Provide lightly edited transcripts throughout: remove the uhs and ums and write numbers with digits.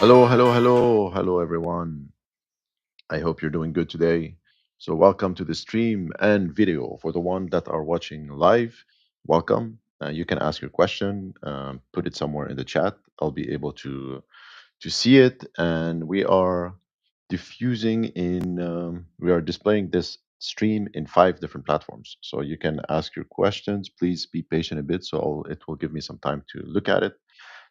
Hello, hello, hello, hello, everyone. I hope you're doing good today. So, welcome to the stream and video. For the one that are watching live, welcome. You can ask your question, put it somewhere in the chat. I'll be able to see it, and we are diffusing in. We are displaying this stream in 5 different platforms. So you can ask your questions. Please be patient a bit, so it will give me some time to look at it.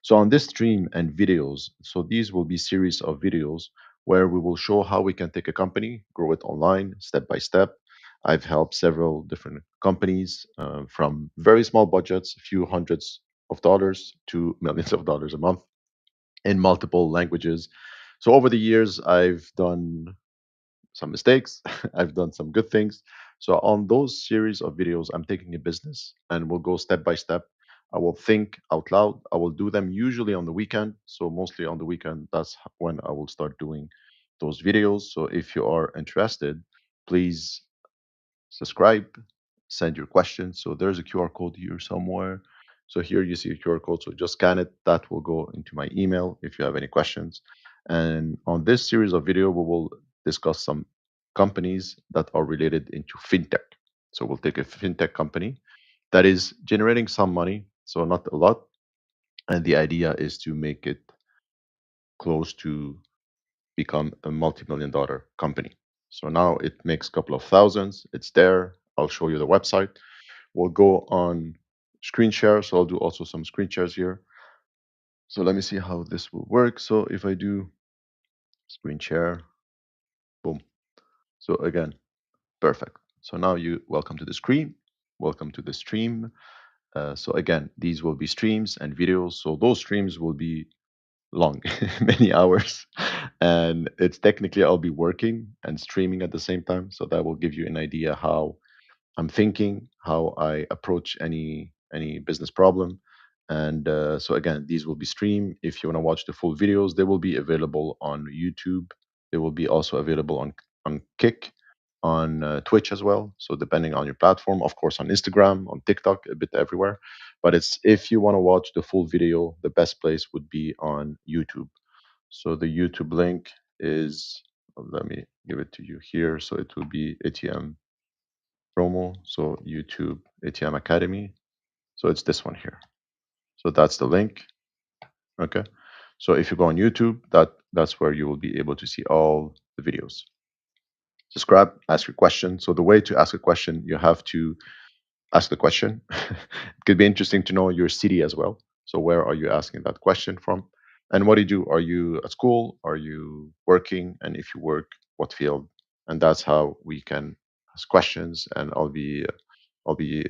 So on this stream and videos, so these will be series of videos where we will show how we can take a company, grow it online step by step. I've helped several different companies from very small budgets, a few hundreds of dollars to millions of dollars a month in multiple languages. So over the years, I've done some mistakes. I've done some good things. So on those series of videos, I'm taking a business and we'll go step by step. I will think out loud. I will do them usually on the weekend. So mostly on the weekend, that's when I will start doing those videos. So if you are interested, please subscribe, send your questions. So there's a QR code here somewhere. So here you see a QR code. So just scan it. That will go into my email if you have any questions. And on this series of video, we will discuss some companies that are related into fintech. So we'll take a fintech company that is generating some money, so not a lot. And the idea is to make it close to become a multi-million dollar company. So now it makes a couple of thousands. It's there. I'll show you the website. We'll go on screen share. So I'll do also some screen shares here. So let me see how this will work. So if I do screen share, boom. So again, perfect. So now you welcome to the screen. Welcome to the stream. So again, these will be streams and videos. So those streams will be long, many hours. And it's technically I'll be working and streaming at the same time. So that will give you an idea how I'm thinking, how I approach any business problem. And so again, these will be streamed. If you want to watch the full videos, they will be available on YouTube. They will be also available on Kick, on Twitch as well. So depending on your platform, of course, on Instagram, on TikTok, a bit everywhere. But it's if you want to watch the full video, the best place would be on YouTube. So the YouTube link is, let me give it to you here. So it will be ATM promo. So YouTube ATM Academy. So it's this one here. So that's the link. Okay. So if you go on YouTube, that's where you will be able to see all the videos. Subscribe, ask your question. So the way to ask a question, you have to ask the question. It could be interesting to know your city as well. So where are you asking that question from? And what do you do? Are you at school? Are you working? And if you work, what field? And that's how we can ask questions, and I'll be I'll be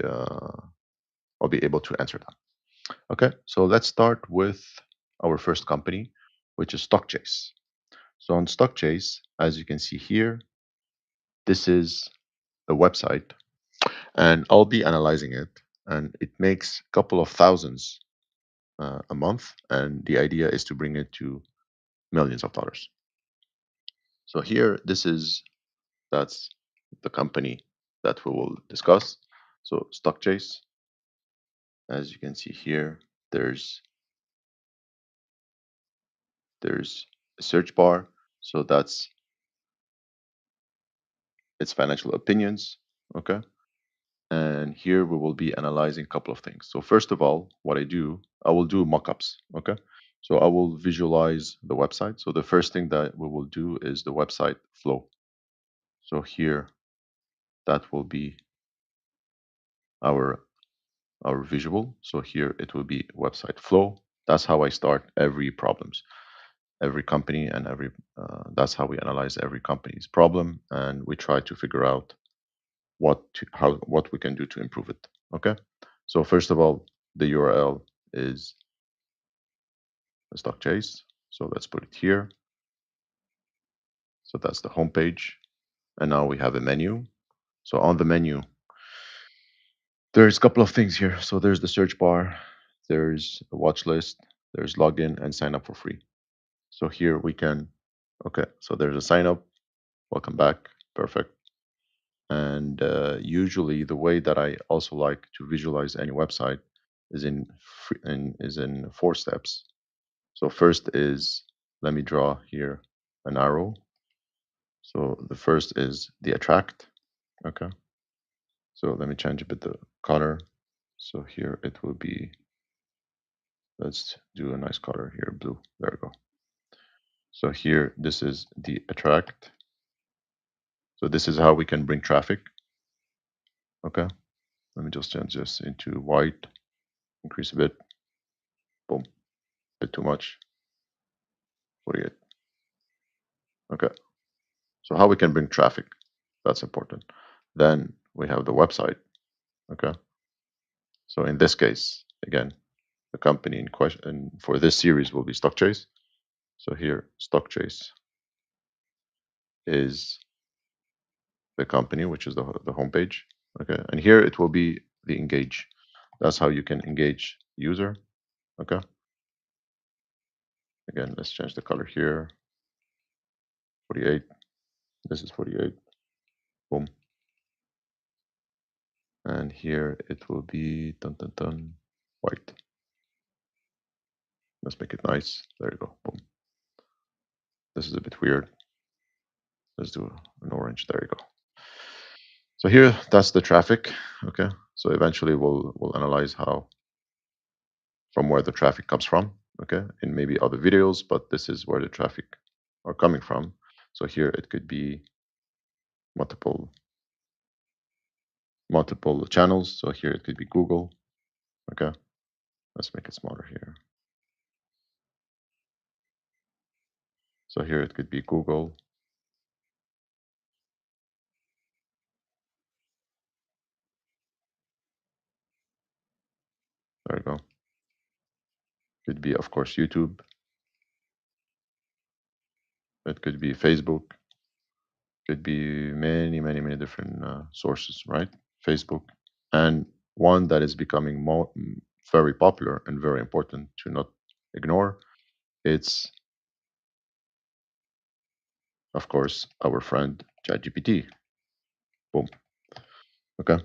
able to answer them. Okay, so let's start with our first company, which is StockChase. So on StockChase, as you can see here, this is a website, and I'll be analyzing it, and it makes a couple of thousands a month, and the idea is to bring it to millions of dollars. So here, that's the company that we will discuss. So StockChase, as you can see here, there's there's a search bar. So that's its financial opinions. Okay. And here we will be analyzing a couple of things. So first of all, what I will do mockups. Okay. So I will visualize the website. So the first thing that we will do is the website flow. So here, that will be our our visual. So here it will be website flow. That's how I start every problems, every company, and every. That's how we analyze every company's problem, and we try to figure out what we can do to improve it. Okay. So first of all, the URL is StockChase. So let's put it here. So that's the home page, and now we have a menu. So on the menu, there's a couple of things here. So there's the search bar, there's a watch list, there's login and sign up for free. So here we can, okay, so there's a sign up. Welcome back. Perfect. And usually the way that I also like to visualize any website is in 4 steps. So first is let me draw here an arrow. So the first is the attract. Okay. So let me change a bit the color. So here it will be, let's do a nice color here, blue. There we go. So here, this is the attract. So this is how we can bring traffic. Okay. Let me just change this into white, increase a bit. Boom. Bit too much. 48. Okay. So how we can bring traffic. That's important. Then we have the website. Okay. So in this case, again, the company in question for this series will be Stockchase. So here, Stockchase is the company, which is the homepage. Okay. And here it will be the engage. That's how you can engage user. Okay. Again, let's change the color here. 48. This is 48. Boom. And here it will be dun dun dun white. Let's make it nice. There you go. Boom. This is a bit weird. Let's do an orange. There you go. So here, that's the traffic. Okay. So eventually we'll analyze how from where the traffic comes from. Okay. In maybe other videos, but this is where the traffic are coming from. So here it could be multiple multiple channels. So here it could be Google. Okay. Let's make it smaller here. So here it could be Google. There you go. Could be, of course, YouTube. It could be Facebook. Could be many, many, many different sources, right? Facebook. And one that is becoming very popular and very important to not ignore, it's, of course, our friend ChatGPT. Boom. Okay.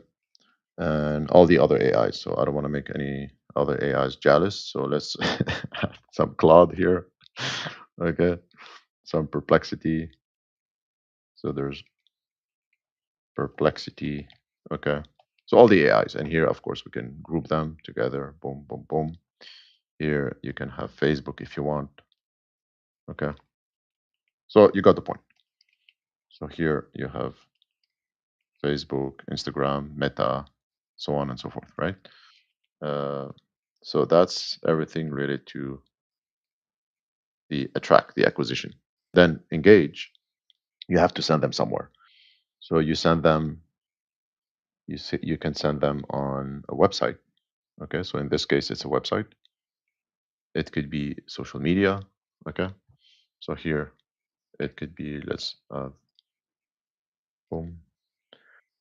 And all the other AIs. So I don't want to make any other AIs jealous. So let's add some Claude here. Okay. Some Perplexity. So there's Perplexity. Okay. So all the AIs. And here, of course, we can group them together. Boom, boom, boom. Here you can have Facebook if you want. Okay. So you got the point. So here you have Facebook, Instagram, Meta, so on and so forth, right? Uh, so that's everything related to the attract, the acquisition. Then engage, you have to send them somewhere. So you send them, you can send them on a website. Okay. So in this case, it's a website. It could be social media. Okay. So here it could be, let's, boom.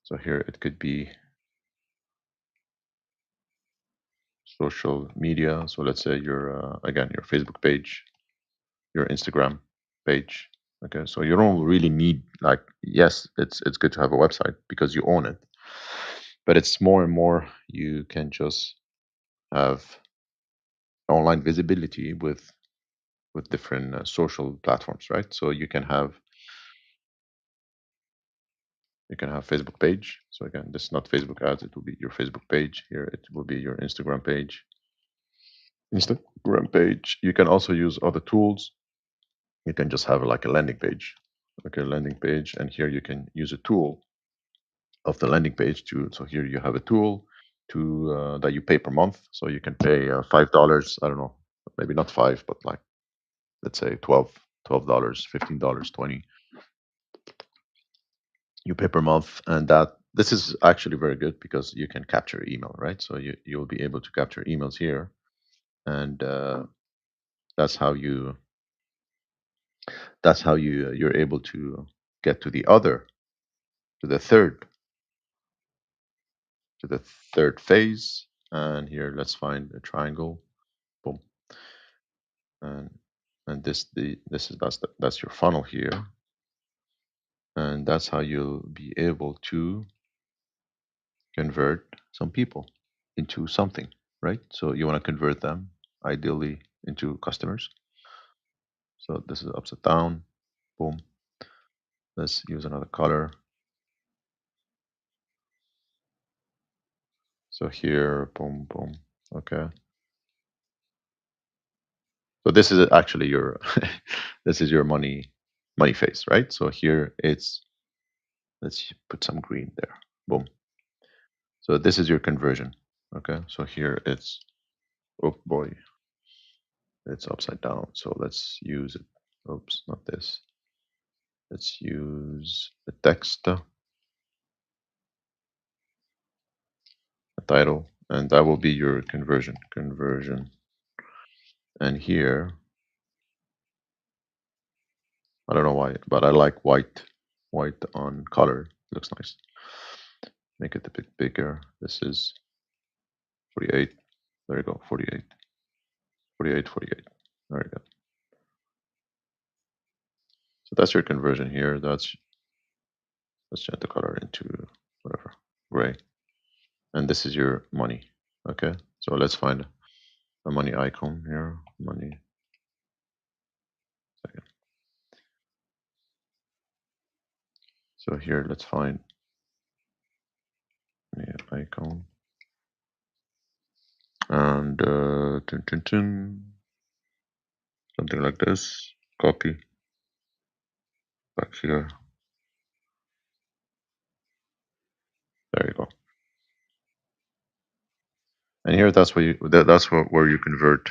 So here it could be social media. So let's say your, again, your Facebook page, your Instagram page. Okay. So you don't really need, like, yes, it's good to have a website because you own it, but it's more and more you can just have online visibility with different social platforms, right? So you can have Facebook page. So again, this is not Facebook ads, it will be your Facebook page. Here it will be your Instagram page. Instagram page. You can also use other tools. You can just have like a landing page. Okay, landing page, and here you can use a tool of the landing page to. So here you have a tool to that you pay per month. So you can pay $5. I don't know, maybe not five, but like let's say $12, $15, 20. You pay per month, and that this is actually very good because you can capture email, right? So you'll be able to capture emails here, and that's how you you're able to get to to the third to the third phase. And here let's find a triangle. Boom. And this is that's your funnel here, and that's how you'll be able to convert some people into something, right? So you want to convert them ideally into customers. So this is upside down. Boom. Let's use another color. So here, boom, boom. Okay. So this is actually your this is your money face, right? So here it's let's put some green there. Boom. So this is your conversion. Okay. So here it's oh boy, it's upside down. So let's use it. Oops, not this. Let's use the text, the title, and that will be your conversion. Conversion. And here, I don't know why, but I like white. White on color. Looks nice. Make it a bit bigger. This is 48. There you go. 48. 48, 48. Very good. So that's your conversion here. That's let's change the color into whatever. Gray. And this is your money. Okay. So let's find a money icon here. Money. Second. So here let's find money icon. And something like this. Copy back here. There you go. And here that's where that's where you convert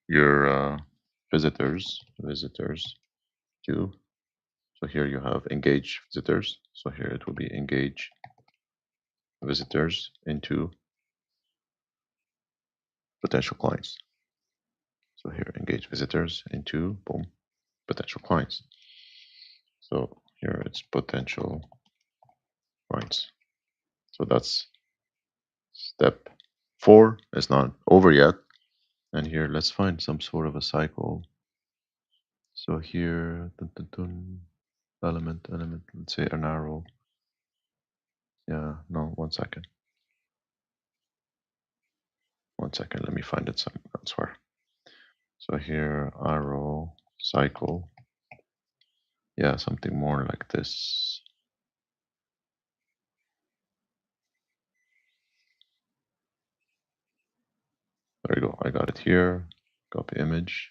your visitors to. So here you have engage visitors. So here it will be engage visitors into potential clients. So here engage visitors into boom potential clients. So here it's potential clients. So that's step 4. It's not over yet. And here let's find some sort of a cycle. So here dun, dun, dun, element, let's say an arrow. Yeah, no, 1 second. 1 second, let me find it some elsewhere. So here, arrow, cycle. Yeah, something more like this. There you go. I got it here. Copy image.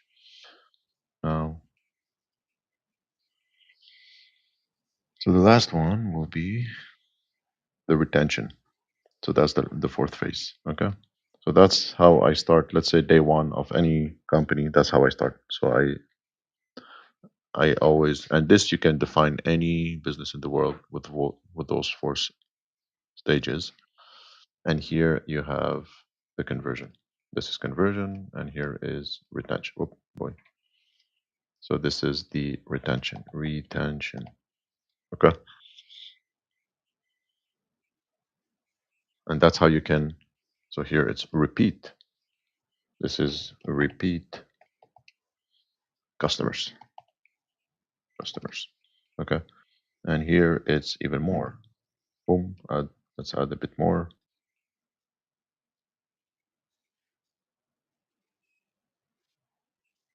Now, so the last one will be the retention. So that's the fourth phase. Okay. So that's how I start. Let's say day one of any company. That's how I start. So I always, and this you can define any business in the world with those four stages. And here you have the conversion. This is conversion, and here is retention. Oh boy. So this is the retention. Retention. Okay. And that's how you can. So here it's repeat. This is repeat customers. Customers. Okay. And here it's even more. Boom. Let's add a bit more.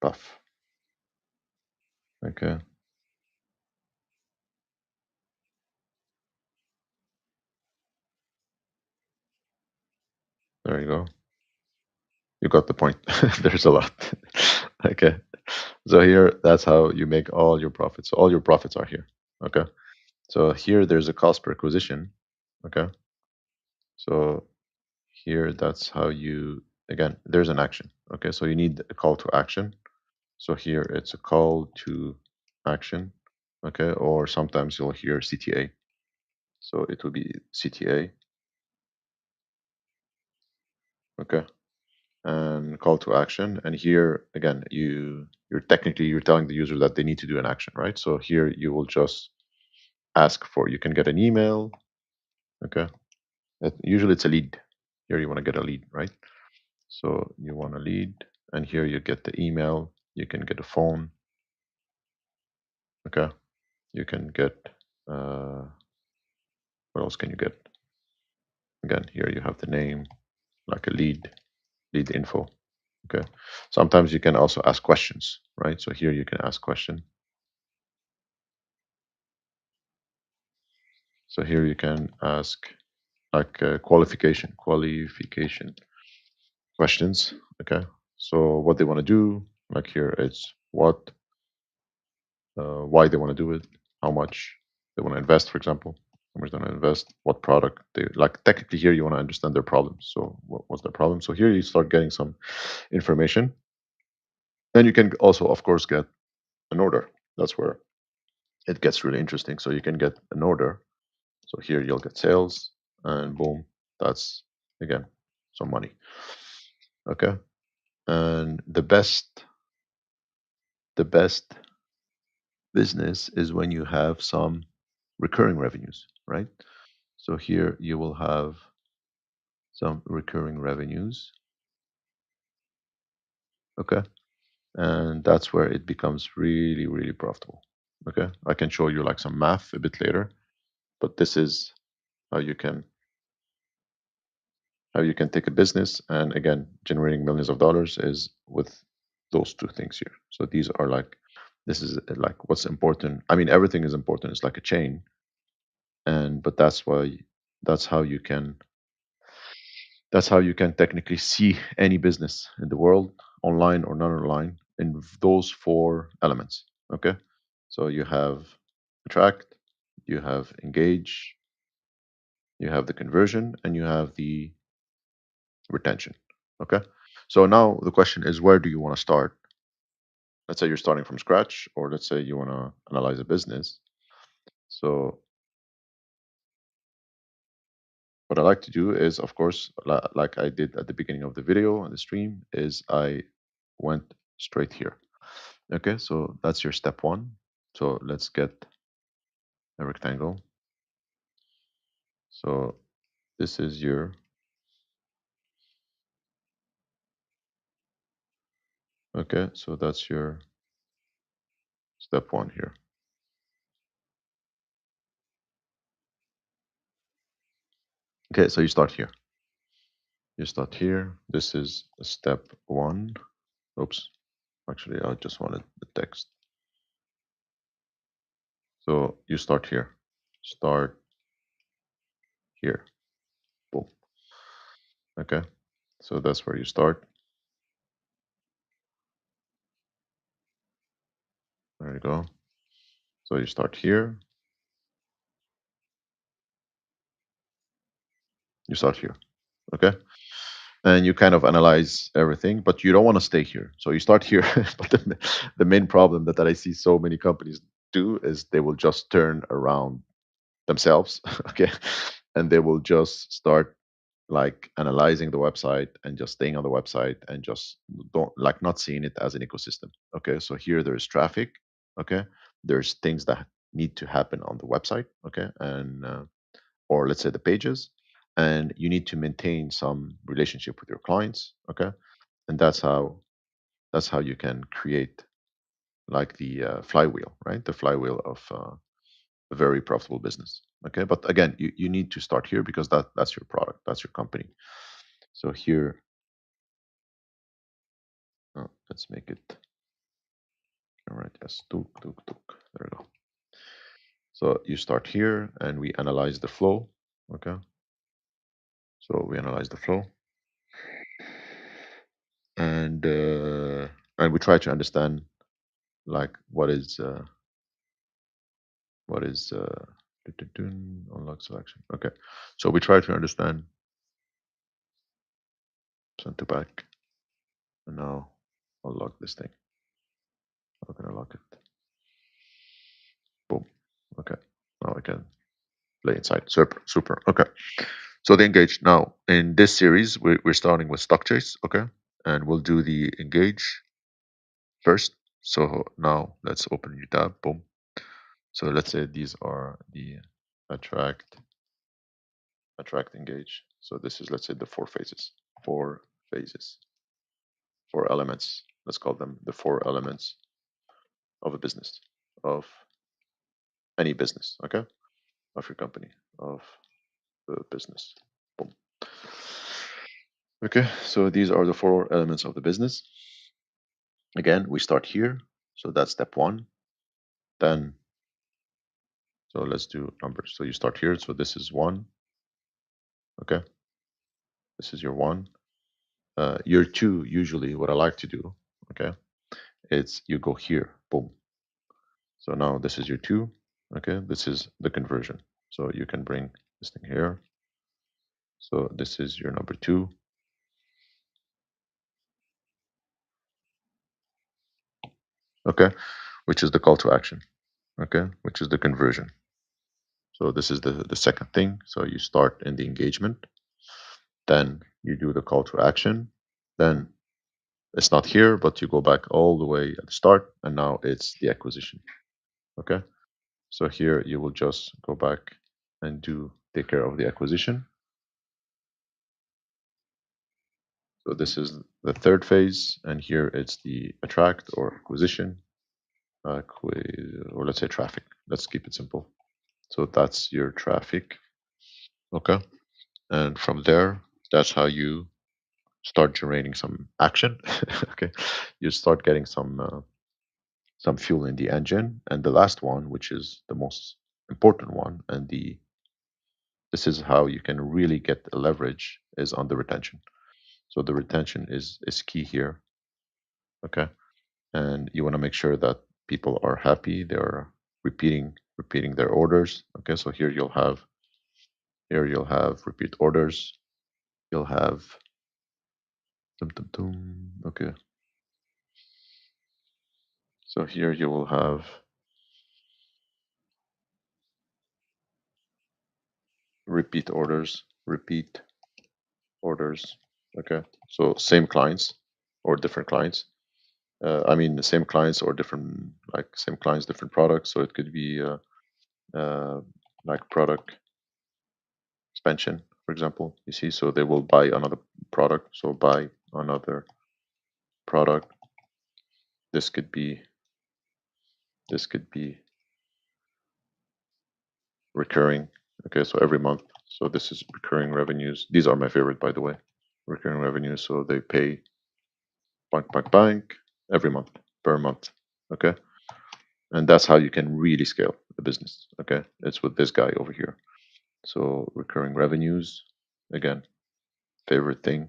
Puff. Okay. There you go. You got the point. There's a lot. Okay. So here, that's how you make all your profits. All your profits are here. Okay. So here, there's a cost per acquisition. Okay. So here, that's how you, again, there's an action. Okay. So you need a call to action. So here, it's a call to action. Okay. Or sometimes you'll hear CTA. So it will be CTA. Okay. And call to action. And here again, you're telling the user that they need to do an action, right? So here you will just ask for, you can get an email. Okay. Usually it's a lead. Here you want to get a lead, right? So you want a lead, and here you get the email. You can get a phone. Okay. You can get uh what else can you get? Again, here you have the name, like a lead info. Okay. Sometimes you can also ask questions, right? So here you can ask question. So here you can ask like qualification questions. Okay. So what they want to do, like here, it's what, why they want to do it, how much they want to invest, for example, how much they want to invest, what product they like. Technically, here you want to understand their problems. So what's their problem? So here you start getting some information. Then you can also, of course, get an order. That's where it gets really interesting. So you can get an order. So here you'll get sales, and boom, that's again some money. Okay, and the best business is when you have some recurring revenues, right? So here you will have some recurring revenues. Okay, and that's where it becomes really, really profitable. Okay, I can show you like some math a bit later, but this is how you can take a business and again generating millions of dollars is with those two things here. So these are like, this is like what's important. I mean, everything is important. It's like a chain, and but that's how you can that's how you can technically see any business in the world, online or non-online, in those four elements. Okay, so you have attract, you have engage, you have the conversion, and you have the retention. Okay. So now the question is, where do you want to start? Let's say you're starting from scratch, or let's say you want to analyze a business. So what I like to do is, of course, like I did at the beginning of the video and the stream, is I went straight here. Okay. So that's your step one. So let's get a rectangle. So this is your, okay. So that's your step one here. Okay. So you start here. You start here. This is step one. Oops. Actually, I just wanted the text. So you start here. Start here. Boom. Okay. So that's where you start. There you go. So you start here. You start here. Okay. And you kind of analyze everything, but you don't want to stay here. So you start here. But the main problem that I see so many companies do is they will just turn around themselves. Okay. And they will just start like analyzing the website and just staying on the website and just don't like not seeing it as an ecosystem. Okay, so here there's traffic. Okay, there's things that need to happen on the website. Okay, and or let's say the pages, and you need to maintain some relationship with your clients. Okay, and that's how you can create like the flywheel, right? The flywheel of a very profitable business. Okay, but again, you need to start here because that's your product, that's your company. So here, let's make it all right. Yes, tuk tuk tuk. There we go. So you start here, and we analyze the flow. Okay. So we analyze the flow, and we try to understand like what is unlock selection. Okay. So we try to understand send to back, and now unlock this thing. How can I lock it? Boom. Okay. Now I can play inside. Super. Super. Okay. So the engage. Now in this series, we're starting with stock chase. Okay. And we'll do the engage first. So now let's open a new tab. Boom. So let's say these are the attract, engage. So this is, let's say, the four phases, four elements. Let's call them the four elements of a business, of any business. Okay. Of your company, of the business. Boom. Okay, so these are the four elements of the business. Again, we start here. So that's step one. Then, so let's do numbers. So you start here. So this is one. Okay, this is your one. Your two, usually, what I like to do, okay, it's you go here. Boom. So now this is your two. Okay, this is the conversion. So you can bring this thing here. So this is your number two. Okay, which is the call to action. Okay, which is the conversion. So this is the second thing. So you start in the engagement, then you do the call to action, then it's not here, but you go back all the way at the start, and now it's the acquisition. Okay, so here you will just go back and do take care of the acquisition. So this is the third phase, and here it's the attract or acquisition, or let's say traffic. Let's keep it simple. So that's your traffic. Okay, and from there, that's how you start generating some action. Okay, you start getting some fuel in the engine, and the last one, which is the most important one, and the this is how you can really get the leverage, is on the retention. So the retention is key here. Okay, and you want to make sure that people are happy, they're repeating their orders. Okay, so here you'll have repeat orders, you'll have dum, dum, dum. Okay, so here you will have repeat orders. Okay, so same clients or different clients. I mean, the same clients or different, like same clients, different products. So it could be uh, like product expansion, for example. You see, so they will buy another product. So buy another product. This could be this could be recurring. Okay, so every month. So this is recurring revenues. These are my favorite, by the way. Recurring revenues. So they pay bank every month per month. Okay, and that's how you can really scale the business. Okay, it's with this guy over here. So recurring revenues, again, favorite thing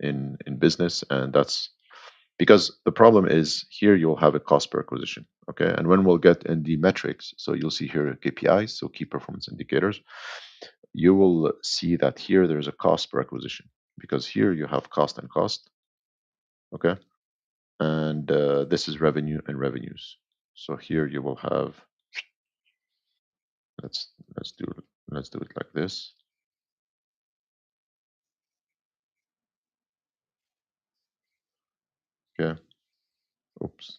in business, and that's because the problem is here you'll have a cost per acquisition. Okay, and when we'll get in the metrics, so you'll see here KPIs, so key performance indicators, you will see that here there's a cost per acquisition because here you have cost and cost. Okay, and this is revenue and revenues. So here you will have let's let's do it like this. Okay, oops,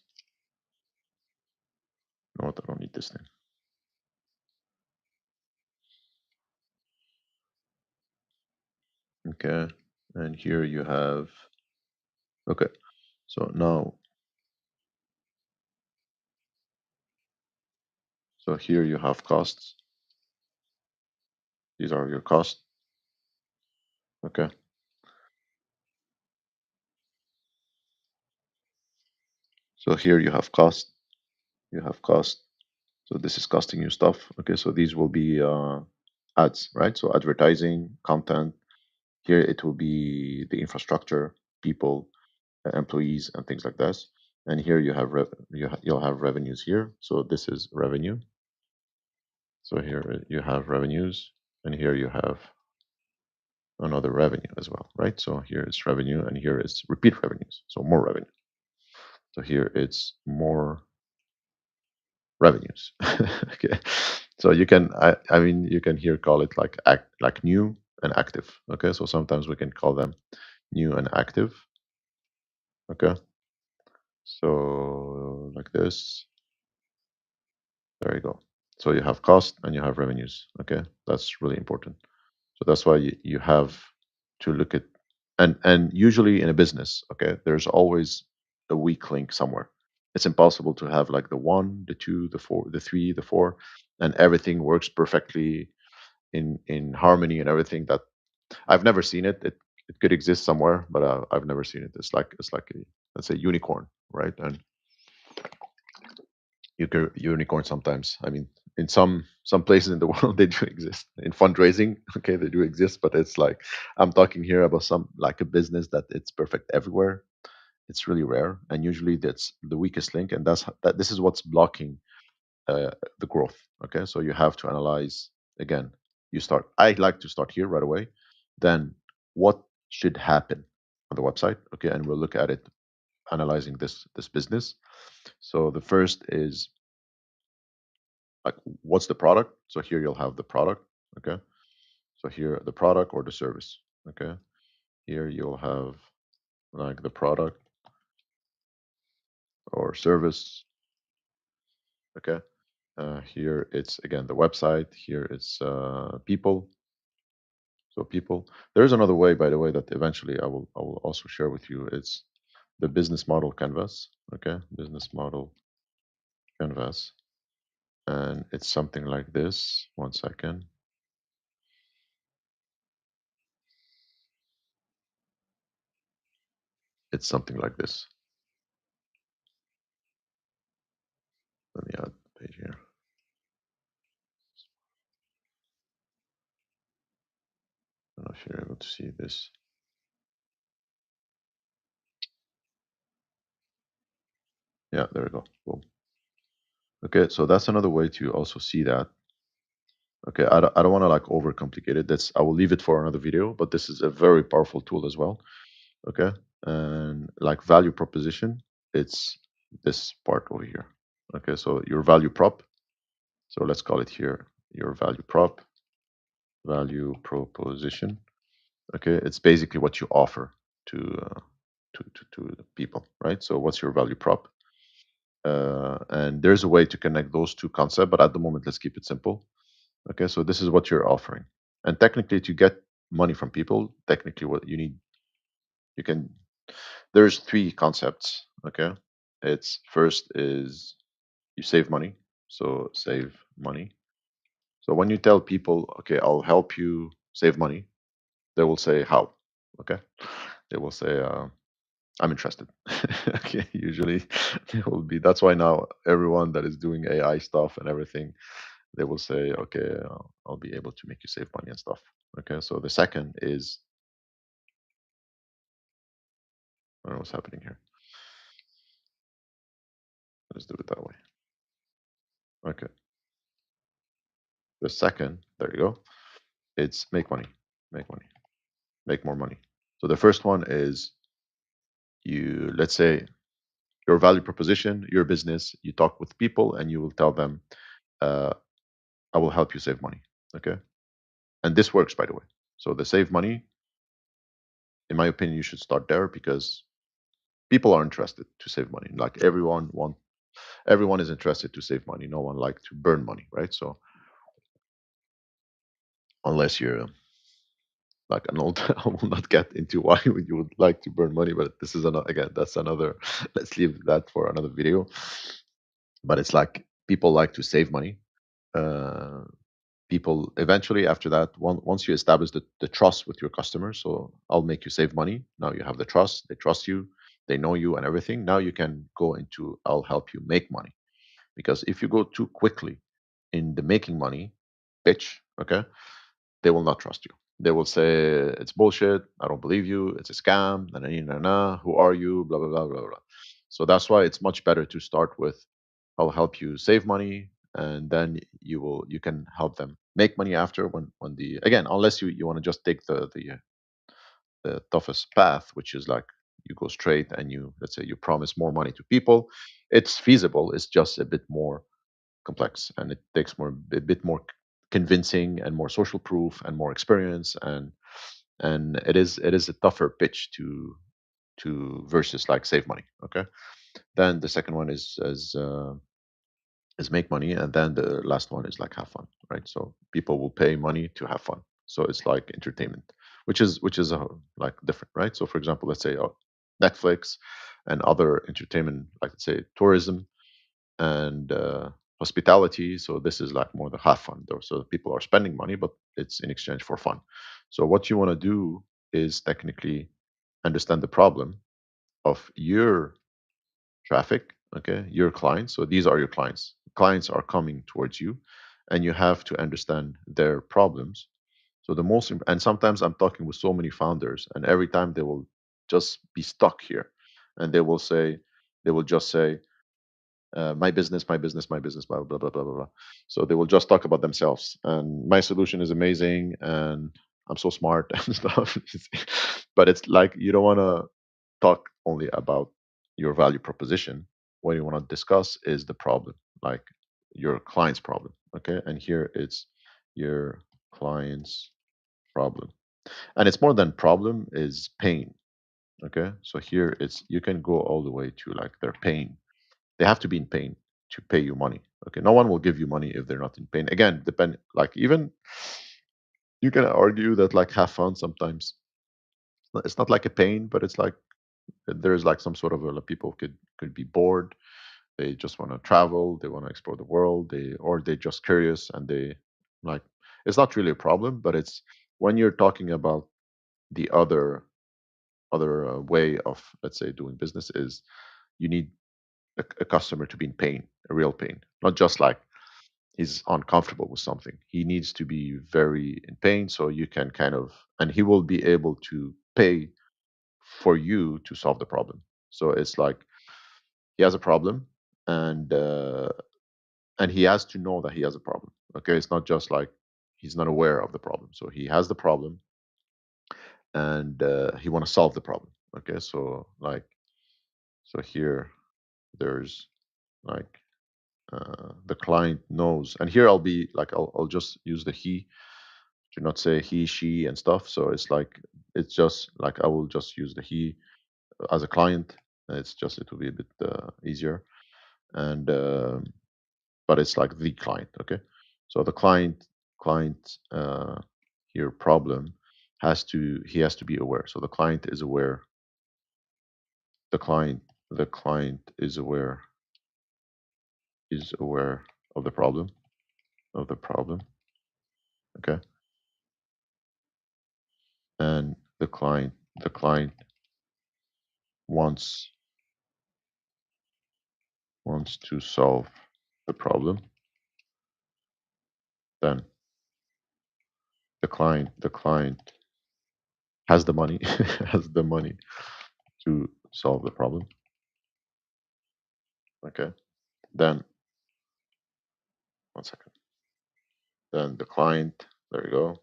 no, I don't need this thing. Okay, and here you have okay. So now, so here you have costs. These are your costs. Okay. So here you have cost. You have cost. So this is costing you stuff. Okay. So these will be ads, right? So advertising, content. Here it will be the infrastructure, people, employees, and things like this. And here you have you'll have revenues here. So this is revenue. So here you have revenues, and here you have another revenue as well, right? So here is revenue, and here is repeat revenues. So more revenue. So here it's more revenues. Okay. So you can, I mean, you can here call it like like new and active. Okay. So sometimes we can call them new and active. Okay. So like this, there you go. So you have cost and you have revenues. Okay. That's really important. So that's why you have to look at, and usually in a business, okay, there's always a weak link somewhere. It's impossible to have like the one, the two, the four, the three, the four, and everything works perfectly in harmony and everything. That I've never seen it. It could exist somewhere, but I've never seen it. It's like a, let's say, unicorn, right? And you can unicorn sometimes. I mean, in some places in the world they do exist. In fundraising, okay, they do exist, but it's like I'm talking here about some like a business that it's perfect everywhere. It's really rare, and usually that's the weakest link, and that this is what's blocking uh, the growth. Okay, so you have to analyze again. You start. I like to start here right away. Then what should happen on the website? Okay, and we'll look at it analyzing this business. So the first is like what's the product? So here you'll have the product. Okay, so here the product or the service. Okay, here you'll have like the product or service. Okay, here it's again the website. Here it's people. So people. There's another way, by the way, that eventually I will also share with you. It's the business model canvas. Okay, business model canvas, and it's something like this. One second. It's something like this. Let me add the page here. I don't know if you're able to see this. Yeah, there we go. Boom. Okay, so that's another way to also see that. Okay, I don't want to like overcomplicate it. That's I will leave it for another video, but this is a very powerful tool as well. Okay, and like value proposition, it's this part over here. Okay, so your value prop. So let's call it here your value prop, value proposition. Okay, it's basically what you offer to to the people, right? So what's your value prop? And there's a way to connect those two concepts, but at the moment, let's keep it simple. Okay, so this is what you're offering, and technically, to get money from people, technically, what you need, you can. There's three concepts. Okay, it's first is you save money, so save money. So when you tell people, okay, I'll help you save money, they will say how. Okay, they will say, I'm interested. Okay, usually they will be. That's why now everyone that is doing AI stuff and everything, they will say, okay, I'll be able to make you save money and stuff. Okay, so the second is, I don't know what's happening here. Let's do it that way. Okay, the second, there you go. It's make money, make money, make more money. So the first one is you, let's say, your value proposition, your business, you talk with people and you will tell them, uh, I will help you save money. Okay. And this works, by the way. So the save money, in my opinion, you should start there because people are interested to save money. Like everyone is interested to save money. No one like to burn money, right? So unless you're like an old, I will not get into why you would like to burn money, but this is another, again, that's another, let's leave that for another video. But it's like people like to save money. Uh, People eventually after that once you establish the trust with your customers, so I'll make you save money, now you have the trust, they trust you, they know you and everything, now you can go into I'll help you make money. Because if you go too quickly in the making money pitch, okay, they will not trust you. They will say it's bullshit, I don't believe you, it's a scam, who are you, blah blah blah blah blah. So that's why it's much better to start with I'll help you save money, and then you can help them make money after when the again, unless you want to just take the toughest path, which is like you go straight and you, let's say, you promise more money to people. It's feasible. It's just a bit more complex, and it takes a bit more convincing and more social proof and more experience, and it is a tougher pitch to versus like save money. Okay, then the second one is make money, and then the last one is like have fun, right? So people will pay money to have fun, so it's like entertainment, which is like different, right? So for example, let's say Netflix and other entertainment, like let's say tourism and hospitality. So this is like more the have fun though, so people are spending money but it's in exchange for fun. So what you want to do is technically understand the problem of your traffic, okay, your clients. So these are your clients. Clients are coming towards you, and you have to understand their problems. So and sometimes I'm talking with so many founders, and every time they will just be stuck here, and they will just say, my business, my business, blah, blah, blah, blah, blah, blah. So they will just talk about themselves. And my solution is amazing and I'm so smart and stuff. But it's like you don't want to talk only about your value proposition. What you want to discuss is the problem, like your client's problem. Okay. And here it's your client's problem. And it's more than problem, is pain. Okay. So here it's you can go all the way to like their pain. They have to be in pain to pay you money. Okay, no one will give you money if they're not in pain. Again, depend, like, even you can argue that like have fun sometimes. It's not like a pain, but it's like there's like some sort of a, like, people could be bored. They just want to travel. They want to explore the world. They just curious and they like. It's not really a problem, but it's when you're talking about the other way of, let's say, doing business is you need a customer to be in pain, a real pain, not just like he's uncomfortable with something. He needs to be very in pain so you can kind of, and he will be able to pay for you to solve the problem. So it's like he has a problem, and uh, and he has to know that he has a problem. Okay, it's not just like he's not aware of the problem. So he has the problem, and he want to solve the problem. Okay, so like so here there's like the client knows, and here I'll just use the he to not say he, she, and stuff. So it's like it's just like I will just use the he as a client. It's just it will be a bit easier, and but it's like the client. Okay, so the client here problem he has to be aware. So the client is aware. The client is aware of the problem of the problem. Okay, and the client wants wants to solve the problem. Then the client has the money has the money to solve the problem. Okay, then one second. Then the client, there you go.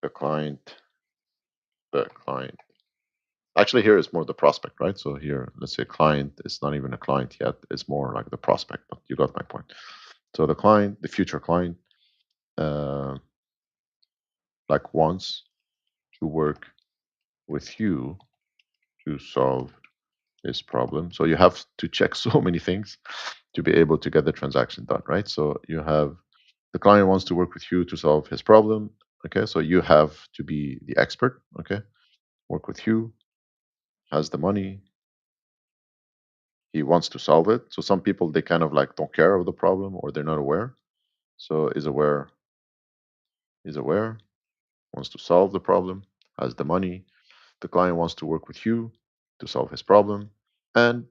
The client the client actually here is more the prospect, right? So here, let's say client is not even a client yet, it's more like the prospect, but you got my point. So the future client, uh, like wants to work with you to solve his problem. So you have to check so many things to be able to get the transaction done, right? So you have the client wants to work with you to solve his problem. Okay, so you have to be the expert. Okay, work with you, has the money, he wants to solve it. So some people they kind of like don't care of the problem or they're not aware. So is aware, wants to solve the problem, has the money. The client wants to work with you to solve his problem, and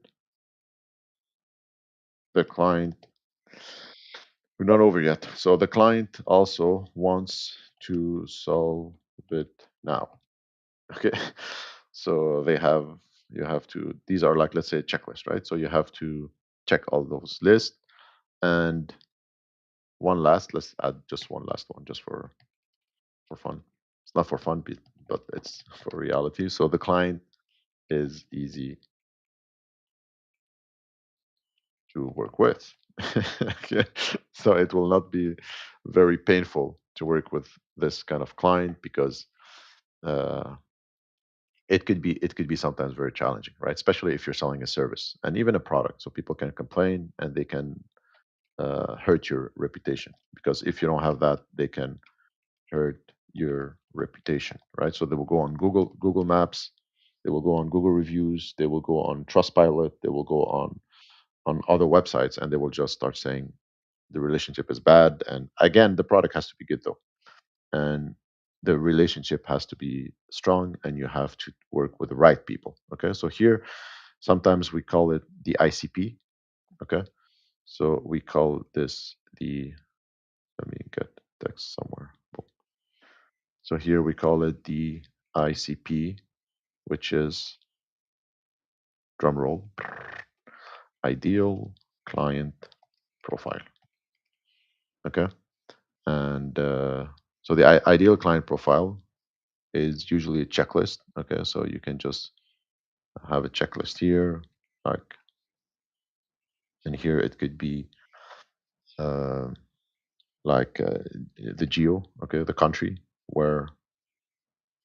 the client we're not over yet. So the client also wants to solve it now. Okay. So you have to, these are like, let's say, a checklist, right? So you have to check all those lists. And let's add just one last one just for fun. It's not for fun, but it's for reality. So the client is easy to work with. Okay. So it will not be very painful to work with this kind of client because uh, it could be sometimes very challenging, right? Especially if you're selling a service and even a product. So people can complain and they can hurt your reputation because if you don't have that, they can hurt your reputation, right? So they will go on Google Maps, they will go on Google reviews, they will go on Trustpilot, they will go on other websites, and they will just start saying the relationship is bad. And again, the product has to be good though, and the relationship has to be strong and you have to work with the right people. Okay, so here sometimes we call it the ICP. Okay, so we call this the, let me get text somewhere. Boom. So here we call it the ICP, which is, drum roll, ideal client profile. Okay, and so the ideal client profile is usually a checklist. Okay, so you can just have a checklist here, like, and here it could be uh, like the geo, okay, the country where,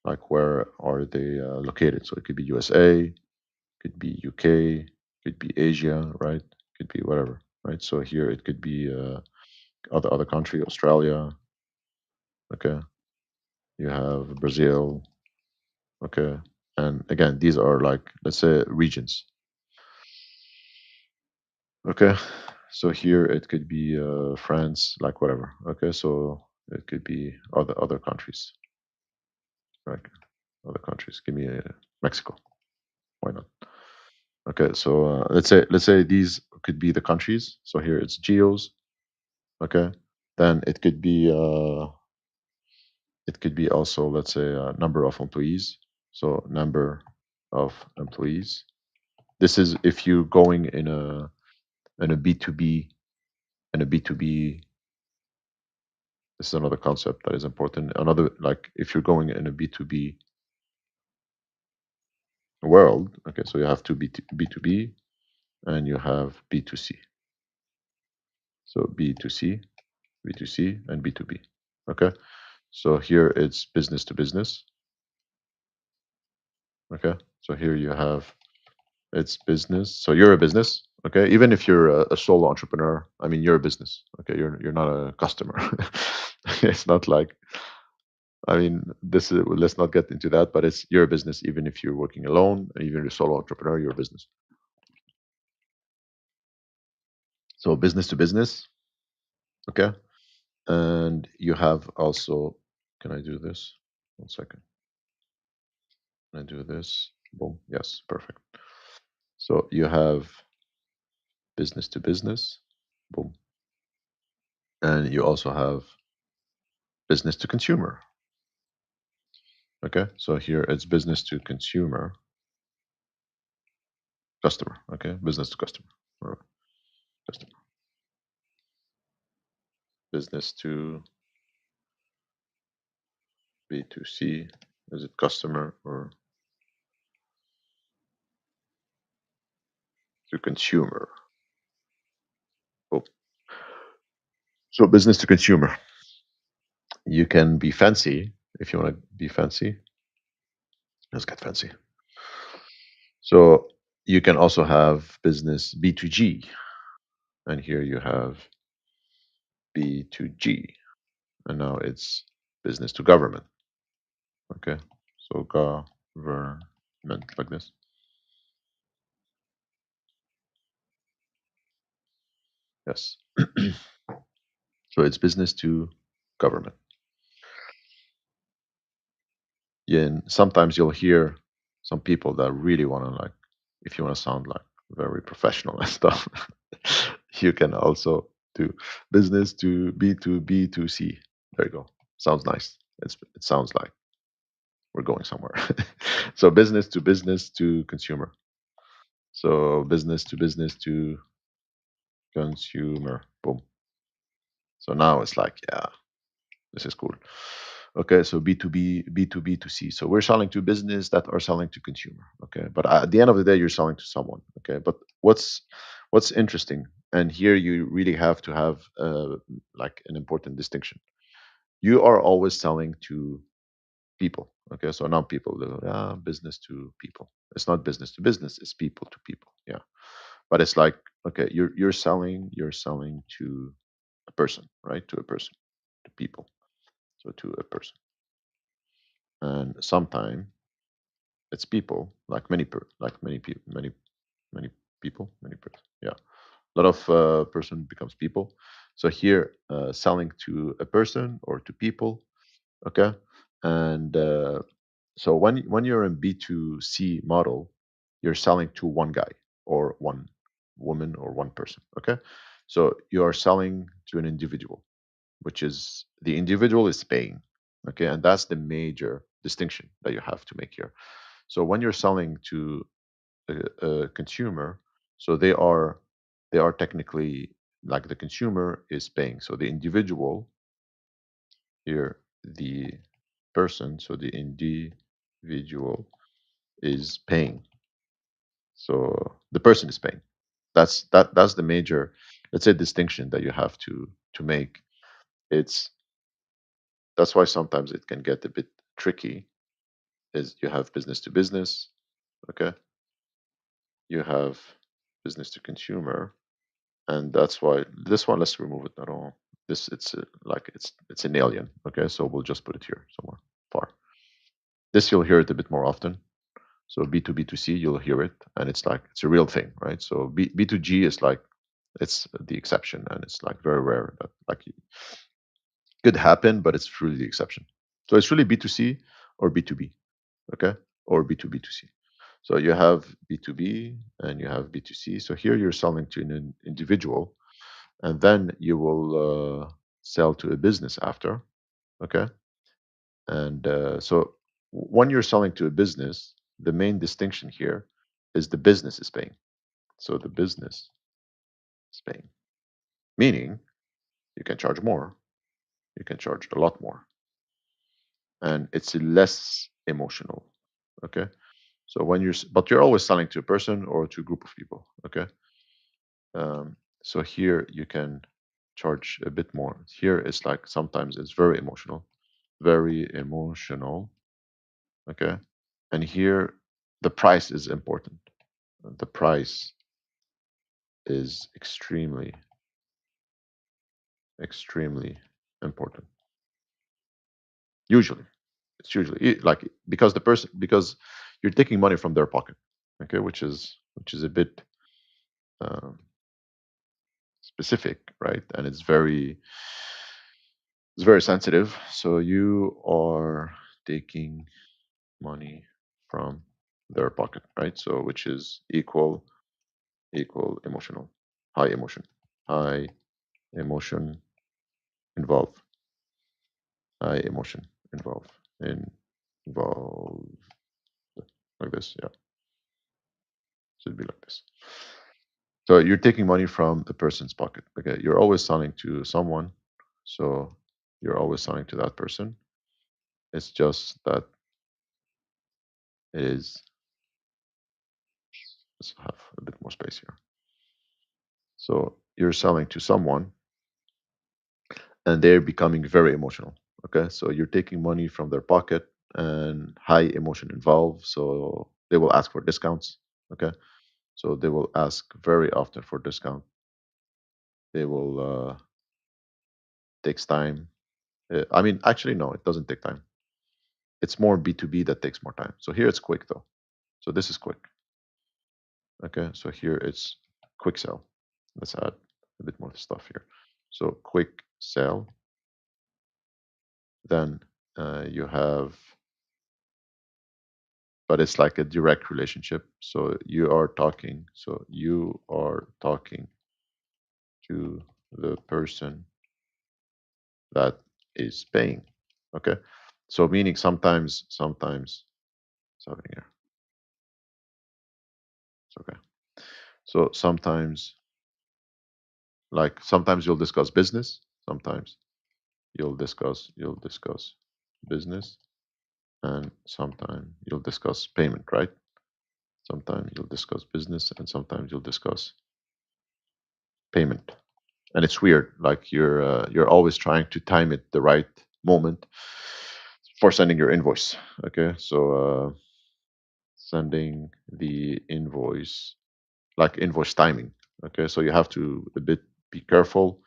like, where are they located. So it could be USA, could be UK, could be Asia, right? Could be whatever, right? So here it could be other country, Australia, okay. You have Brazil, okay. And again, these are like, let's say, regions, okay. So here it could be France, like whatever, okay. So it could be other countries, like other countries. Give me Mexico, why not? Okay, so let's say these could be the countries. So here it's geos, okay. Then it could be also, let's say, number of employees. So number of employees. This is if you're going in a B2B, in a B2B. This is another concept that is important. Another, like, if you're going in a B2B world, okay, so you have to B2B and you have B2C. So B2C, B2C, and B2B. Okay. So here it's business to business. Okay. So here you have, it's business. So you're a business. Okay. Even if you're a solo entrepreneur, I mean, you're a business. Okay. You're not a customer. It's not like, I mean, this is, let's not get into that, but it's, you're a business. Even if you're working alone, even if you're a solo entrepreneur, you're a business. So business to business. Okay. And you have also, can I do this? One second. Can I do this? Boom. Yes. Perfect. So you have business to business. Boom. And you also have business to consumer. Okay. So here it's business to consumer, customer. Okay. Business to customer. Or customer. Business to B2C. Is it customer or to consumer? Boom. So business to consumer. You can be fancy if you want to be fancy. Let's get fancy. So you can also have business B2G. And here you have B2G. And now it's business to government. Okay. So government, like this. Yes. So it's business to government. Yeah, and sometimes you'll hear some people that really want to, like, if you want to sound like very professional and stuff, you can also do business to B2B2C. There you go. Sounds nice. It sounds like we're going somewhere. So business to consumer. So business to consumer. Boom. So now it's like, yeah, this is cool. Okay, so B2B, B2B2C. So we're selling to business that are selling to consumer. Okay, but at the end of the day, you're selling to someone. Okay, but what's interesting, and here you really have to have like an important distinction. You are always selling to people. Okay, so not people. Business to people. It's not business to business. It's people to people. Yeah, but it's like, okay, you're selling to a person, right? To a person, to people. So to a person, and sometime it's people, like many people, many people, many person. Yeah, a lot of person becomes people. So here, selling to a person or to people. Okay, And so when you're in B2C model, you're selling to one guy or one woman or one person. Okay. So you are selling to an individual, which is the individual is paying. Okay. And that's the major distinction that you have to make here. So when you're selling to a consumer, so they are technically like the consumer is paying. So the individual here, the person, so the individual is paying. So the person is paying. That's the major, let's say, distinction that you have to make. It's That's why sometimes it can get a bit tricky. Is you have business to business, okay? You have business to consumer, and that's why this one, let's remove it at all. This it's like it's an alien, okay? So we'll just put it here somewhere far. This you'll hear it a bit more often. So B2B2C, you'll hear it, and it's like it's a real thing, right? So B2G is like it's the exception, and it's like very rare that like it could happen, but it's truly the exception. So it's really B2C or B2B, okay, or B2B2C. So you have B2B and you have B2C. So here you're selling to an individual, and then you will sell to a business after, okay. And so when you're selling to a business, the main distinction here is the business is paying. So the business is paying, meaning you can charge more, you can charge a lot more, and it's less emotional. Okay. So but you're always selling to a person or to a group of people. Okay. So here you can charge a bit more. Here it's like sometimes it's very emotional, very emotional. Okay. And here the price is important. The price is extremely important. Usually, it's usually like because you're taking money from their pocket, okay, which is a bit um, specific, right? And it's very sensitive. So you are taking money from their pocket, right? So which is equal emotional, high emotion, high emotion involve, high emotion involve, involve like this, yeah, should be like this. So you're taking money from the person's pocket. Okay, you're always selling to someone, so you're always selling to that person. It's just that it is. Let's have a bit more space here. So you're selling to someone, and they're becoming very emotional. Okay, so you're taking money from their pocket, and high emotion involved. So they will ask for discounts. Okay, so they will ask very often for discount. They will takes time. I mean, actually, no, it doesn't take time. It's more B2B that takes more time. So here it's quick though. So this is quick. Okay. So here it's quick sell. Let's add a bit more stuff here. So quick sell. Then you have, but it's like a direct relationship. So you are talking. So you are talking to the person that is paying. Okay. So meaning sometimes, it's happening here. It's okay. So sometimes you'll discuss business, sometimes you'll discuss business, and sometimes you'll discuss payment, right? Sometimes you'll discuss business, and sometimes you'll discuss payment. And it's weird, like you're always trying to time it the right moment for sending your invoice. Okay, so sending the invoice, like invoice timing. Okay, so you have to a bit be careful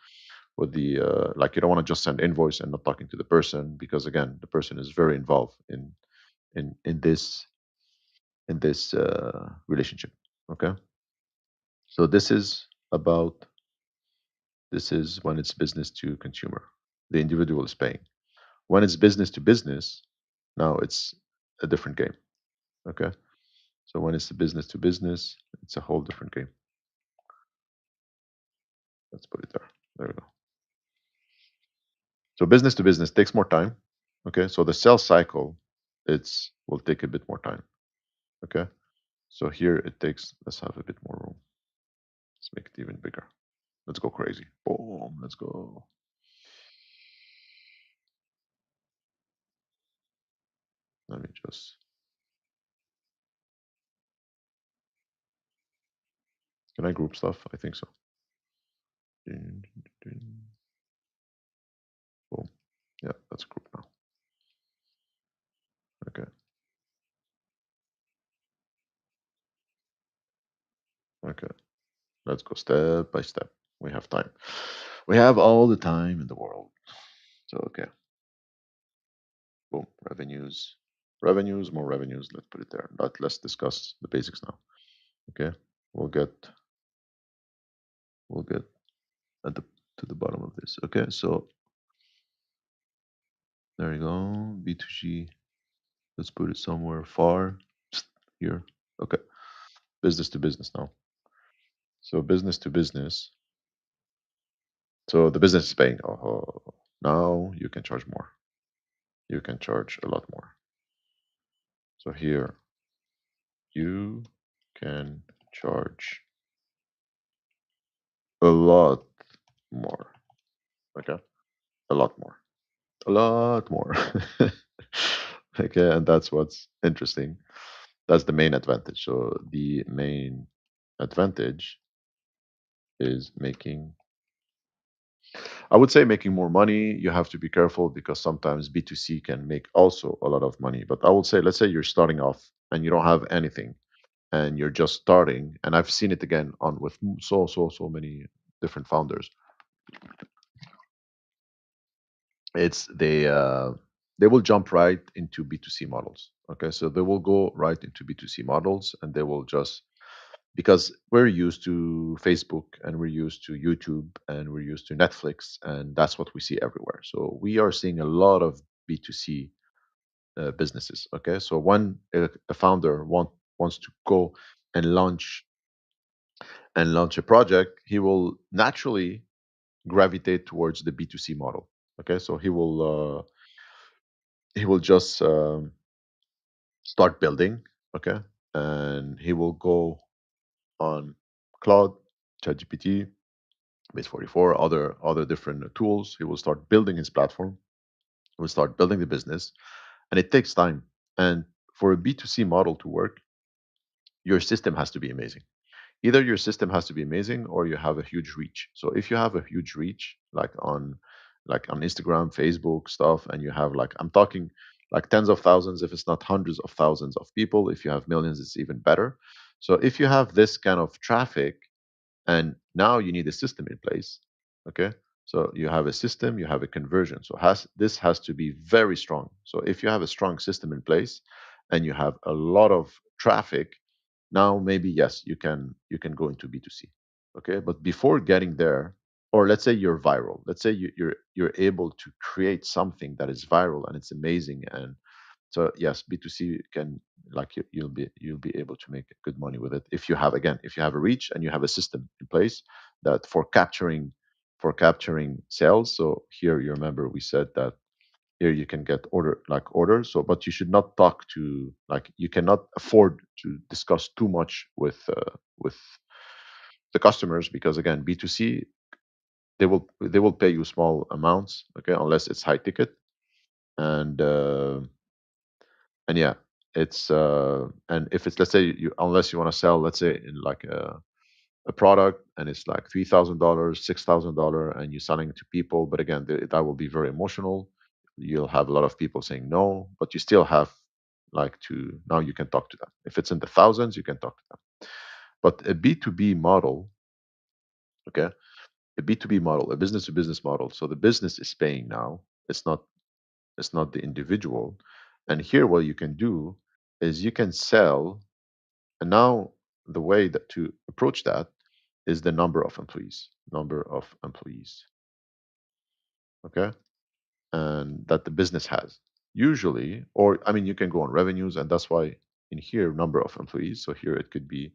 with the like you don't want to just send invoice and not talking to the person, because again the person is very involved in this relationship. Okay, so about this is when it's business to consumer, the individual is paying. When it's business to business, Now it's a different game. Okay. So when it's a business to business, it's a whole different game. Let's put it there. There we go. So business to business takes more time. Okay. So the sales cycle, it's will take a bit more time. Okay. So here it takes, let's have a bit more room. Let's make it even bigger. Let's go crazy. Boom. Let's go. Let me just, can I group stuff? I think so. Dun, dun, dun, dun. Boom. Yeah, that's a group now. Okay. Okay. Let's go step by step. We have time. We have all the time in the world. So, okay. Boom. Revenues. Revenues, more revenues. Let's put it there. Let's discuss the basics now. Okay. We'll get we'll get at the to the bottom of this. Okay. So there you go. B2G. Let's put it somewhere far here. Okay. Business to business now. So business to business. So the business is paying. Oh, now you can charge more. You can charge a lot more. So here you can charge a lot more. Okay. A lot more. A lot more. Okay. And that's what's interesting. That's the main advantage. So the main advantage is making, I would say making more money. You have to be careful because sometimes B2C can make also a lot of money. But I would say, let's say you're starting off and you don't have anything and you're just starting. And I've seen it again on with so many different founders. It's they will jump right into B2C models. Okay, so they will go right into B2C models and they will just, because we're used to Facebook and we're used to YouTube and we're used to Netflix and that's what we see everywhere. So we are seeing a lot of B2C businesses. Okay, so when a founder wants to go and launch a project, he will naturally gravitate towards the B2C model. Okay, so he will just start building. Okay, and he will go on Cloud, ChatGPT, Base 44, other different tools. He will start building his platform. He will start building the business, and it takes time. And for a B2C model to work, your system has to be amazing. Either your system has to be amazing or you have a huge reach. So if you have a huge reach, like on Instagram, Facebook stuff, and you have like, I'm talking like tens of thousands, if it's not hundreds of thousands of people, if you have millions, it's even better. So if you have this kind of traffic, and now you need a system in place, okay? So you have a system, you have a conversion. So this has to be very strong. So if you have a strong system in place and you have a lot of traffic, now maybe yes, you can go into B2C. Okay, but before getting there, or let's say you're viral, let's say you're able to create something that is viral and it's amazing, and so yes, B2C can, like, you'll be able to make good money with it if you have, again, if you have a reach and you have a system in place that for capturing sales. So here, you remember we said that here you can get orders. So but you should not talk to, like, you cannot afford to discuss too much with the customers, because again, B2C, they will pay you small amounts, okay, unless it's high ticket. And yeah, it's and if it's, let's say, you, unless you want to sell, let's say, in like a product and it's like $3,000, $6,000, and you're selling to people, but again, that will be very emotional. You'll have a lot of people saying no, but you still have, like, to, now you can talk to them. If it's in the thousands, you can talk to them. But a B2B model, okay, a B2B model, a business to business model, so the business is paying now. It's not the individual. And here, what you can do is you can sell. And now the way that to approach that is the number of employees, okay, and that the business has. usually, or I mean, you can go on revenues, and that's why in here, number of employees. So here it could be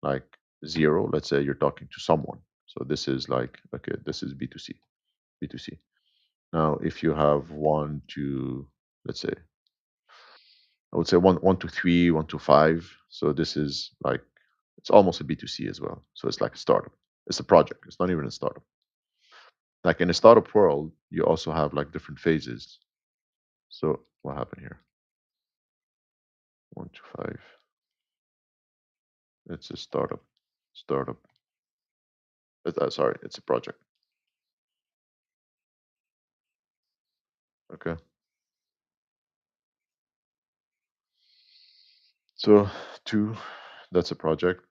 like zero. Let's say you're talking to someone. So this is like, okay, this is B2C, B2C. Now, if you have one to, let's say, I would say one to three, one to five. So this is like, it's almost a B2C as well. So it's like a startup. It's a project. It's not even a startup. Like in a startup world, you also have like different phases. So what happened here? One to five. It's a startup. Startup. Sorry, it's a project. Okay. So two, that's a project.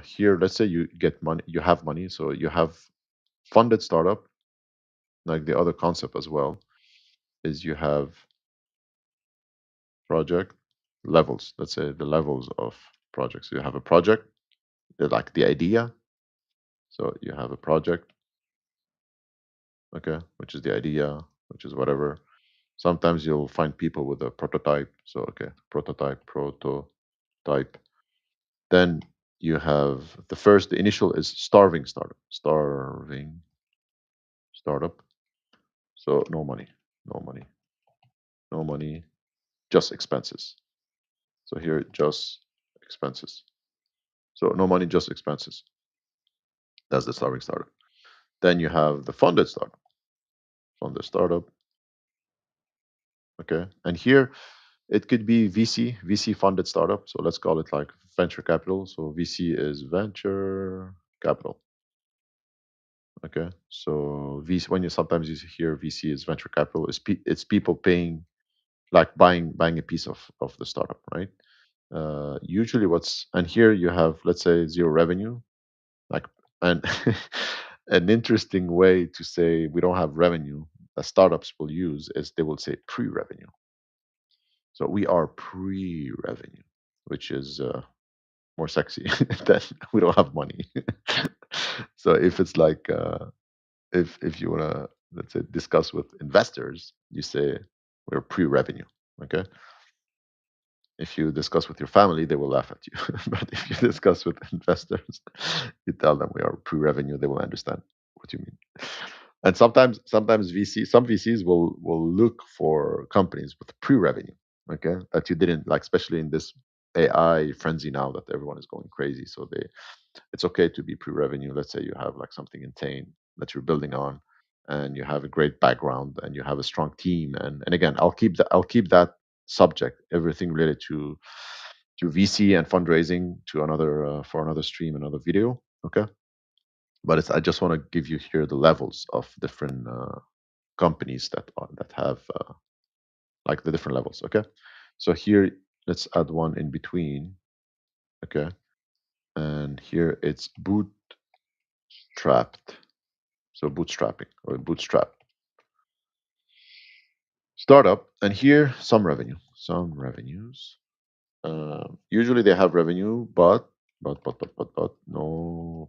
Here, let's say you get money, you have money, so you have funded startup. Like the other concept as well is you have project levels. Let's say the levels of projects. You have a project, like the idea. So you have a project, okay, which is the idea, which is whatever. Sometimes you'll find people with a prototype. So okay, prototype. Then you have the initial is starving startup. Starving startup. So no money, no money, no money, just expenses. So here just expenses. So no money, just expenses. That's the starving startup. Then you have the funded startup. Funded startup. Okay. And here it could be VC funded startup. So let's call it like venture capital. So VC is venture capital. Okay. So VC, when you sometimes you hear VC is venture capital, it's people paying, like buying a piece of the startup, right? Usually what's, and here you have, let's say, zero revenue, like, and an interesting way to say we don't have revenue that startups will use is they will say pre-revenue. So we are pre-revenue, which is more sexy than we don't have money. So if it's like, if you wanna, let's say, discuss with investors, you say we're pre-revenue. Okay. If you discuss with your family, they will laugh at you. But if you discuss with investors, you tell them we are pre-revenue, they will understand what you mean. And sometimes some VCs will look for companies with pre-revenue, okay, that you didn't like, especially in this AI frenzy now that everyone is going crazy. So it's okay to be pre-revenue. Let's say you have like something insane that you're building on, and you have a great background, and you have a strong team. And again, I'll keep that subject, everything related to VC and fundraising, to another for another stream, another video. Okay, but I just want to give you here the levels of different companies that have like the different levels. Okay, so here let's add one in between. Okay, and here it's bootstrapped. So bootstrapping or bootstrap startup, and here some revenues. Usually they have revenue, but no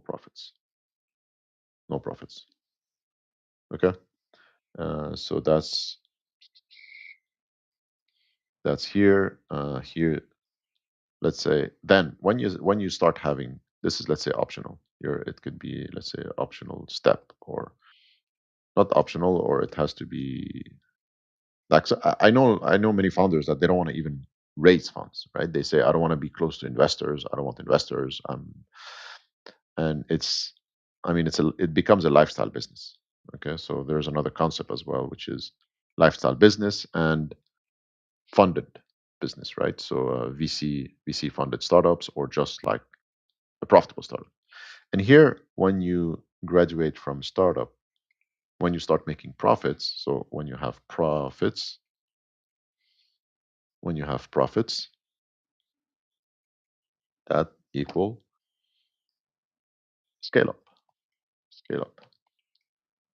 profits, no profits. Okay, so that's here. Here, let's say, then when you start having this is, let's say, optional. Here it could be, let's say, optional step, or not optional, or it has to be like, so I know many founders that they don't want to even raise funds, right? They say I don't want to be close to investors. I don't want investors. And it's, I mean, it becomes a lifestyle business. Okay, so there's another concept as well, which is lifestyle business and funded business, right? So VC funded startups, or just like a profitable startup. And here, when you graduate from startup, when you start making profits, so when you have profits, that equal scale up, scale up.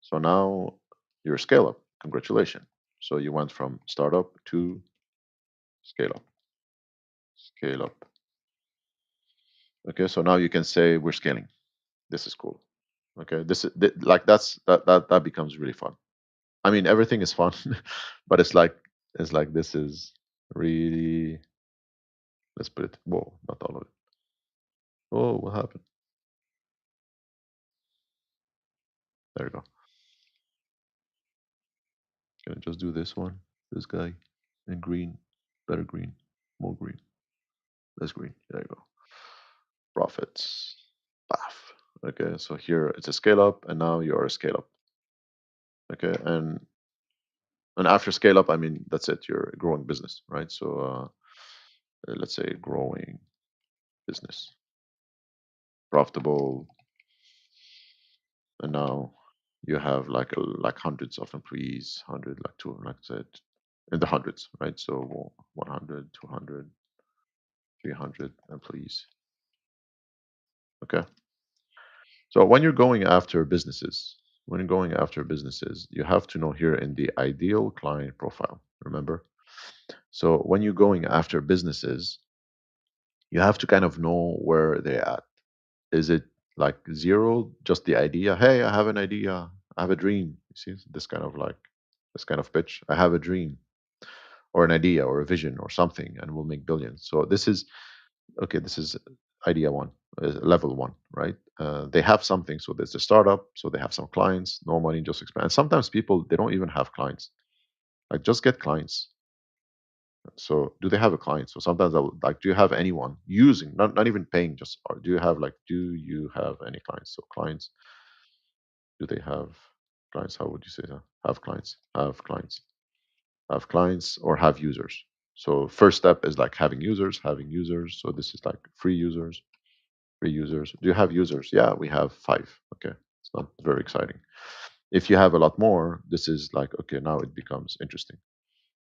So now you're scale up. Congratulations. So you went from startup to scale up, scale up. Okay, so now you can say we're scaling. This is cool. Okay, like that becomes really fun. I mean, everything is fun, but it's like It's like this is really, let's put it, whoa, not all of it. Oh, what happened? There you go. Can I just do this one? This guy in green, better green, more green, less green. There you go. Profits. Bath. Okay, so here it's a scale up, and now you're a scale up. Okay, and after scale up, I mean that's it. You're a growing business, right? So let's say growing business, profitable, and now you have like hundreds of employees, hundred like two, like I said, in the hundreds, right? So 100, 200, 300 employees. Okay. So when you're going after businesses, you have to know here in the ideal client profile. Remember? So when you're going after businesses, you have to kind of know where they're at. Is it like zero, just the idea? Hey, I have an idea. I have a dream. You see, this kind of pitch. I have a dream or an idea or a vision or something, and we'll make billions. So this is okay. This is idea one, level one, right? They have something. So there's a startup. So they have some clients, no money, just expand. And sometimes people they don't even have clients. Like just get clients. So do they have a client? So sometimes I would like, do you have anyone using, not even paying, just or do you have any clients? So clients, do they have clients? How would you say that? Have clients, have clients, or have users. So first step is like having users, having users. So this is like free users, free users. Do you have users? Yeah, we have five. Okay, it's not very exciting. If you have a lot more, this is like okay, now it becomes interesting.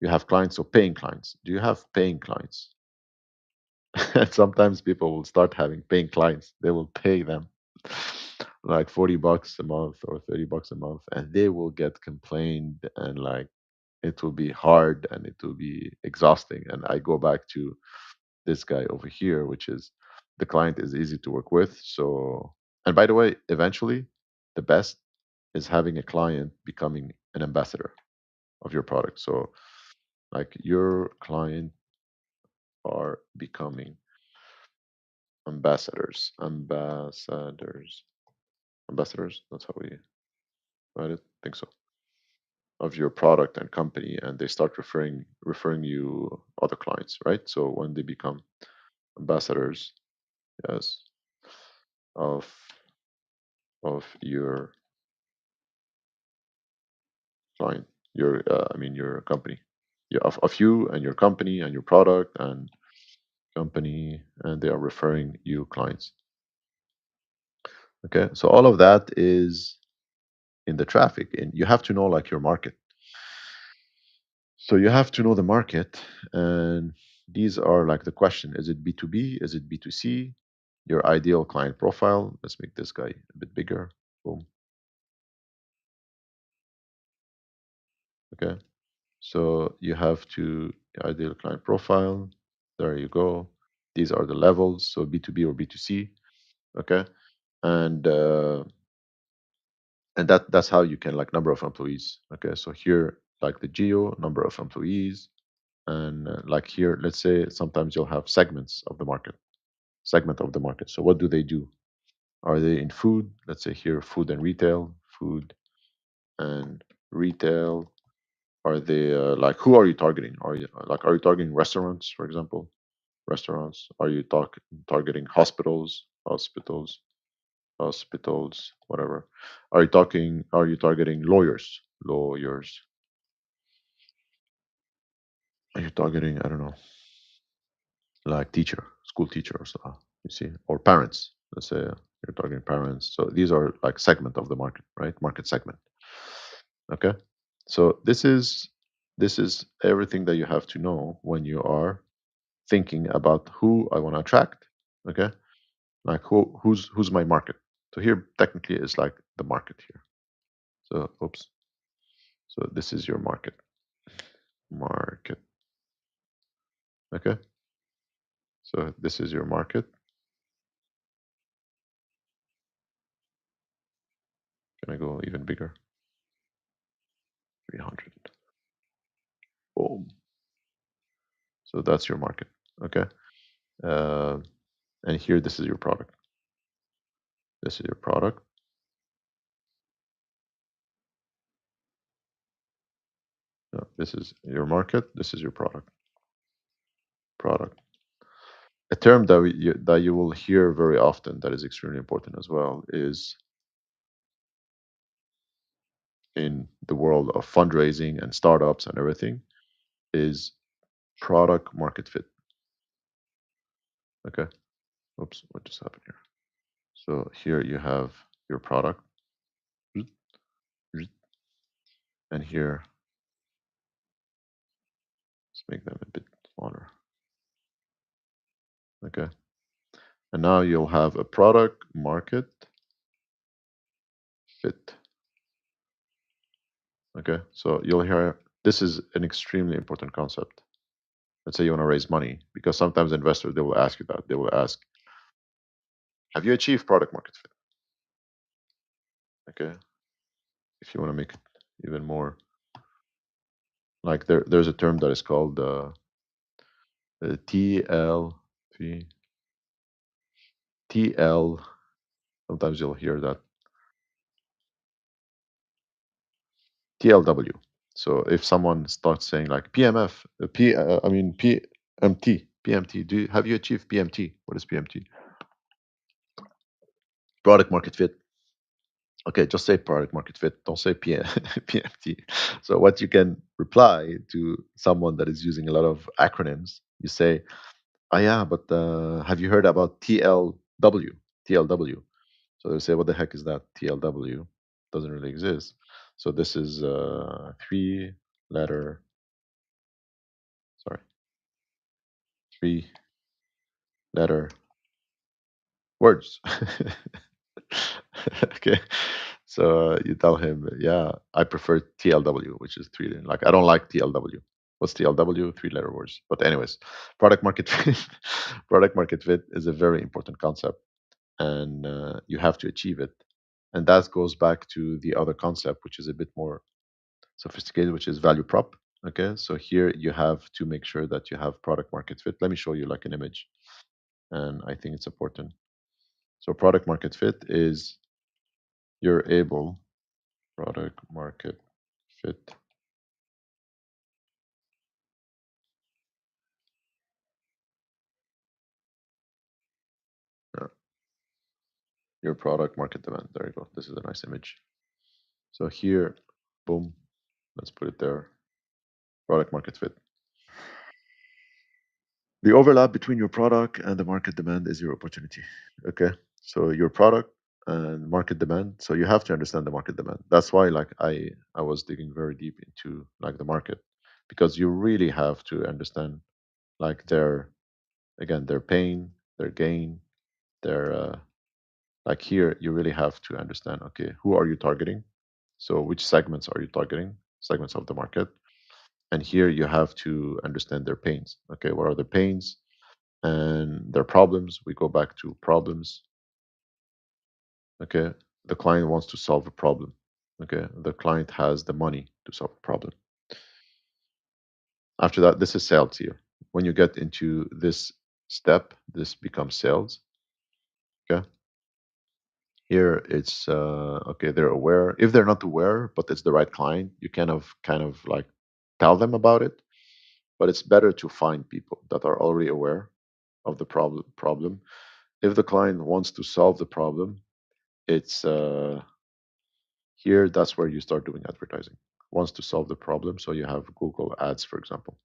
You have clients, so paying clients. Do you have paying clients? And sometimes people will start having paying clients. They will pay them like $40 a month or $30 a month, and they will get complained and like it will be hard and it will be exhausting. And I go back to this guy over here, which is the client is easy to work with. So, and by the way, eventually the best is having a client becoming an ambassador of your product. So, like your client are becoming ambassadors. That's how we write it. I think so. Of your product and company, and they start referring you other clients, right? So when they become ambassadors, yes, of your client, I mean your company, yeah, of you and your company and your product and company, and they are referring you clients. Okay, so all of that is in the traffic, and you have to know like your market. So you have to know the market, and these are like the question: is it B2B? Is it B2C? Your ideal client profile. Let's make this guy a bit bigger. Boom. Okay. So you have to ideal client profile. There you go. These are the levels. So B2B or B2C. Okay. And that's how you can like number of employees. Okay. So here like the geo number of employees, and like here, let's say sometimes you'll have segment of the market. So what do they do? Are they in food? Let's say here food and retail, food and retail. Are they like who are you targeting? Are you targeting restaurants, for example? Restaurants? Are you targeting hospitals, whatever? Are you targeting lawyers? Lawyers. Are you targeting, I don't know, like school teacher or so, you see, or parents. Let's say you're targeting parents. So these are like segment of the market, right? Market segment. Okay. So this is everything that you have to know when you are thinking about who I want to attract. Okay. Like who's my market. So here technically is like the market here. So oops. So this is your market. Market. Okay. So this is your market. Can I go even bigger? 300. Boom. So that's your market. Okay. Uh, and here, this is your product. This is your product. This is your market. This is your product. Product. A term that you will hear very often that is extremely important as well is in the world of fundraising and startups and everything is product market fit. Okay. Oops, what just happened here? So here you have your product, and here let's make them a bit smaller. Okay. And now you'll have a product market fit. Okay. So you'll hear this is an extremely important concept. Let's say you want to raise money, because sometimes investors they will ask you that. They will ask, have you achieved product market fit? Okay. If you want to make it even more like there's a term that is called TLP. TL. Sometimes you'll hear that TLW. So if someone starts saying like PMF, I mean PMT. Have you achieved PMT? What is PMT? Product market fit. Okay, just say product market fit. Don't say PMT. So what you can reply to someone that is using a lot of acronyms, you say, "Oh yeah, but have you heard about TLW?" TLW. So they say, "What the heck is that?" TLW doesn't really exist. So this is three-letter, sorry, three-letter words. Okay. So you tell him, yeah, I prefer TLW, which is three. Like I don't like TLW. What's TLW? Three-letter words. But anyways, product market fit. Product market fit is a very important concept, and you have to achieve it. And that goes back to the other concept, which is a bit more sophisticated, which is value prop. Okay, so here you have to make sure that you have product market fit. Let me show you like an image, and I think it's important. So product market fit is you're able product market fit uh, your product market demand. There you go. This is a nice image. So here, boom, let's put it there. Product market fit. The overlap between your product and the market demand is your opportunity. Okay. So your product and market demand. So you have to understand the market demand. That's why like I was digging very deep into like the market, because you really have to understand like their again their pain, their gain, their like here you really have to understand, okay, who are you targeting? So which segments are you targeting? Segments of the market. And here you have to understand their pains. Okay, what are their pains and their problems? We go back to problems. Okay, the client wants to solve a problem. Okay, the client has the money to solve a problem. After that, this is sales here. When you get into this step, this becomes sales. Okay, here it's okay, they're aware. If they're not aware, but it's the right client, you kind of like tell them about it. But it's better to find people that are already aware of the problem. If the client wants to solve the problem, it's here that's where you start doing advertising. Wants to solve the problem, so you have Google Ads, for example.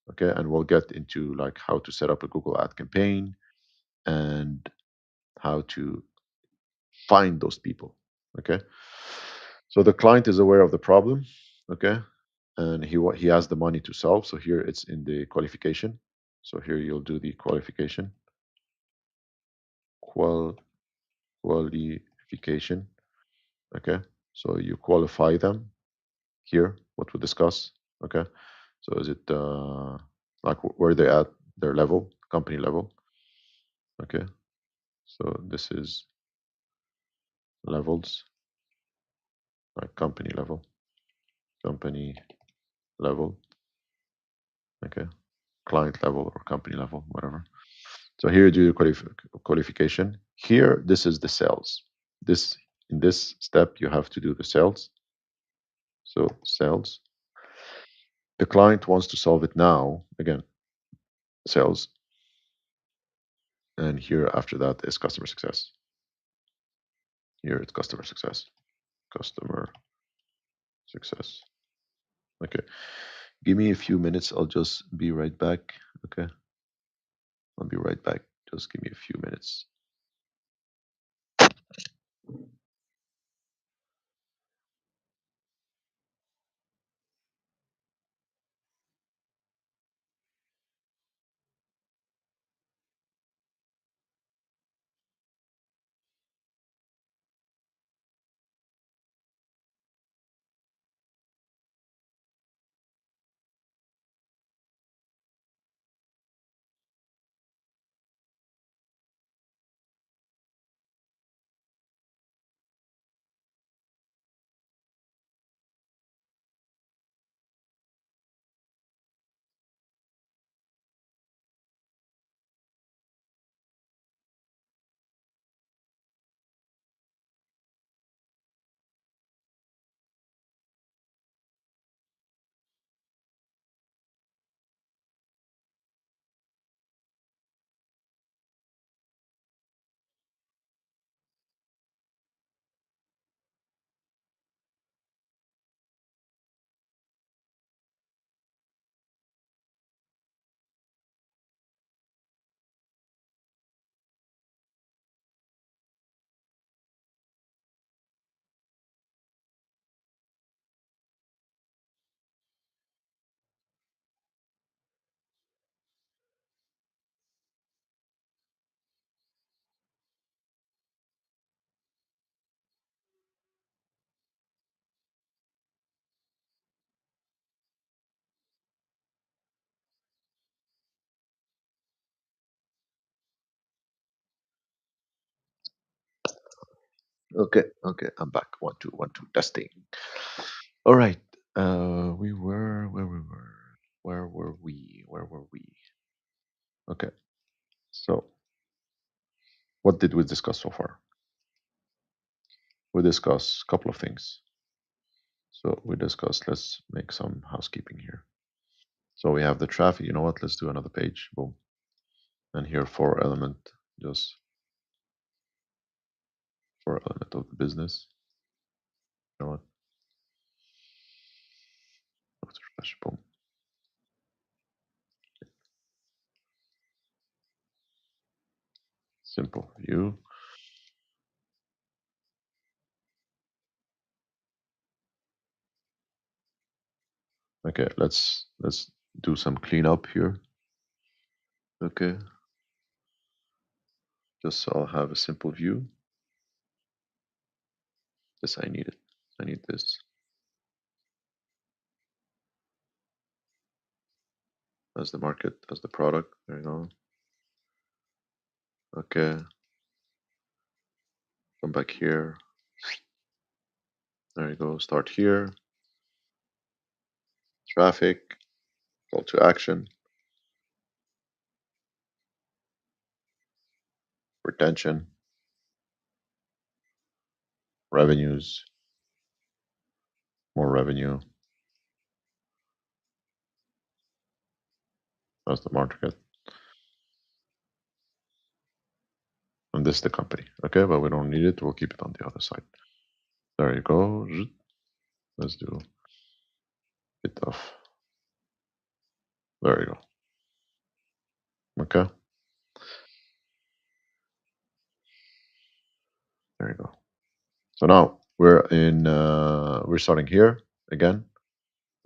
Okay, and we'll get into like how to set up a Google ad campaign and how to find those people. Okay, so the client is aware of the problem. Okay, and he has the money to solve. So here it's in the qualification. So here you'll do the qualification, qual qualification. Okay, so you qualify them here. What we discuss. Okay, so is it like where they at their level, company level? Okay, so this is levels, like company level, company level. Okay, client level or company level, whatever. So here you do your qualification. Here, this is the sales. This in this step, you have to do the sales. So sales. The client wants to solve it now. Again, sales. And here after that is customer success. Here it's customer success. Customer success. Okay. Give me a few minutes. I'll just be right back. Okay. I'll be right back. Just give me a few minutes. Okay. Okay. I'm back. One, two, one, two. Testing. All right. We were where we were. Where were we? Where were we? Okay. So, what did we discuss so far? We discussed a couple of things. So we discussed. Let's make some housekeeping here. So we have the traffic. You know what? Let's do another page. Boom. And here four element. Just four element of the business. You know what? Refresh. Boom. Simple view. Okay. Let's do some cleanup here. Okay. Just so I'll have a simple view. This I need it. I need this as the market, as the product. There you go. Okay. Come back here. There you go. Start here. Traffic. Call to action. Retention. Revenues. More revenue. That's the market. And this is the company. Okay, but we don't need it. We'll keep it on the other side. There you go. Let's do bit of. There you go. Okay. There you go. So now we're starting here again.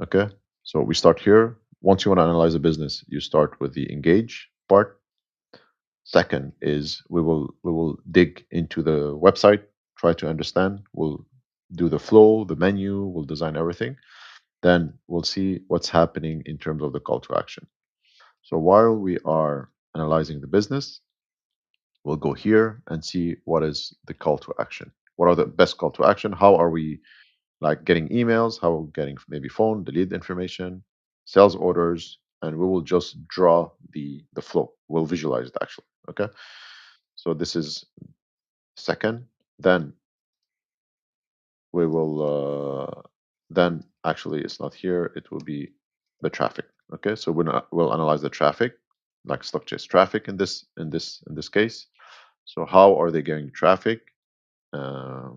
Okay. So we start here. Once you want to analyze a business, you start with the engage part. Second is we will dig into the website, try to understand. We'll do the flow, the menu, we'll design everything. Then we'll see what's happening in terms of the call to action. So while we are analyzing the business, we'll go here and see what is the call to action. What are the best call to action? How are we like getting emails? How are we getting maybe phone, the lead information, sales orders, and we will just draw the flow. We'll visualize it actually. Okay. So this is second. Then we will then actually it's not here. It will be the traffic. Okay. So we'll analyze the traffic, like stock chase traffic in this case. So how are they getting traffic? uh,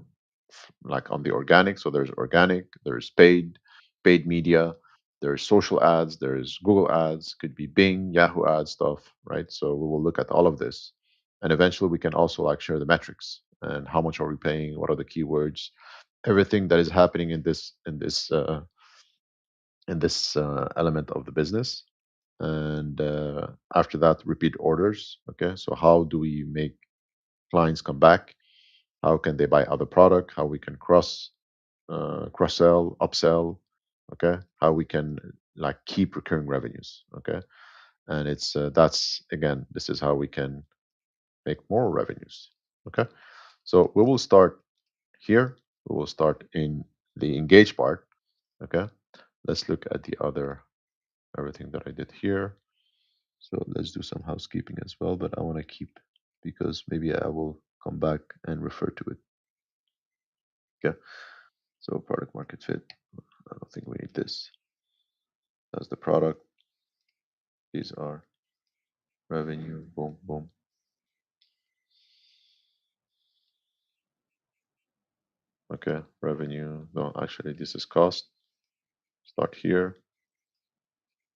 like on the organic. So there's organic, there's paid media, there's social ads, there's Google ads, could be Bing, Yahoo ads stuff, right? So we will look at all of this, and eventually we can also like share the metrics and how much are we paying, what are the keywords, everything that is happening in this element of the business. And after that, repeat orders. Okay, so how do we make clients come back? How can they buy other product? How we can cross sell, upsell, okay? How we can like keep recurring revenues, okay? And it's that's again, this is how we can make more revenues, okay? So we will start here. We will start in the engage part, okay? Let's look at the other everything that I did here. So let's do some housekeeping as well, but I want to keep because maybe I will come back and refer to it. Okay. So product market fit. I don't think we need this. That's the product. These are revenue. Boom, boom. Okay, revenue. No, actually, this is cost. Start here.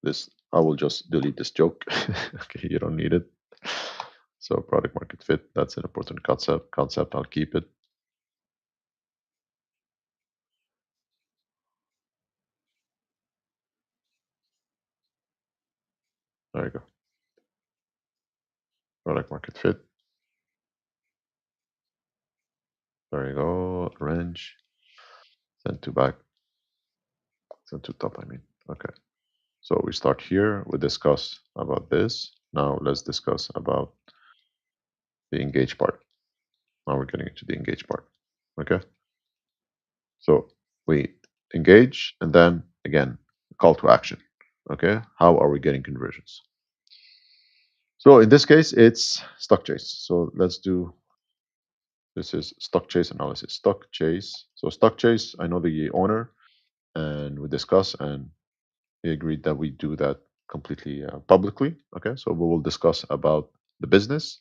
This I will just delete this joke. Okay, you don't need it. So product market fit. That's an important concept. Concept. I'll keep it. There you go. Product market fit. There you go. Range. Send to back. Send to top. I mean. Okay. So we start here. We discuss about this. Now let's discuss about the engage part. Now we're getting into the engage part. Okay. So we engage and then again, call to action. Okay. How are we getting conversions? So in this case, it's stock chase. So let's do this is stock chase analysis. Stock chase. So stock chase, I know the owner and we discuss and he agreed that we do that completely publicly. Okay. So we will discuss about the business.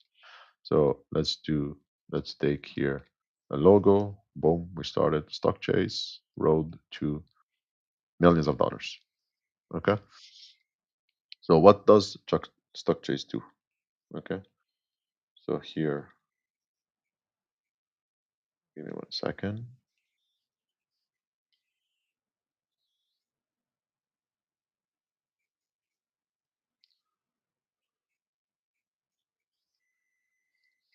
So let's take here a logo. Boom. We started stock chase, road to millions of dollars. Okay. So what does stock chase do? Okay. So here, give me 1 second.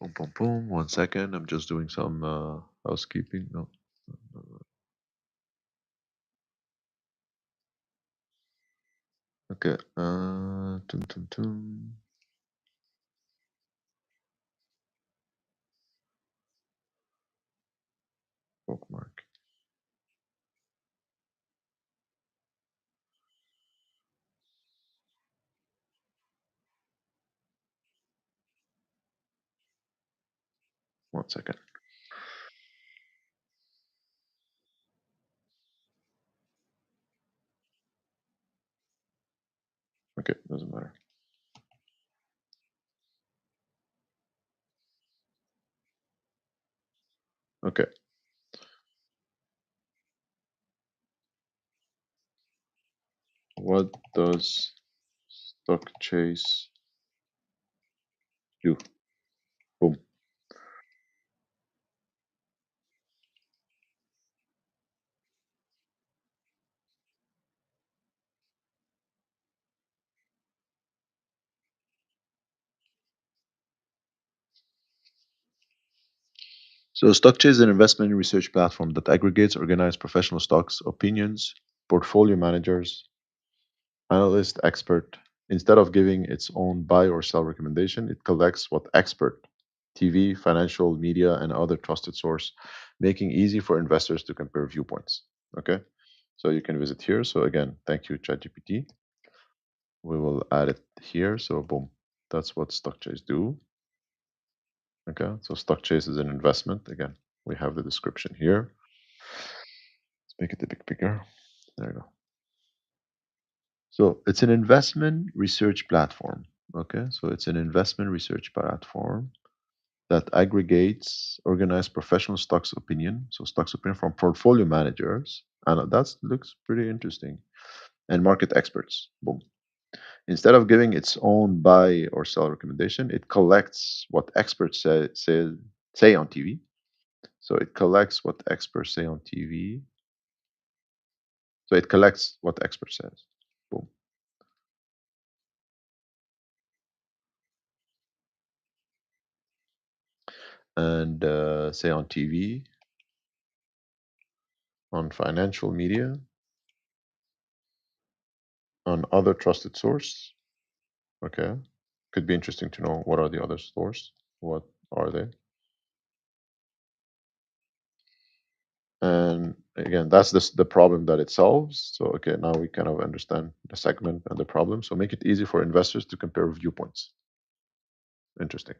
Boom, boom, boom. 1 second. I'm just doing some housekeeping. No. Okay. Tum, tum, tum. Bookmark. 1 second. Okay. Doesn't matter. Okay. What does stock chase do? Boom. So StockChase is an investment research platform that aggregates organized professional stocks, opinions, portfolio managers, analyst, expert. Instead of giving its own buy or sell recommendation, it collects what expert, TV, financial media, and other trusted source, making easy for investors to compare viewpoints. Okay, so you can visit here. So again, thank you, ChatGPT. We will add it here. So boom, that's what stock chase do. Okay, so stock chase is an investment. Again, we have the description here. Let's make it a bit bigger. There you go. So it's an investment research platform. Okay, so it's an investment research platform that aggregates organized professional stocks opinion. So stocks opinion from portfolio managers, and that looks pretty interesting. And market experts. Boom. Instead of giving its own buy or sell recommendation, it collects what experts say on TV. So it collects what experts say on TV. So it collects what expert says. Boom. And say on TV, on financial media, on other trusted source. Okay. Could be interesting to know what are the other source. What are they? And again, that's the problem that it solves. So, okay, now we kind of understand the segment and the problem. So, make it easy for investors to compare viewpoints. Interesting.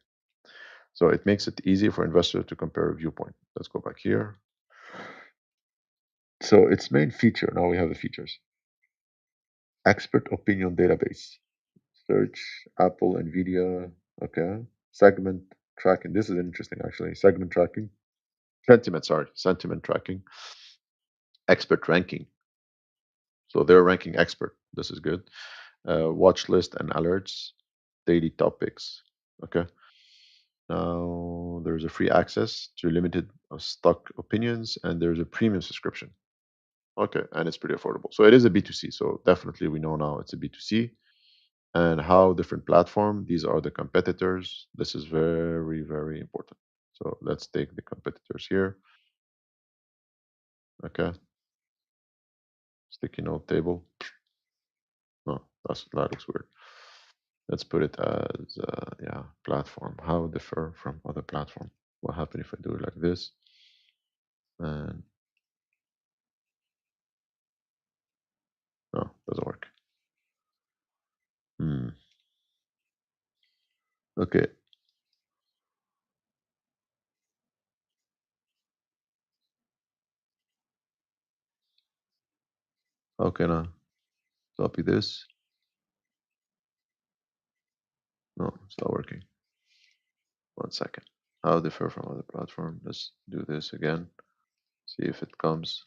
So, it makes it easy for investors to compare a viewpoint. Let's go back here. So, its main feature, now we have the features: expert opinion database, search, Apple, NVIDIA, okay, segment tracking. This is interesting, actually. Segment tracking, sentiment tracking, expert ranking. So, they're ranking expert. This is good. Watch list and alerts, daily topics. Okay. Now there's a free access to limited stock opinions, and there's a premium subscription. Okay, and it's pretty affordable. So it is a B2C. So definitely we know now it's a B2C. And how different platform, these are the competitors. This is very, very important. So let's take the competitors here. Okay, sticky note table. No, that looks weird. Let's put it as yeah, platform. How differ from other platform? What happen if I do it like this? And no, doesn't work. Hmm. Okay. How can I copy this? No, it's not working. One second. How differ from other platform? Let's do this again. See if it comes.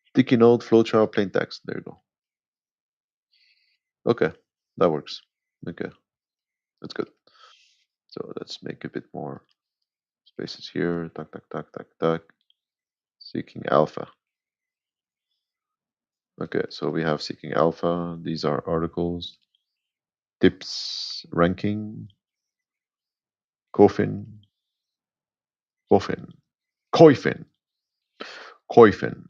Sticky note, flowchart, plain text. There you go. Okay, that works. Okay, that's good. So let's make a bit more spaces here. Tuck, tuck, tuck, tuck, tuck. Seeking alpha. Okay, so we have seeking alpha. These are articles. Tips, ranking, coffin, coffin, coifin, coifin.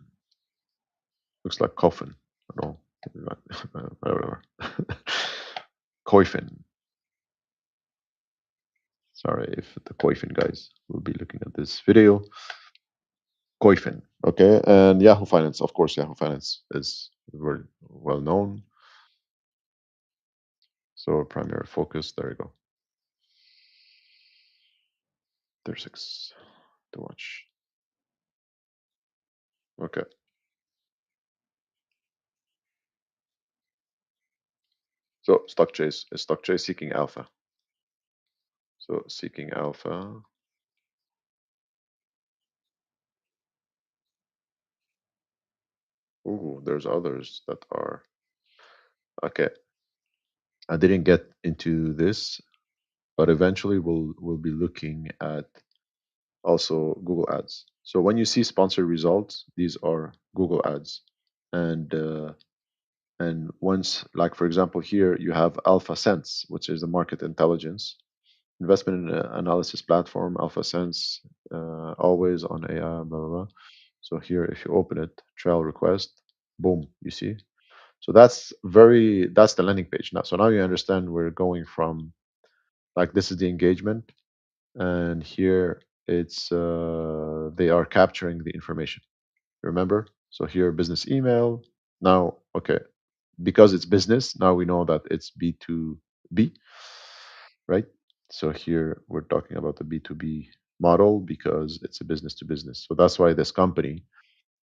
Looks like coffin. I don't know. Whatever. Coifin. Sorry if the Coifin guys will be looking at this video. Coifin. Okay. And Yahoo Finance. Of course, Yahoo Finance is very well known. So primary focus. There you go. There's six to watch. Okay. So stock chase seeking alpha. So seeking alpha. Ooh, there's others that are okay. I didn't get into this, but eventually we'll be looking at also Google Ads. So when you see sponsored results, these are Google Ads, and once, like for example, here you have Alpha Sense, which is the market intelligence investment analysis platform. Alpha Sense, always on AI, blah blah blah. So here, if you open it, trial request, boom, you see. So that's the landing page now. So now you understand we're going from like this is the engagement, and here it's they are capturing the information. Remember? So here business email. Now, okay, because it's business, now we know that it's B2B, right? So here we're talking about the B2B model because it's a business to business. So that's why this company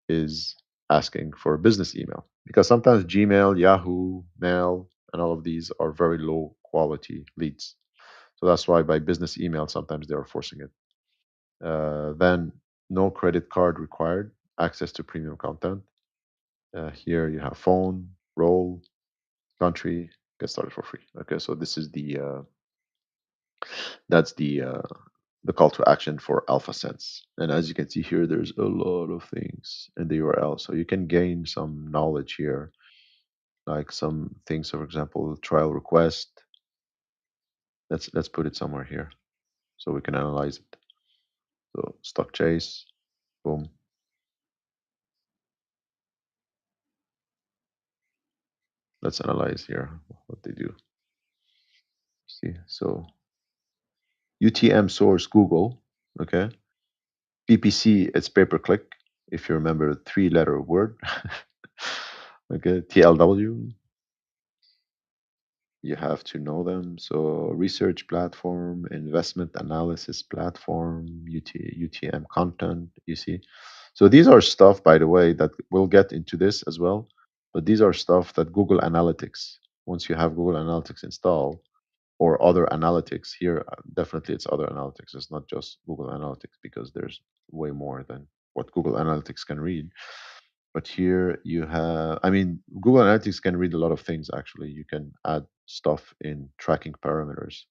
is asking for a business email, because sometimes Gmail, Yahoo, Mail, and all of these are very low quality leads. So that's why by business email, sometimes they are forcing it. Then no credit card required, access to premium content. Here you have phone, role, country, get started for free. Okay, so this is that's the call to action for Alpha Sense. And as you can see here, there's a lot of things in the URL, so you can gain some knowledge here, like some things. So for example, trial request. Let's put it somewhere here so we can analyze it. So stock chase, boom. Let's analyze here what they do. See, so UTM source Google, okay. PPC, it's pay per click. If you remember, a three-letter word. Okay, TLW, you have to know them. So research platform, investment analysis platform, UTM content. You see, so these are stuff, by the way, that we'll get into this as well. But these are stuff that Google Analytics. Once you have Google Analytics installed, or other analytics here, definitely it's other analytics. It's not just Google Analytics because there's way more than what Google Analytics can read. But here you have, I mean, Google Analytics can read a lot of things actually. You can add stuff in tracking parameters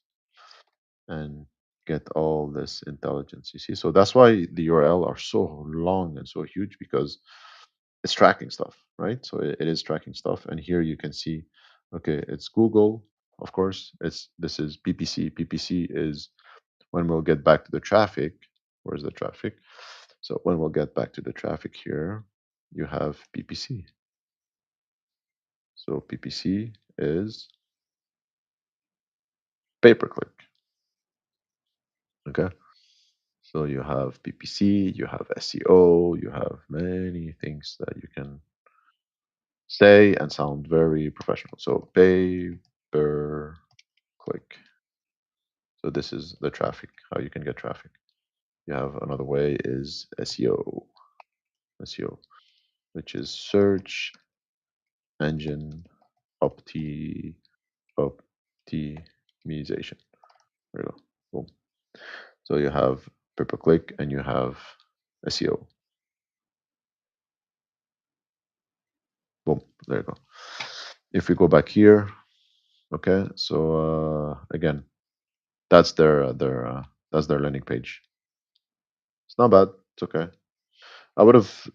and get all this intelligence. You see, so that's why the URL are so long and so huge, because it's tracking stuff, right? So it is tracking stuff. And here you can see, okay, it's Google, of course. It's this is PPC. PPC is when we'll get back to the traffic. Where's the traffic? So when we'll get back to the traffic here, you have PPC. So PPC is pay per click. Okay. So you have PPC, you have SEO, you have many things that you can say and sound very professional. So pay per click. So this is the traffic, how you can get traffic. You have another way is SEO, which is search engine opti optimization. There you go. Boom. So you have pay per click and you have SEO. Boom. There you go. If we go back here, okay. So again, that's their landing page. It's not bad. It's okay. I would have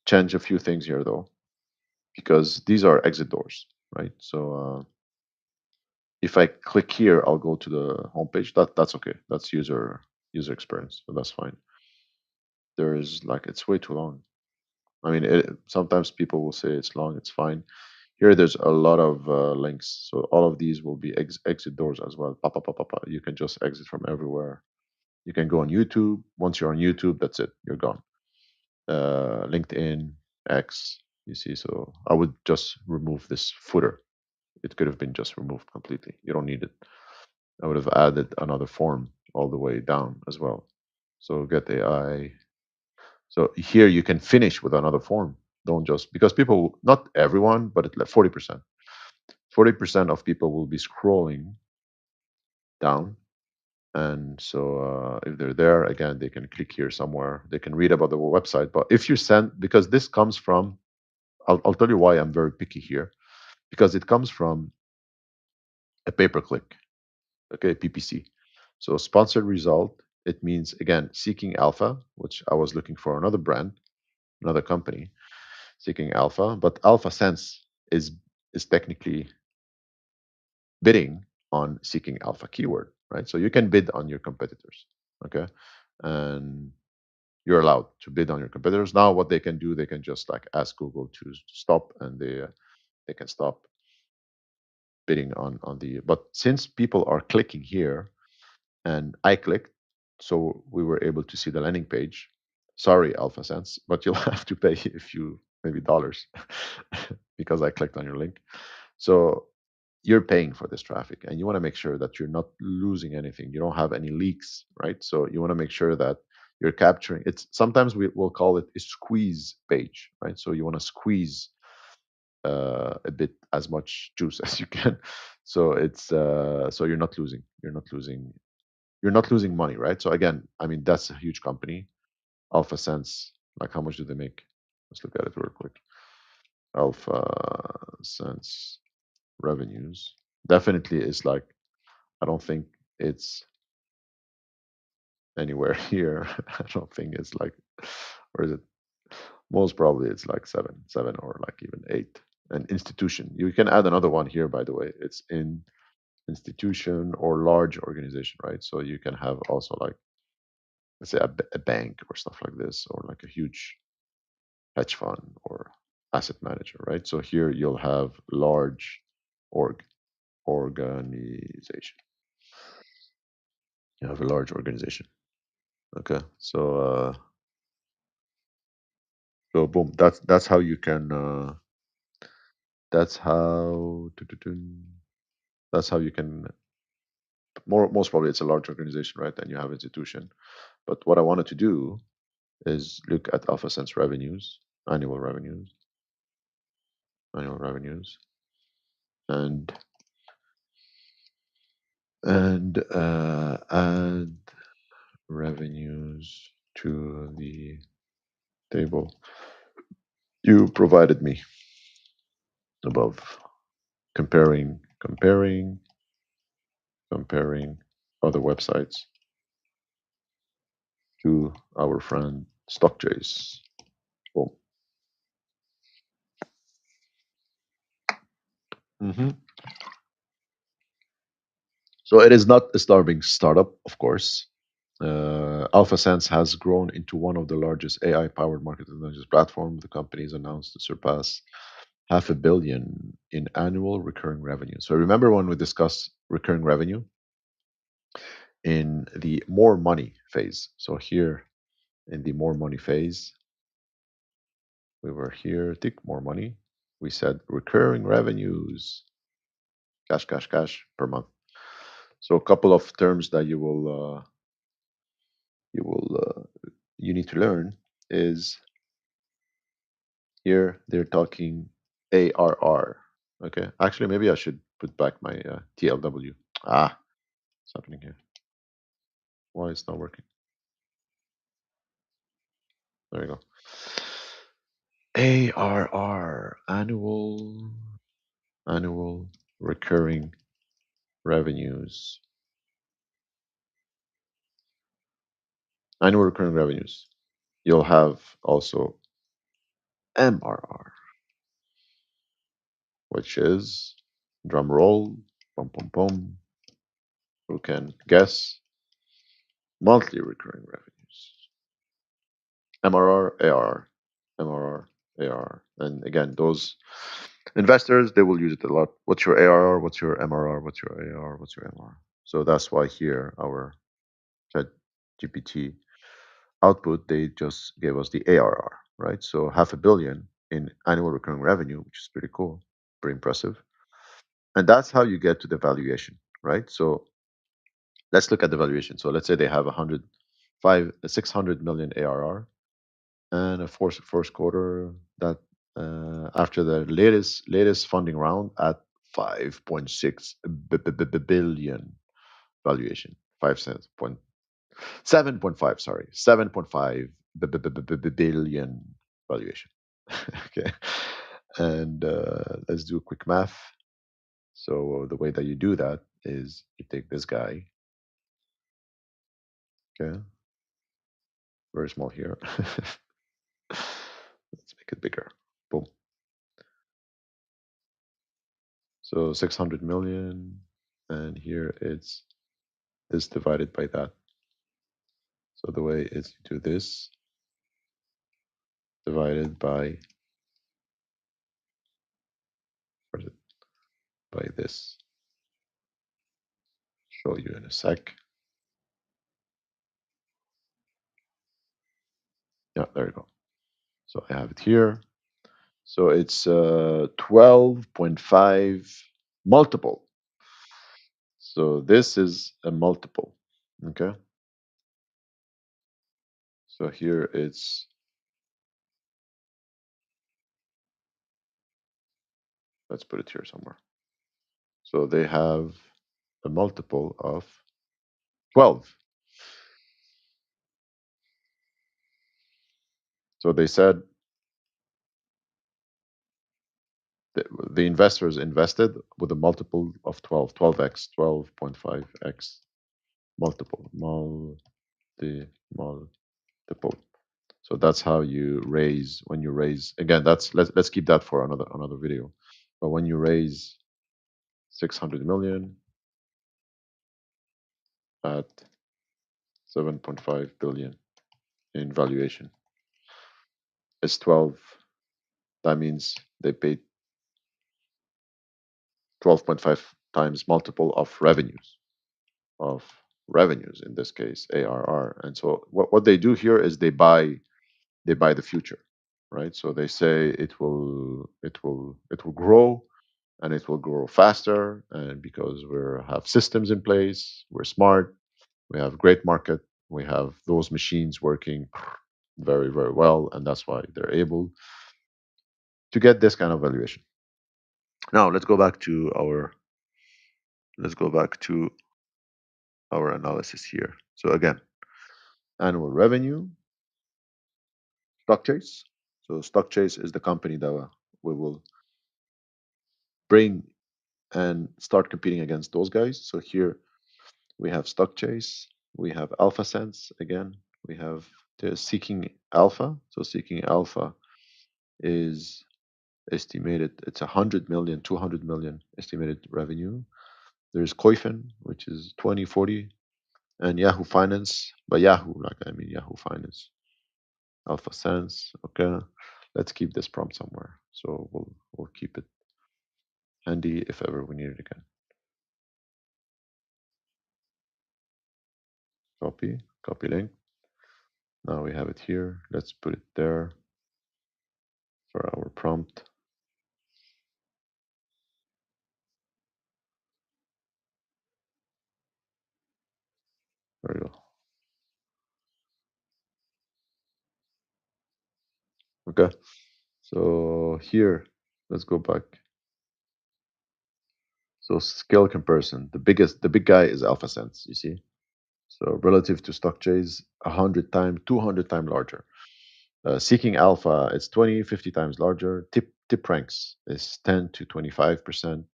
changed a few things here though, because these are exit doors, right? So if I click here, I'll go to the homepage. That's okay. That's user experience, so that's fine. There is like it's way too long. I mean, sometimes people will say it's long. It's fine. Here, there's a lot of links, so all of these will be exit doors as well. Pa, pa, pa, pa, pa. You can just exit from everywhere. You can go on YouTube. Once you're on YouTube, that's it. You're gone. LinkedIn, X. You see, so I would just remove this footer. It could have been just removed completely. You don't need it. I would have added another form all the way down as well. So get AI. So here you can finish with another form. Don't just because people, not everyone, but at like 40%. 40% of people will be scrolling down. And so if they're there, again, they can click here somewhere. They can read about the website. But if you send, because this comes from, I'll tell you why I'm very picky here, because it comes from a pay per click, okay, PPC. So sponsored result, it means, again, seeking alpha, which I was looking for another brand, another company, seeking alpha. But Alpha Sense is technically bidding on seeking alpha keyword, right? So you can bid on your competitors, okay? And you're allowed to bid on your competitors. Now, what they can do, they can just like ask Google to stop, and they can stop bidding on the. But since people are clicking here, and I clicked, so we were able to see the landing page. Sorry, AlphaSense, but you'll have to pay if you maybe dollars, because I clicked on your link. So you're paying for this traffic, and you want to make sure that you're not losing anything. You don't have any leaks, right? So you want to make sure that you're capturing. It's sometimes we will call it a squeeze page, right? So you want to squeeze a bit as much juice as you can. So it's so you're not losing. You're not losing money, right? So again, I mean that's a huge company. Alpha Sense, like how much do they make? Let's look at it real quick. Alpha Sense revenues definitely is like, I don't think it's anywhere here. I don't think it's like, or is it? Most probably it's like seven or like even eight. An institution. You can add another one here, by the way. It's in institution or large organization, right? So you can have also like, let's say a bank or stuff like this, or like a huge hedge fund or asset manager, right? So here you'll have large organization. You have a large organization. Okay. So boom. That's how you can. That's how. That's how you can. Most probably it's a large organization, right? And you have institution. But what I wanted to do is look at AlphaSense revenues, annual revenues, annual revenues, and add revenues to the table you provided me above, comparing other websites to our friend StockJays. Boom. Hmm. So it is not a starving startup, of course. AlphaSense has grown into one of the largest AI-powered market intelligence platforms. The company is announced to surpass half a billion in annual recurring revenue. So remember when we discussed recurring revenue in the more money phase. So here in the more money phase, we were here, tick more money. We said recurring revenues, cash, cash, cash per month. So a couple of terms that you need to learn is here they're talking ARR. Okay, actually maybe I should put back my TLW. Ah, what's happening here? Why it's not working? There you go. ARR, annual recurring revenues. Annual recurring revenues. You'll have also MRR, which is drum roll, pum pum pum. Who can guess? Monthly recurring revenues. MRR, ARR, MRR, ARR. And again, those investors, they will use it a lot. What's your ARR? What's your MRR? What's your ARR? What's your MRR? So that's why here our Chat GPT output, they just gave us the ARR, right? So half a billion in annual recurring revenue, which is pretty cool, pretty impressive. And that's how you get to the valuation, right? So let's look at the valuation. So let's say they have 600 million ARR and a first quarter that after the latest funding round at 5.6 billion valuation, 5 cents point 7.5, sorry, 7.5 billion valuation. Okay, and let's do a quick math. So the way that you do that is you take this guy, okay, very small here. Let's make it bigger. Boom. So 600 million, and here it's this divided by that. So the way is you do this divided by, where is it? By this. Show you in a sec. Yeah, there you go. So I have it here. So it's 12.5 multiple. So this is a multiple. Okay. So here it's, let's put it here somewhere. So they have a multiple of 12. So they said that the investors invested with a multiple of 12, 12x, 12.5x multiple, multiple. So that's how you raise when you raise. Again, that's let's keep that for another video. But when you raise 600 million at 7.5 billion in valuation, it's 12. That means they paid 12.5 times multiple of revenues in this case ARR. And so what they do here is they buy the future, right? So they say it will grow, and it will grow faster, and because we have systems in place, we're smart, we have great market, we have those machines working very very well, and that's why they're able to get this kind of valuation. Now let's go back to our analysis here. So again, annual revenue, stock chase. So stock chase is the company that we will bring and start competing against those guys. So here we have stock chase, we have alpha sense again, we have the seeking alpha. So seeking alpha is estimated, it's 100 million, 200 million estimated revenue. There's Koifen, which is 20, 40, and Yahoo Finance. But Yahoo, like I mean Yahoo Finance. Alpha Sense. Okay. Let's keep this prompt somewhere. So we'll keep it handy if ever we need it again. Copy link. Now we have it here. Let's put it there for our prompt. There you go. Okay. So here, let's go back. So scale comparison. The big guy is AlphaSense, you see? So relative to StockChase, 100 times, 200 times larger. Seeking Alpha, it's 20, 50 times larger. Tip ranks is 10 to 25%.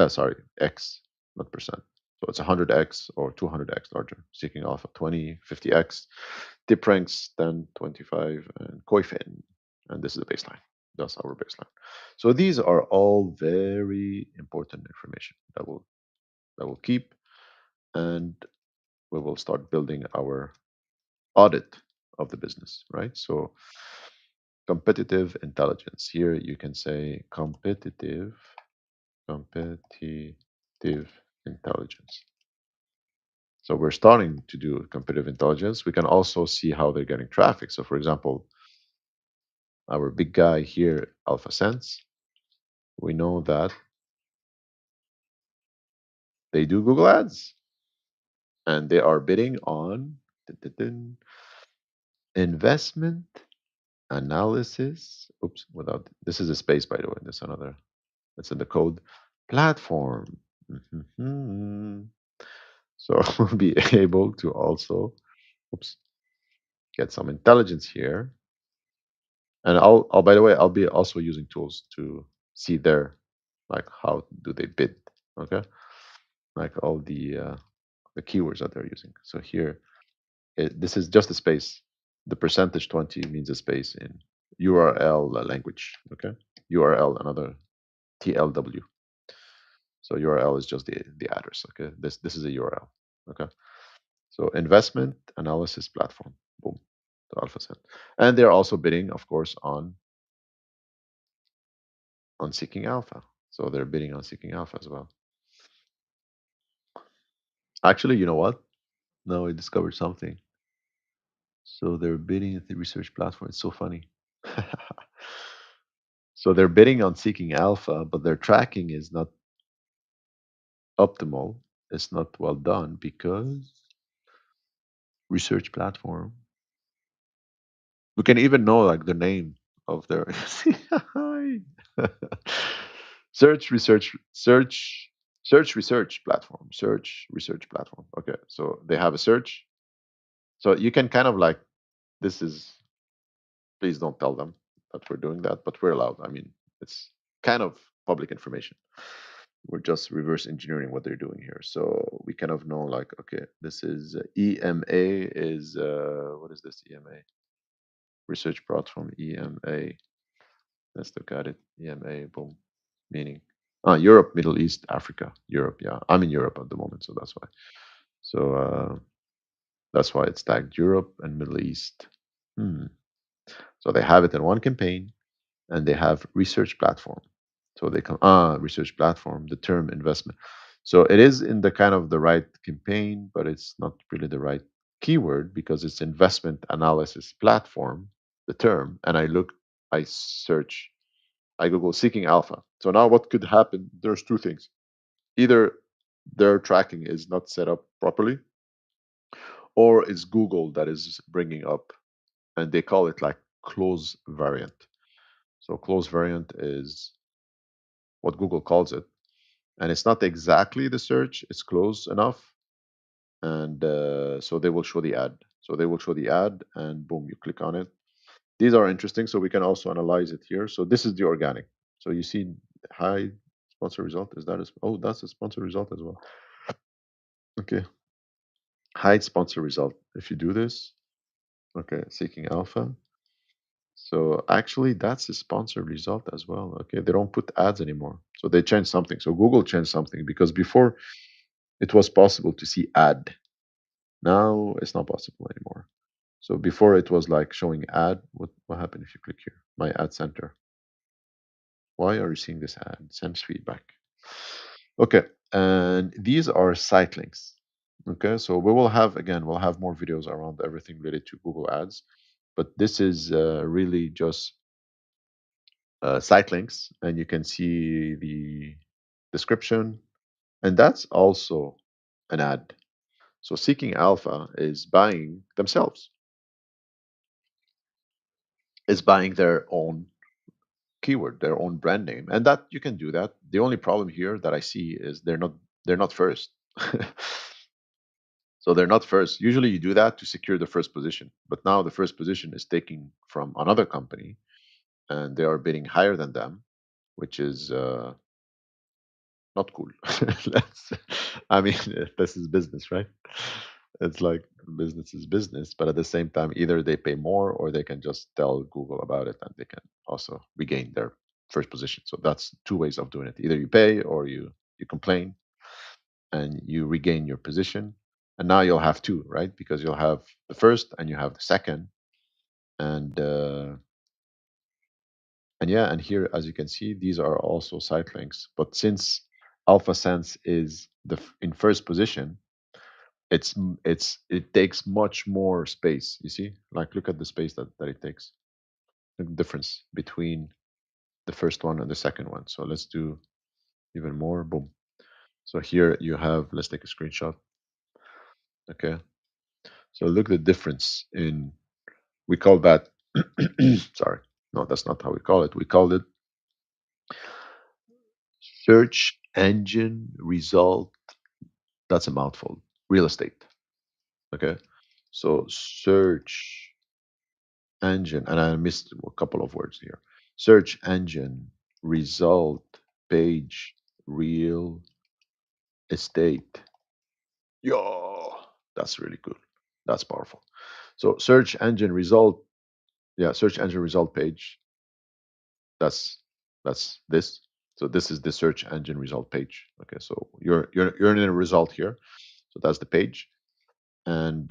Sorry, X, not percent. So it's 100x or 200x larger. Seeking Alpha 20, 50x. Tip ranks 10, 25, and Koifen. And this is the baseline. That's our baseline. So these are all very important information that will keep, and we will start building our audit of the business, right? So competitive intelligence. Here you can say competitive intelligence. So we're starting to do competitive intelligence. We can also see how they're getting traffic. So for example, our big guy here, AlphaSense, we know that they do Google Ads, and they are bidding on investment analysis. Oops, without this is a space, by the way. That's another. That's in the code platform. Mhm. So we'll be able to also, oops, get some intelligence here. And I'll by the way, I'll be also using tools to see their, like, how do they bid, okay? Like all the keywords that they're using. So here, this is just a space. The percentage 20 means a space in URL language, okay? URL, another TLW. So URL is just the address, okay? This is a URL, okay? So investment analysis platform, boom, to AlphaSense. And they're also bidding, of course, on Seeking Alpha. So they're bidding on Seeking Alpha as well. Actually, you know what? No, I discovered something. So they're bidding at the research platform. It's so funny. So they're bidding on seeking alpha, but their tracking is not optimal. It's not well done because research platform. We can even know like the name of their search research research platform. Search research platform. Okay, so they have a search. So you can kind of like this is please don't tell them that we're doing that, but we're allowed. I mean, it's kind of public information. We're just reverse engineering what they're doing here. So we kind of know like, okay, this is EMA is what is this EMA? Research platform EMA. Let's look at it. EMA, boom. Meaning Europe, Middle East, Africa, Europe. Yeah, I'm in Europe at the moment, so that's why. So that's why it's tagged Europe and Middle East. Hmm. So they have it in one campaign, and they have research platform. So they come research platform, the term investment. So it is in the kind of the right campaign, but it's not really the right keyword because it's investment analysis platform, the term. And I search, I Google seeking alpha. So now what could happen? There's two things. Either their tracking is not set up properly, or it's Google that is bringing up, and they call it like close variant. So close variant is what Google calls it, and it's not exactly the search; it's close enough, and so they will show the ad. So they will show the ad, and boom, you click on it. These are interesting, so we can also analyze it here. So this is the organic. So you see high sponsor result. Is that oh, that's a sponsor result as well. Okay, hide sponsor result. If you do this, okay, seeking alpha. So actually, that's a sponsor result as well. Okay, they don't put ads anymore. So they changed something. So Google changed something because before it was possible to see ad. Now it's not possible anymore. So before it was like showing ad. What happened if you click here? My ad center. Why are you seeing this ad? Send feedback. Okay, and these are site links. Okay, so we will have again, we'll have more videos around everything related to Google Ads, but this is really just site links, and you can see the description, and that's also an ad. So Seeking Alpha is buying themselves, is buying their own keyword, their own brand name, and that you can do that. The only problem here that I see is they're not first. So they're not first. Usually you do that to secure the first position, but now the first position is taken from another company, and they are bidding higher than them, which is not cool. Let's, I mean, this is business, right? It's like business is business, but at the same time, either they pay more or they can just tell Google about it and they can also regain their first position. So that's two ways of doing it. Either you pay or you complain and you regain your position. And now you'll have two, right? Because you'll have the first and you have the second. And and yeah, and here, as you can see, these are also site links. But since Alpha Sense is in first position, it takes much more space. You see, like look at the space that it takes. The difference between the first one and the second one. So let's do even more. Boom. So here you have. Let's take a screenshot. Okay. So look the difference in. We call that. Sorry. No, that's not how we call it. We called it search engine result. That's a mouthful. Real estate. Okay. So search engine, and I missed a couple of words here. Search engine result page real estate. Yo, that's really good. That's powerful. So search engine result, yeah, search engine result page. That's that's this. So this is the search engine result page. Okay, so you're in a result here. So that's the page, and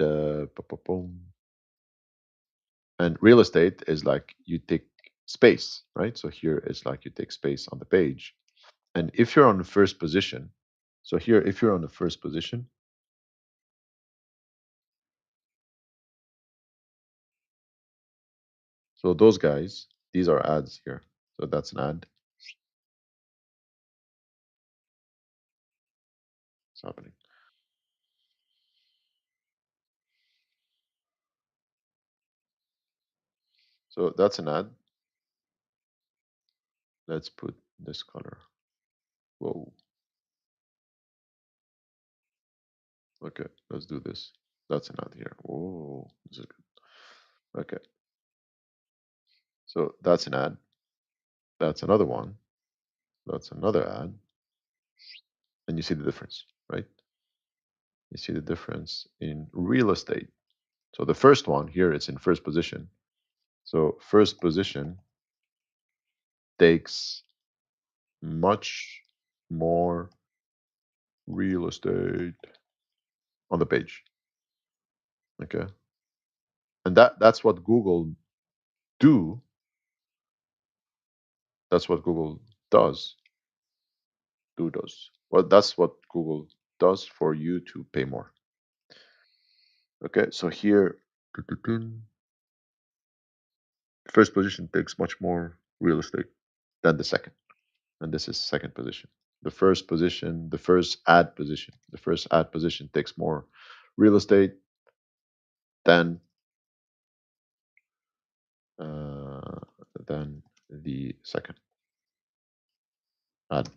and real estate is like you take space, right? So here it's like you take space on the page. And if you're on the first position, so here, if you're on the first position, so those guys, these are ads here. So that's an ad. It's happening. So that's an ad. Let's put this color. Whoa. Okay, let's do this. That's an ad here. Whoa. This is good. Okay. So that's an ad. That's another one. That's another ad. And you see the difference, right? You see the difference in real estate. So the first one here is in first position. So first position takes much more real estate on the page. Okay. And that's what Google do. That's what Google does. Does. Well, that's what Google does for you to pay more. Okay. So here, first position takes much more real estate than the second. And this is second position. The first position, the first ad position takes more real estate than uh, than the second ad.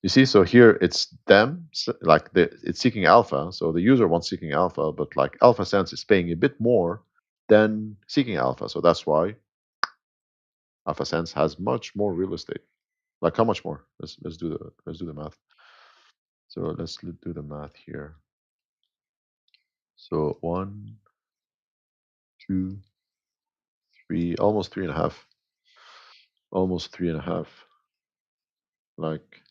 You see, so here it's them, like it's seeking alpha. So the user wants seeking alpha, but like Alpha Sense is paying a bit more than seeking alpha. So that's why Alpha Sense has much more real estate. Like how much more? Let's do the math. So do the math here. So one, two, three, almost three and a half, almost three and a half, like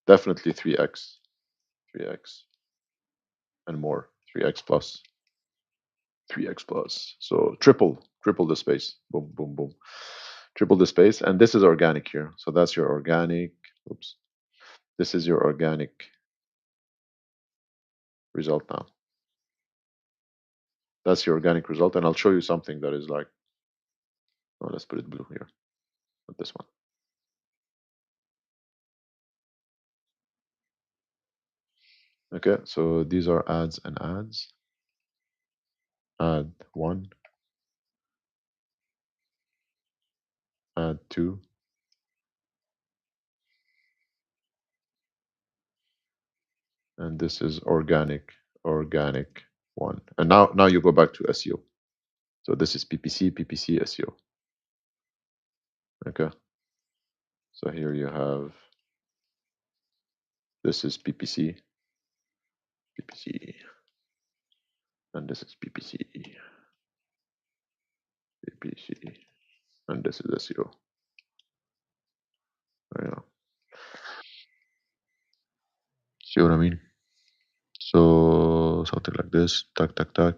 definitely 3x, 3x and more, 3x plus, 3x plus. So triple the space. Boom, boom, boom. Triple the space. And this is organic here. So that's your organic. Oops. This is your organic result now. That's your organic result. And I'll show you something that is like, oh, let's put it blue here, not this one. Okay. So these are ads and ads. Add one, add two, and this is organic one. And now you go back to SEO. So this is PPC, SEO. Okay. So here you have this is PPC, and this is PPC, and this is SEO. Yeah. See what I mean? So something like this. Tack, tack, tack.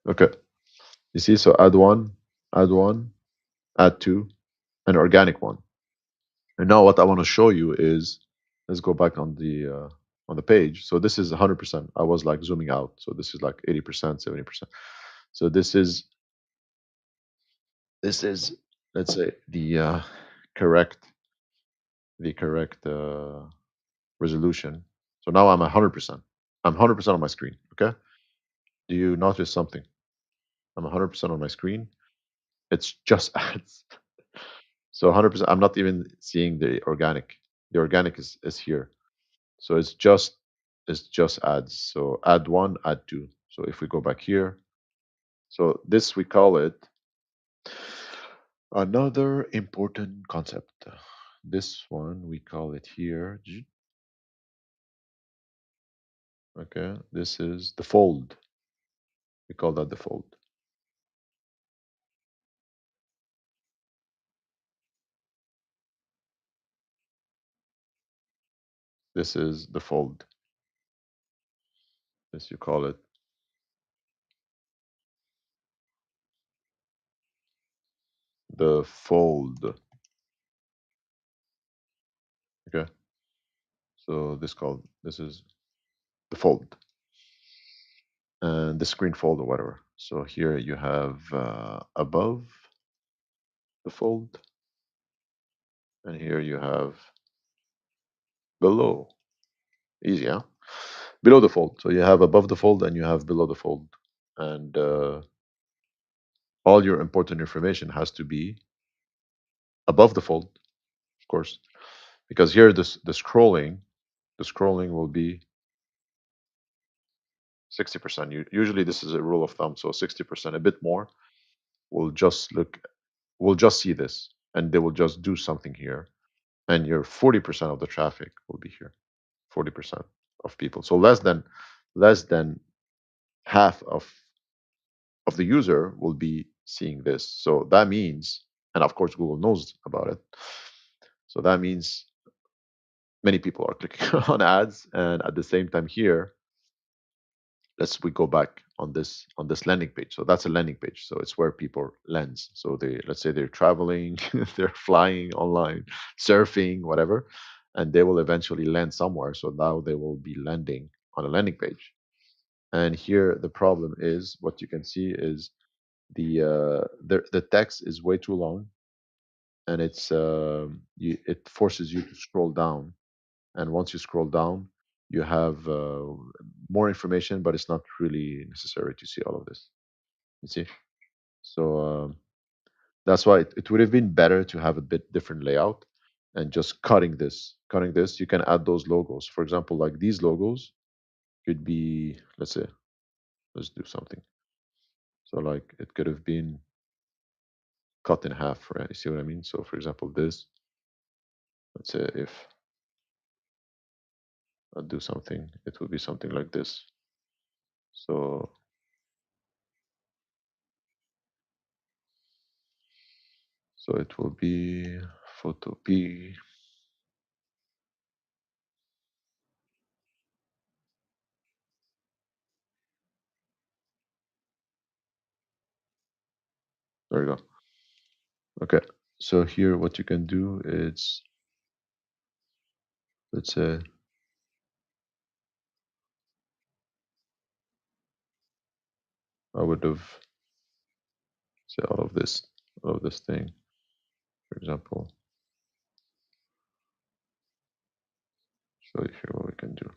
Okay. You see, so add one, add two, an organic one. And now what I want to show you is, let's go back on the page. So this is 100%. I was like zooming out. So this is like 80%, 70%. So this is let's say correct the correct resolution. So now I'm 100%. I'm 100% on my screen. Okay. Do you notice something? I'm 100% on my screen. It's just ads. So 100%. I'm not even seeing the organic. The organic is here. So it's just ads. So add one, add two. So if we go back here, so this we call it another important concept. This one we call it here. Okay, this is the fold. We call that the fold. This is the fold. This you call it the fold. Okay, so this is the fold. and the screen fold or whatever. So here you have above the fold, and here you have below. Easy, huh? Below the fold. So you have above the fold and you have below the fold. And all your important information has to be above the fold, of course, because here the scrolling will be 60%. Usually this is a rule of thumb, so 60%, a bit more, will just look, will just see this, and they will just do something here, and your 40% of the traffic will be here. 40% of people, so less than half of the user will be seeing this. So that means, and of course Google knows about it, so that means many people are clicking on ads, and at the same time here, we go back on this landing page. So that's a landing page, so it's where people lands. So they, let's say they're traveling, they're flying online, surfing, whatever, and they will eventually land somewhere. So now they will be landing on a landing page. And here the problem is, what you can see is the text is way too long, and it forces you to scroll down. And once you scroll down, you have more information, but it's not really necessary to see all of this. You see, so that's why it would have been better to have a bit different layout, and just cutting this. You can add those logos. For example, like these logos could be, let's say, let's do something. So like it could have been cut in half, right? You see what I mean? So for example, this, let's say if I do something, it will be something like this. So it will be photo P. There we go. Okay. So here, what you can do is, let's say, I would have say all of this thing, for example, show you here what we can do.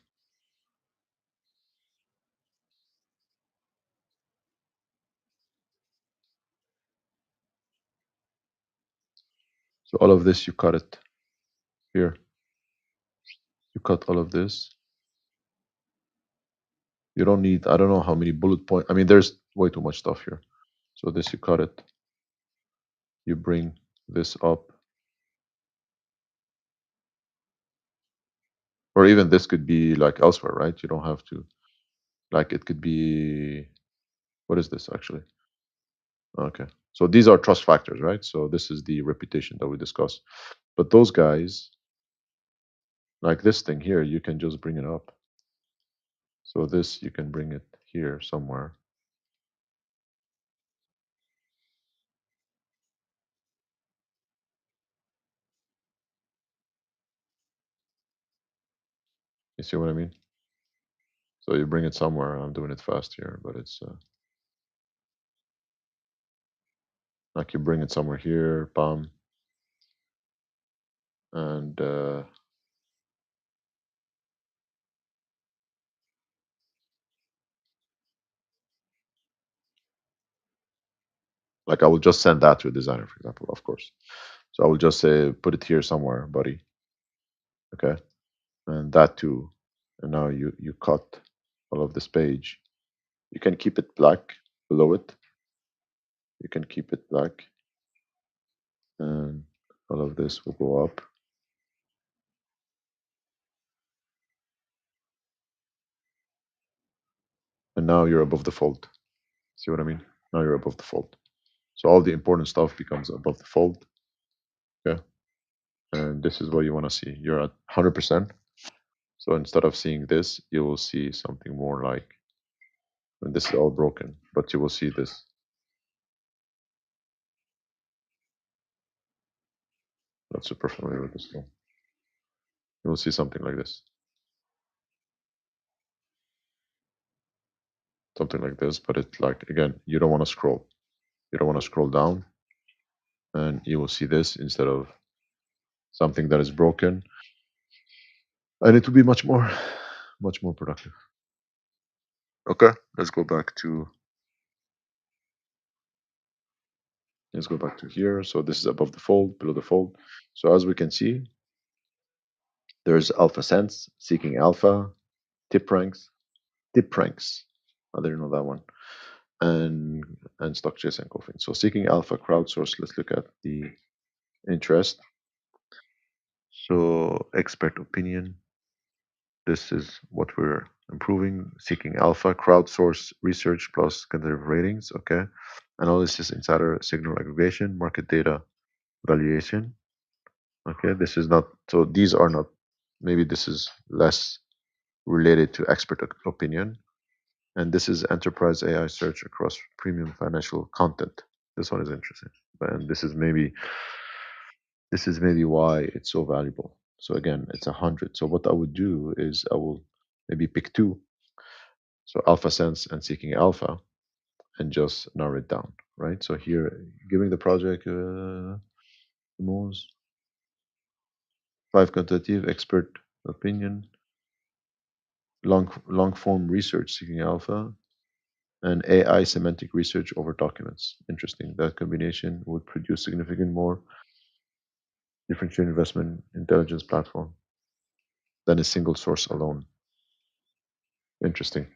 So all of this, you cut it here. You cut all of this. You don't need, I don't know how many bullet point. I mean, there's way too much stuff here. So this, you cut it. You bring this up, or even this could be like elsewhere, right? You don't have to, like, it could be, what is this actually? Okay. So these are trust factors, right? So this is the reputation that we discussed. But those guys, like this thing here, you can just bring it up. So this, you can bring it here somewhere. You see what I mean? So you bring it somewhere. I'm doing it fast here, but it's like you bring it somewhere here, bam, and like I will just send that to a designer, for example, of course. So I will just say, put it here somewhere, buddy. Okay, and that too. And now you cut all of this page. You can keep it black below it. You can keep it black, and all of this will go up. And now you're above the fold. See what I mean? Now you're above the fold. So all the important stuff becomes above the fold. Okay. And this is what you want to see. You're at 100%. So instead of seeing this, you will see something more like, and this is all broken, but you will see this. Not super familiar with this though. You will see something like this. something like this. But it's like again, you don't want to scroll. You don't want to scroll down, and you will see this instead of something that is broken, and it will be much more productive. Okay, let's go back to here. So this is above the fold, below the fold. So as we can see, there's Alpha Sense, Seeking Alpha, Tip Ranks, Tip Ranks. I didn't know that one. And StockChase and Coffin. So Seeking Alpha crowdsource. Let's look at the interest. So expert opinion. This is what we're improving. Seeking Alpha crowdsource research plus competitive ratings. Okay. Analysis, insider signal aggregation, market data valuation. Okay. This is not. So these are not. Maybe this is less related to expert opinion. And this is enterprise AI search across premium financial content. This one is interesting. And this is maybe why it's so valuable. So again, it's 100. So what I would do is I will maybe pick two, so Alpha Sense and Seeking Alpha, and just narrow it down, right? So here, giving the project most five quantitative expert opinion, long form research Seeking Alpha, and AI semantic research over documents. Interesting. That combination would produce significant more differentiated investment intelligence platform than a single source alone. Interesting.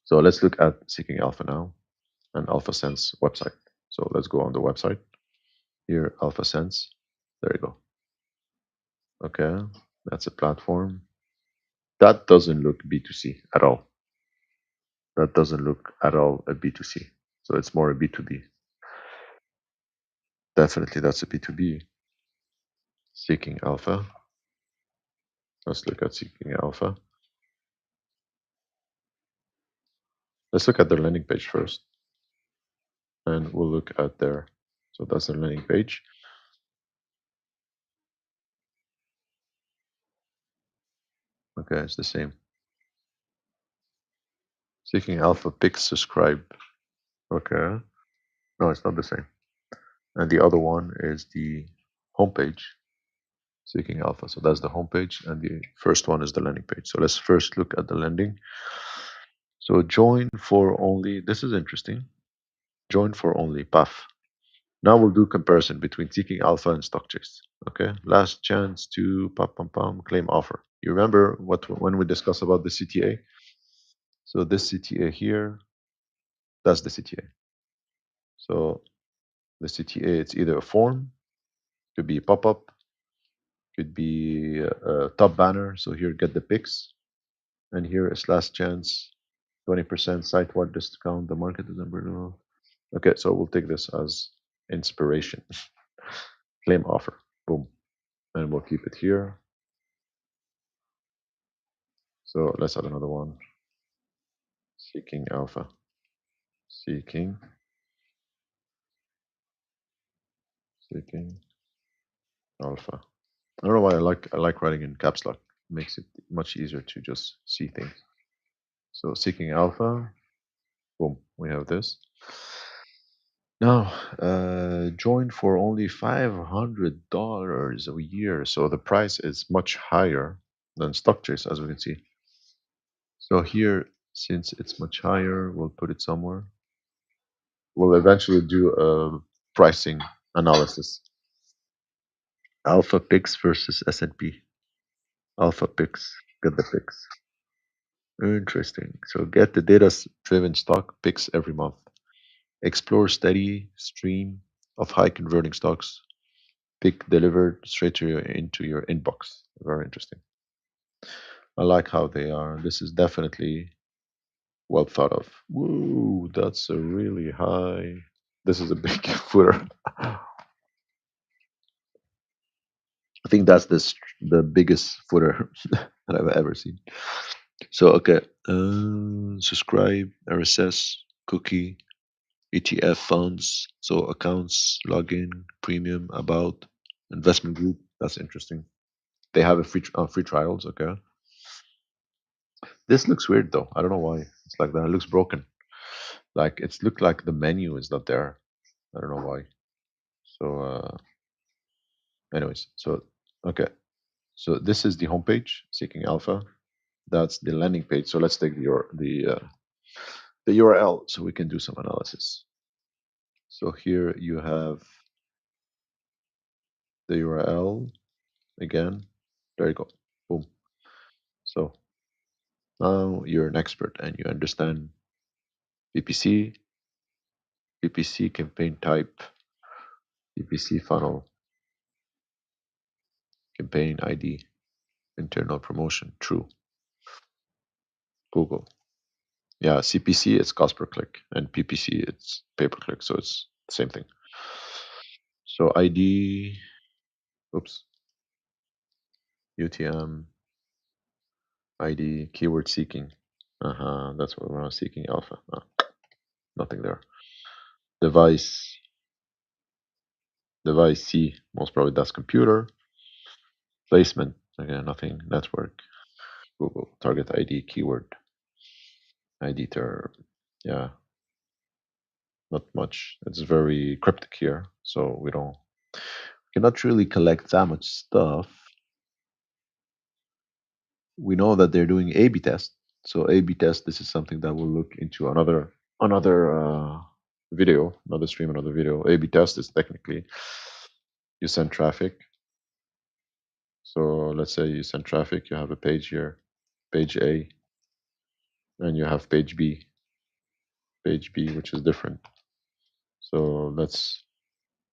So let's look at Seeking Alpha now and Alpha Sense website. So let's go on the website. Here, Alpha Sense. There you go. Okay, that's a platform. That doesn't look B2C at all. That doesn't look at all a B2C. So it's more a B2B. Definitely that's a B2B. Seeking Alpha. Let's look at Seeking Alpha. Let's look at their landing page first, and we'll look at their. So that's their landing page. Okay, it's the same. Seeking Alpha picks subscribe. Okay, no, it's not the same. And the other one is the homepage, Seeking Alpha. So that's the homepage, and the first one is the landing page. So let's first look at the landing. So join for only. This is interesting. Join for only. Path. Now we'll do comparison between Seeking Alpha and StockChase. Okay, last chance to pam pam pam claim offer. You remember what when we discussed about the CTA? So this CTA here, that's the CTA. So the CTA, it's either a form, could be a pop-up, could be a top banner. So here, get the picks, and here is last chance, 20% site-wide discount. The market is number no. Okay, so we'll take this as inspiration. Claim offer. Boom, and we'll keep it here. So let's add another one. Seeking alpha. Seeking. Seeking alpha. I don't know why I like writing in caps lock. It makes it much easier to just see things. So seeking alpha. Boom. We have this. Now, join for only $500 a year. So the price is much higher than StockChase, as we can see. So here, since it's much higher, we'll put it somewhere. We'll eventually do a pricing analysis. Alpha picks versus S&P. Alpha picks, get the picks. Interesting. So get the data-driven stock picks every month. Explore steady stream of high converting stocks. Pick delivered straight to into your inbox. Very interesting. I like how they are. This is definitely well thought of. Woo, that's a really high. This is a big footer. I think that's the biggest footer that I've ever seen. So okay, subscribe, RSS, cookie, ETF funds, so accounts, login, premium, about, investment group. That's interesting. They have a free trials. Okay, This looks weird though. I don't know why. It's like that. It looks broken. Like it's looked like the menu is not there. I don't know why. So, anyways, so okay. So this is the homepage, Seeking Alpha. That's the landing page. So let's take the URL so we can do some analysis. So here you have the URL again. There you go. Boom. So now you're an expert and you understand PPC, PPC campaign type, PPC funnel, campaign ID, internal promotion, true. Google. Yeah, CPC it's cost per click and PPC it's pay per click, so it's the same thing. So ID, oops, UTM, ID, keyword seeking. That's what we're seeking alpha. Nothing there. Device, device C, most probably that's computer. Placement, again, nothing. Network, Google, target ID, keyword, ID term. Yeah, not much. It's very cryptic here, so we don't cannot really collect that much stuff. We know that they're doing A/B test. So A/B test. This is something that we'll look into another video, another stream, another video. A/B test is technically you send traffic. So let's say you send traffic. You have a page here, page A, and you have page B, which is different. So let's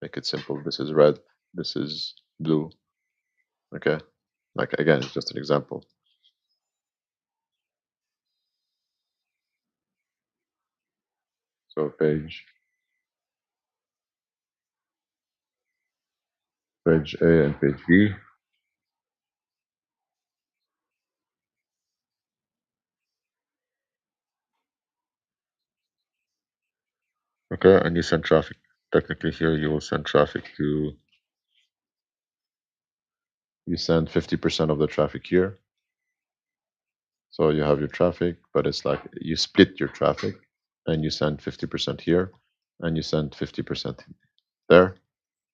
make it simple. This is red. This is blue. Okay. Like again, it's just an example. So page A and page B. Okay, and you send traffic. Technically, here you will send traffic to. You send 50% of the traffic here. So you have your traffic, but it's like you split your traffic and you send 50% here and you send 50% there.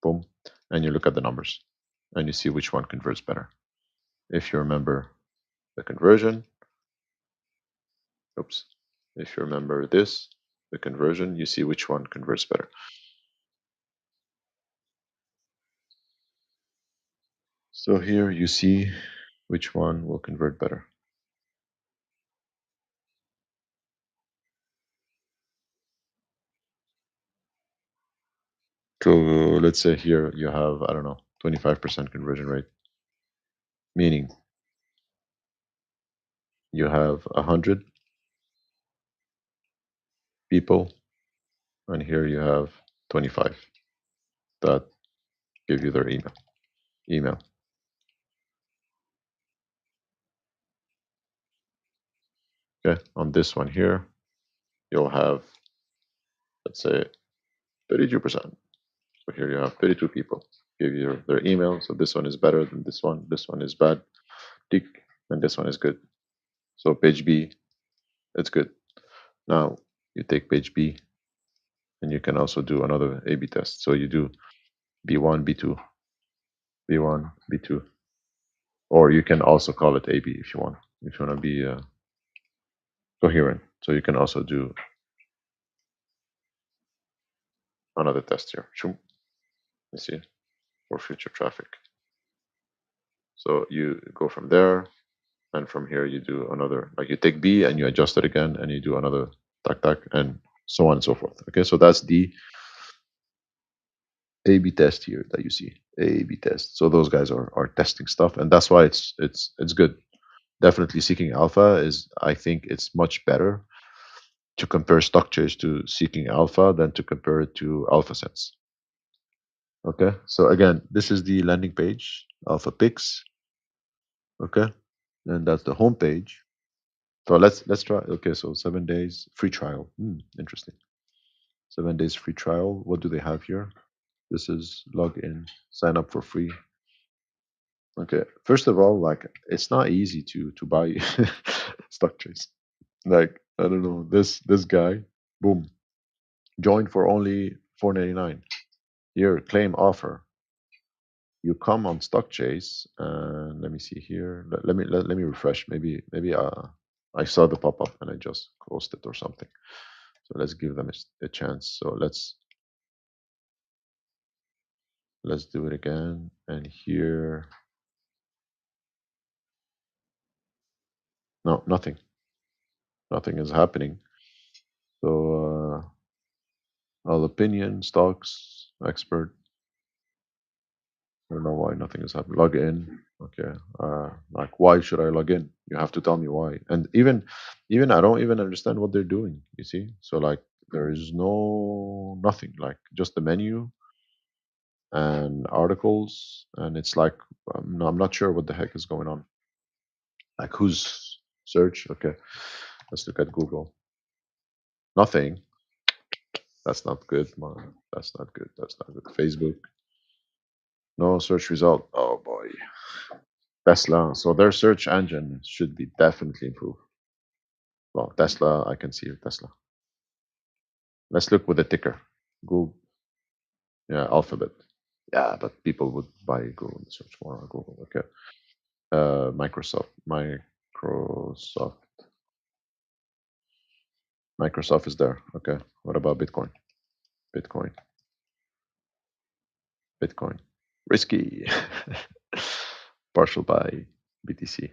Boom. And you look at the numbers and you see which one converts better. If you remember the conversion, oops, if you remember this, the conversion, you see which one converts better. So here you see which one will convert better. So let's say here you have, I don't know, 25% conversion rate, meaning you have 100 people, and here you have 25 that give you their email. Okay, on this one here, you'll have, let's say, 32%. So here you have 32 people give you their email. So this one is better than this one is bad, tick, and this one is good. So page B, it's good. Now you take page B and you can also do another A/B test. So you do B1, B2, B1, B2, or you can also call it A/B if you want. If you want to be coherent, so you can also do another test here. Shoom. Let's see for future traffic. So you go from there, and from here you do another. Like you take B and you adjust it again, and you do another tac, and so on and so forth. Okay, so that's the A/B test here that you see. A/B test. So those guys are testing stuff, and that's why it's good. Definitely seeking alpha is, I think it's much better to compare structures to seeking alpha than to compare it to alpha sets. Okay, so again, this is the landing page, alpha picks. Okay, and that's the home page. So let's try. Okay, so 7 days free trial. Interesting. 7 days free trial. What do they have here? This is log in, sign up for free. Okay. First of all, like it's not easy to buy stock trades. Like I don't know this guy, boom, join for only 4.99. Here, claim offer. You come on stock chase, and let me see here. Let me refresh. Maybe I saw the pop up and I just closed it or something. So let's give them a chance. So let's do it again. And here, no, nothing is happening. So all opinion, stocks, expert. I don't know why nothing is happening. Log in. Okay. Like why should I log in? You have to tell me why. And even I don't even understand what they're doing. You see? So like there is nothing. Like just the menu and articles, and it's like I'm not sure what the heck is going on. Like who's search? Okay. Let's look at Google. Nothing. That's not good, man. That's not good. That's not good. Facebook. No search result. Oh boy. Tesla. So their search engine should be definitely improved. Well, Tesla, I can see Tesla. Let's look with the ticker. Google, yeah, Alphabet. Yeah, but people would buy Google and search more on Google. Okay. Microsoft. Microsoft is there. Okay. What about Bitcoin? Bitcoin. Bitcoin. Risky. Partial buy BTC.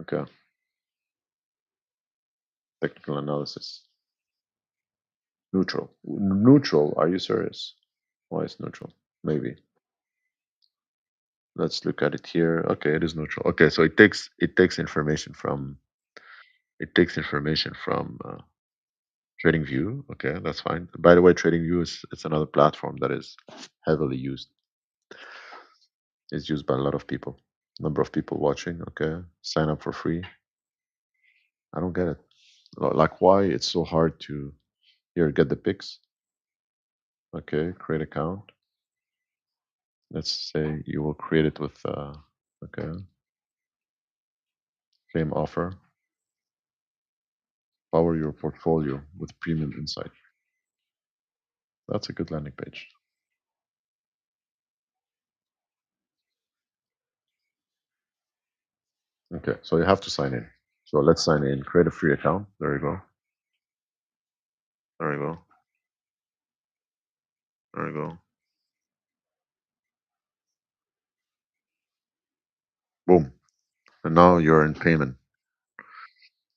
Okay. Technical analysis. Neutral. Neutral. Are you serious? Why is neutral? Maybe. Let's look at it here. Okay, it is neutral. Okay, so it takes information from TradingView. Okay, that's fine. By the way, TradingView is it's another platform that is heavily used. It's used by a lot of people. Number of people watching. Okay, sign up for free. I don't get it. Like why it's so hard to here get the picks. Okay, create account. Let's say you will create it with okay, claim offer. Power your portfolio with premium insight. That's a good landing page. Okay, so you have to sign in. So let's sign in. Create a free account. There you go. There you go. There you go. Boom. And now you're in payment.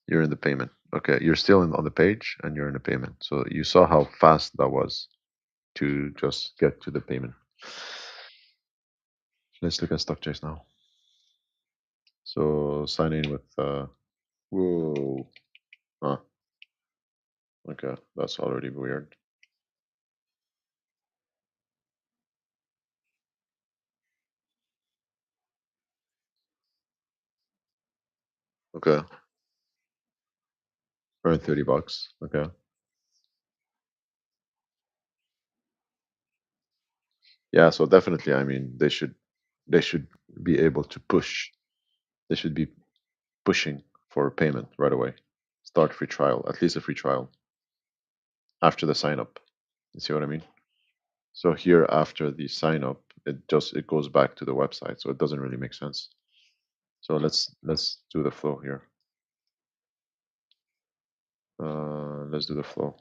You're in the payment. Okay, you're still on the page and you're in the payment. So you saw how fast that was to just get to the payment. Let's look at StockChase now. So sign in with whoa. Huh. Okay, that's already weird. Okay. Earn $30. Okay. Yeah, so definitely I mean they should be able to push. They should be pushing for payment right away. Start free trial, at least a free trial after the sign up. You see what I mean? So here after the sign up, it goes back to the website, so it doesn't really make sense. So let's do the flow here. Let's do the flow.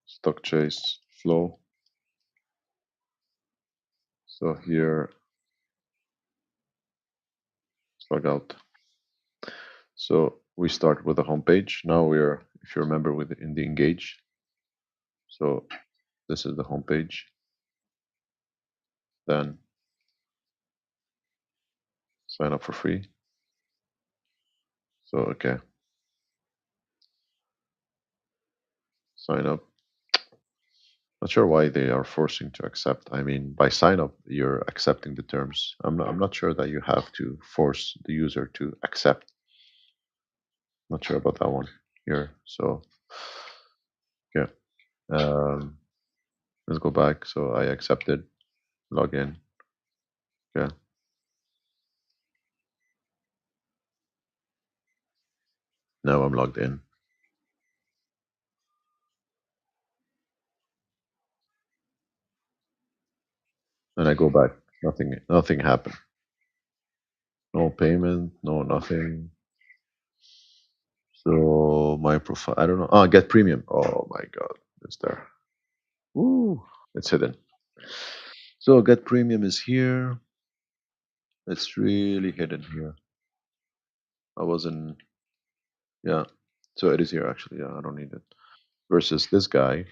Stock chase flow. So here log out. So we start with the home page. Now we're, if you remember, with in the engage. So this is the home page. Then sign up for free. So okay, sign up. Not sure why they are forcing to accept. I mean, by sign up, you're accepting the terms. I'm not sure that you have to force the user to accept. Not sure about that one here. So yeah, let's go back. So I accepted. Log in. Yeah. Now I'm logged in. And I go back. Nothing happened. No payment, no nothing. So my profile, I don't know. Ah, get premium. Oh my God, it's there. Woo, it's hidden. So get premium is here. It's really hidden here. I wasn't, yeah. So it is here actually. Yeah, I don't need it. Versus this guy,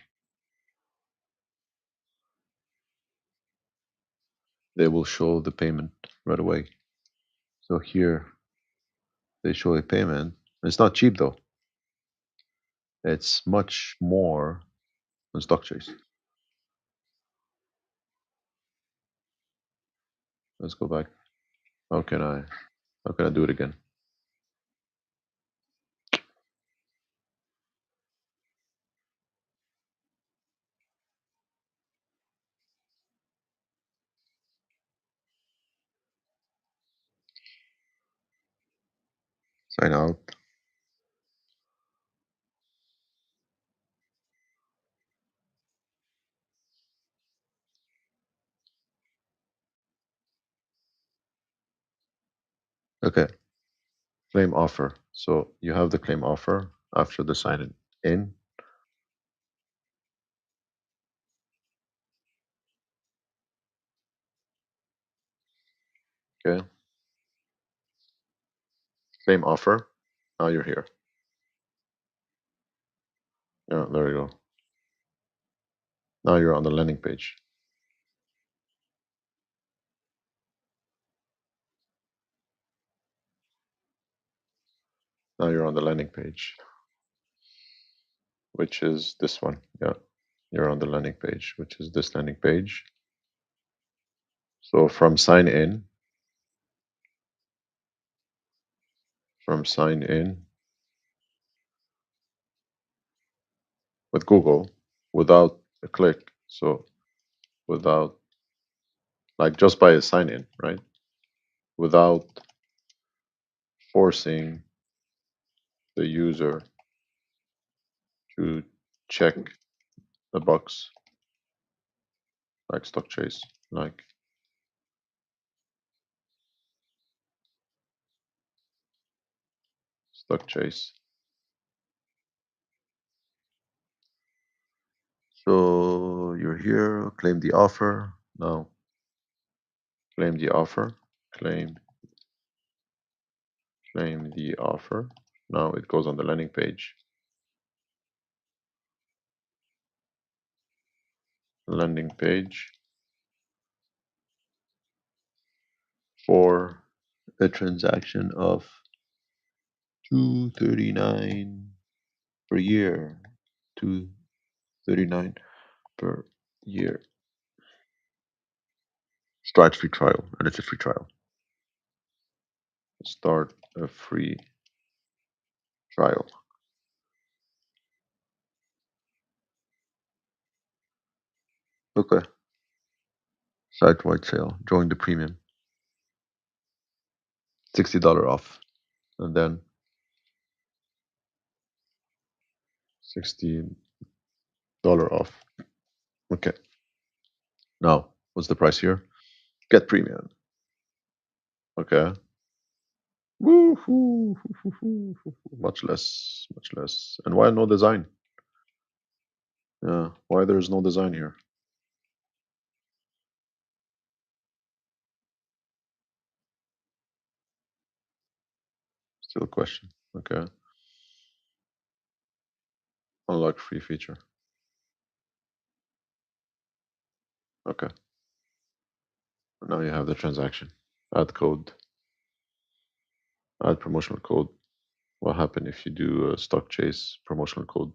they will show the payment right away. So here they show a payment. It's not cheap though. It's much more than stock chase. Let's go back. How can I? How can I do it again? Sign out. Okay. Claim offer. So you have the claim offer after the sign in. Okay. Claim offer. Now you're here. Yeah, there you go. Now you're on the landing page. Now you're on the landing page, which is this one. Yeah. You're on the landing page, which is this landing page. So from sign in with Google without a click. So without, like, just by a sign in, right? Without forcing the user to check the box, like stock chase, like stock chase. So you're here, claim the offer. Now claim the offer, claim, claim the offer. Now it goes on the landing page. Landing page for a transaction of 239 per year. 239 per year. Start free trial, and it's a free trial. Start a free trial. Okay. Site wide sale. Join the premium. $60 off. And then $60 off. Okay. Now, what's the price here? Get premium. Okay. Woohoo. Much less. Much less. And why no design? Yeah. Why there's no design here? Still a question. Okay. Unlock free feature. Okay. Now you have the transaction. Add code. Add promotional code. What happen if you do a stock chase promotional code?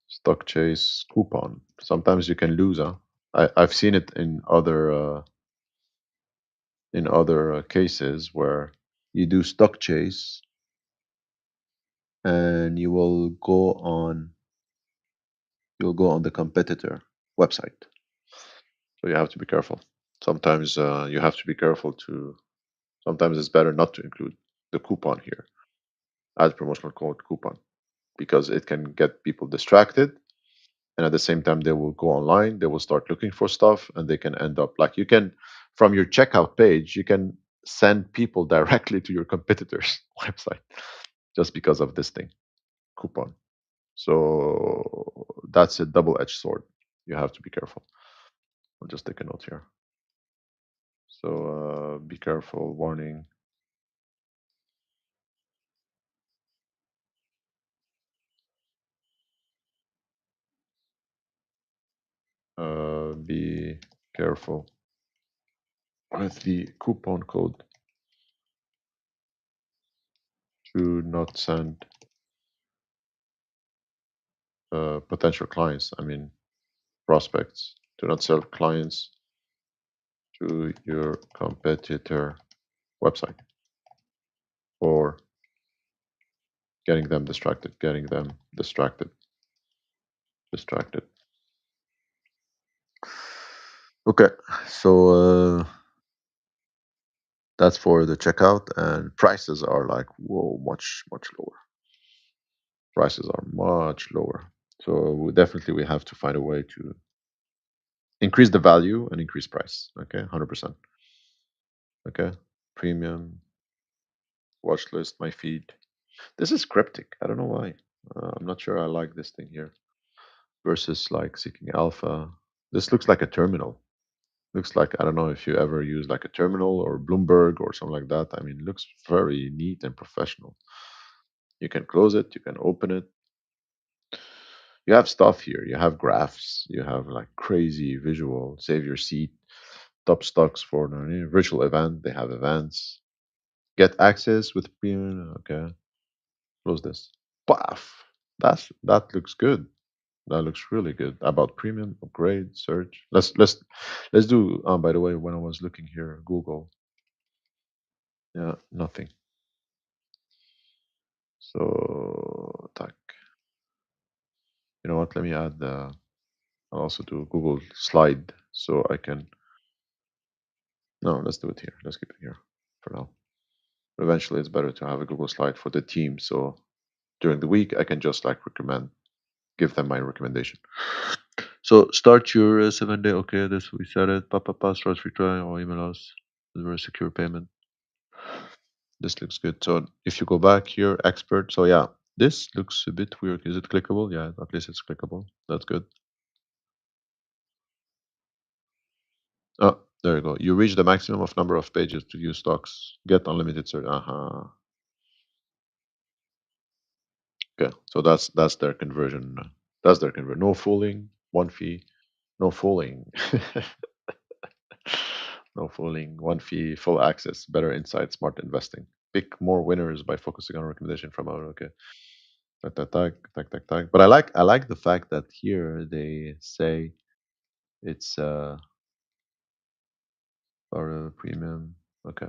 Stock chase coupon. Sometimes you can lose, huh? I've seen it in other cases where you do stock chase and you'll go on the competitor website So you have to be careful. Sometimes you have to be careful to. Sometimes it's better not to include the coupon here as promotional code coupon because it can get people distracted, and at the same time they will go online, they will start looking for stuff, and they can end up like you can from your checkout page you can send people directly to your competitors website just because of this thing coupon. So that's a double-edged sword. You have to be careful. I'll just take a note here. So be careful, warning. Be careful with the coupon code to not send potential clients, I mean prospects, do not sell clients to your competitor website or getting them distracted. Okay, so that's for the checkout, and prices are like whoa, much lower. Prices are much lower. So we have to find a way to increase the value and increase price. Okay, 100%. Okay, premium watch list, my feed. This is cryptic. I don't know why. I'm not sure I like this thing here versus like seeking alpha. This looks like a terminal. Looks like I don't know if you ever use like a terminal or Bloomberg or something like that. I mean, it looks very neat and professional. You can close it, you can open it. You have stuff here. You have graphs. You have like crazy visual. Save your seat. Top stocks for the virtual event. They have events. Get access with premium. Okay, close this. Paf. That looks good. That looks really good. About premium, upgrade, search. Let's do. By the way, when I was looking here, Google. Yeah, nothing. So, tack. You know what? Let me add. I'll also do Google slide so I can. No, let's do it here. Let's keep it here for now. Eventually, it's better to have a Google slide for the team. So during the week, I can just like give them my recommendation. So start your 7 day. Okay, this we said it. Papa, start free trial or email us. It's a very secure payment. This looks good. So if you go back here, expert. So yeah, this looks a bit weird. Is it clickable? Yeah, at least it's clickable. That's good. Oh, there you go. You reach the maximum of number of pages to use stocks. Get unlimited search. Okay, so that's their conversion. That's their conversion. No fooling. One fee. No fooling. No fooling. One fee. Full access. Better insight. Smart investing. Pick more winners by focusing on recommendation from our. Okay. Tag, tag, tag, tag, tag, tag. But I like the fact that here they say it's for a premium. Okay.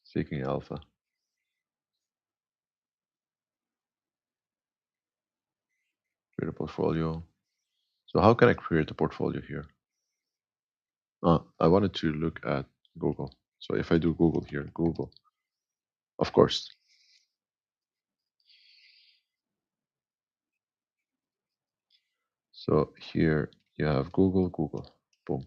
Seeking alpha. Create a portfolio. So how can I create a portfolio here? I wanted to look at Google. So if I do Google here, Google, of course. So here you have Google, Google. Boom.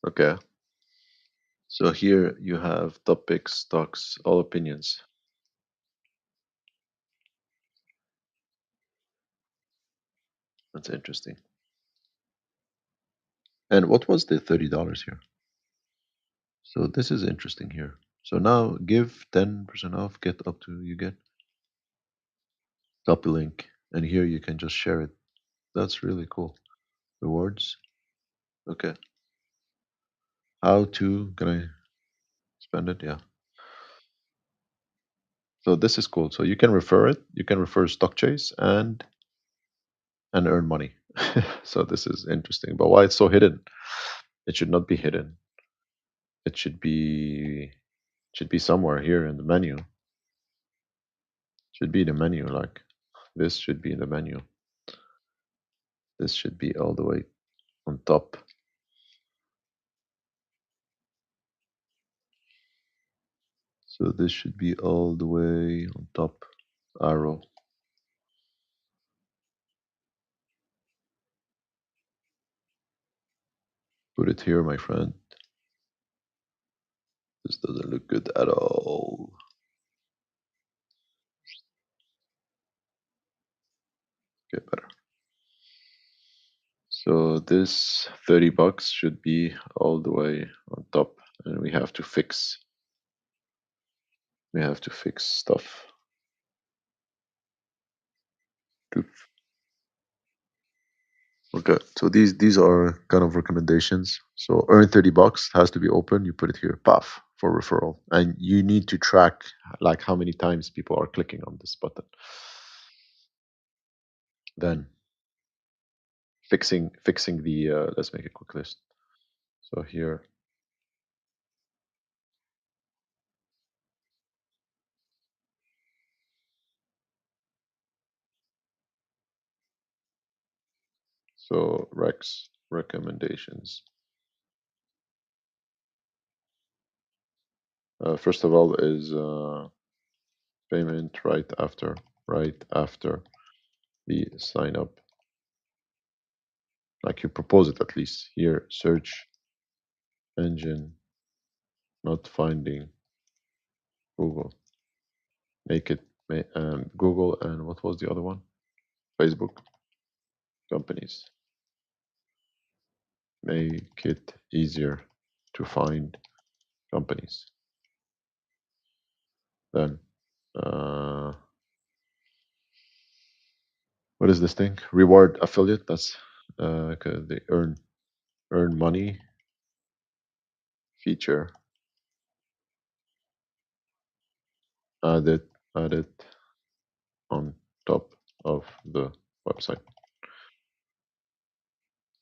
Okay. So here you have topics, stocks, all opinions. That's interesting. And what was the $30 here? So this is interesting here. So now give 10% off, get up to you get copy link. And here you can just share it. That's really cool. Rewards. Okay. How to can I spend it? Yeah. So this is cool. So you can refer it. You can refer stock chase and and earn money. So this is interesting. But why it's so hidden? It should not be hidden. It should be somewhere here in the menu. Should be the menu, like this should be in the menu. This should be all the way on top. So this should be all the way on top. Arrow. Put it here, my friend. This doesn't look good at all. Get better. So this 30 bucks should be all the way on top, and we have to fix stuff. to- Okay, so these are kind of recommendations. So earn 30 bucks has to be open. You put it here, path for referral, and you need to track like how many times people are clicking on this button. Then fixing the let's make a quick list. So here, so Rex recommendations. First of all is payment right after the sign up. Like you propose it at least here. Search engine not finding Google. Make it Google, and what was the other one? Facebook companies. Make it easier to find companies. Then what is this thing? Reward affiliate. That's 'cause they earn money feature. Add it on top of the website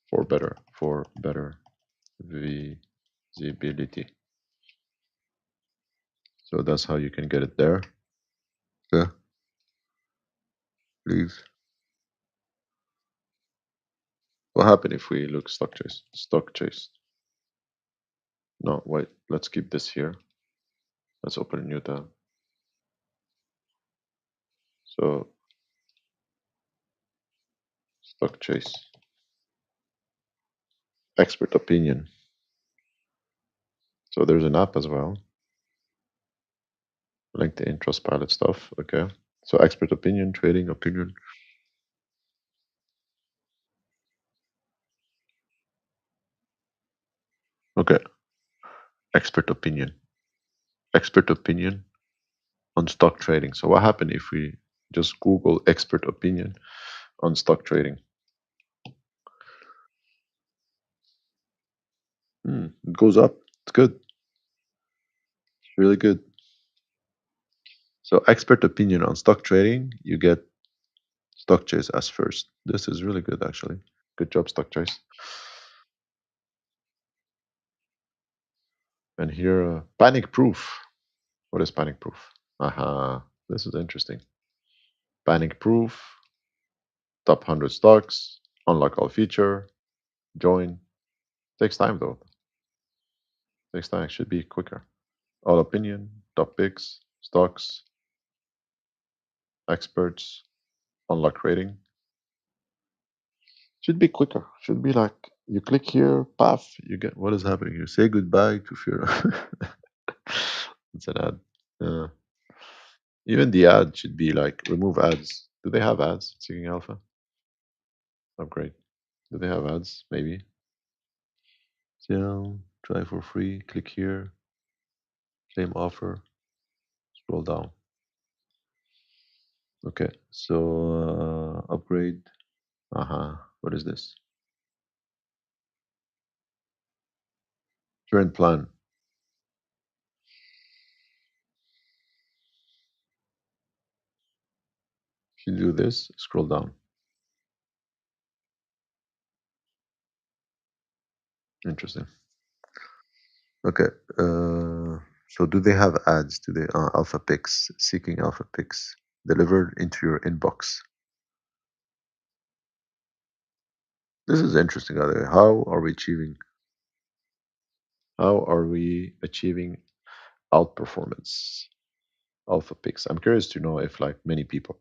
for better visibility. So that's how you can get it there. Yeah, please. What happened if we look stock chase? Stock chase. No, wait. Let's keep this here. Let's open a new tab. So stock chase. Expert opinion. So there's an app as well. LinkedIn Trustpilot stuff. Okay. So expert opinion, trading opinion. Okay. Expert opinion. Expert opinion on stock trading. So what happened if we just Google expert opinion on stock trading? It goes up. It's good. It's really good. So expert opinion on stock trading, you get stock chase as first. This is really good actually. Good job, stock chase. And here, panic proof. What is panic proof? Aha, this is interesting. Panic proof, top 100 stocks, unlock all feature, join. Takes time though. Takes time. It should be quicker. All opinion, top picks, stocks, experts, unlock rating. Should be quicker. Should be like you click here, path, you get what is happening. You say goodbye to fear. It's an ad. Uh, even the ad should be like remove ads. Do they have ads? Seeking Alpha. Upgrade. Do they have ads? Maybe. Down. Try for free. Click here. Claim offer. Scroll down. Okay. So upgrade. What is this? Current plan. If you do this, scroll down. Interesting. Okay. So do they have ads? Do they alpha picks, seeking alpha picks delivered into your inbox? This is interesting, by the way. How are we achieving outperformance? Alpha picks. I'm curious to know if like many people,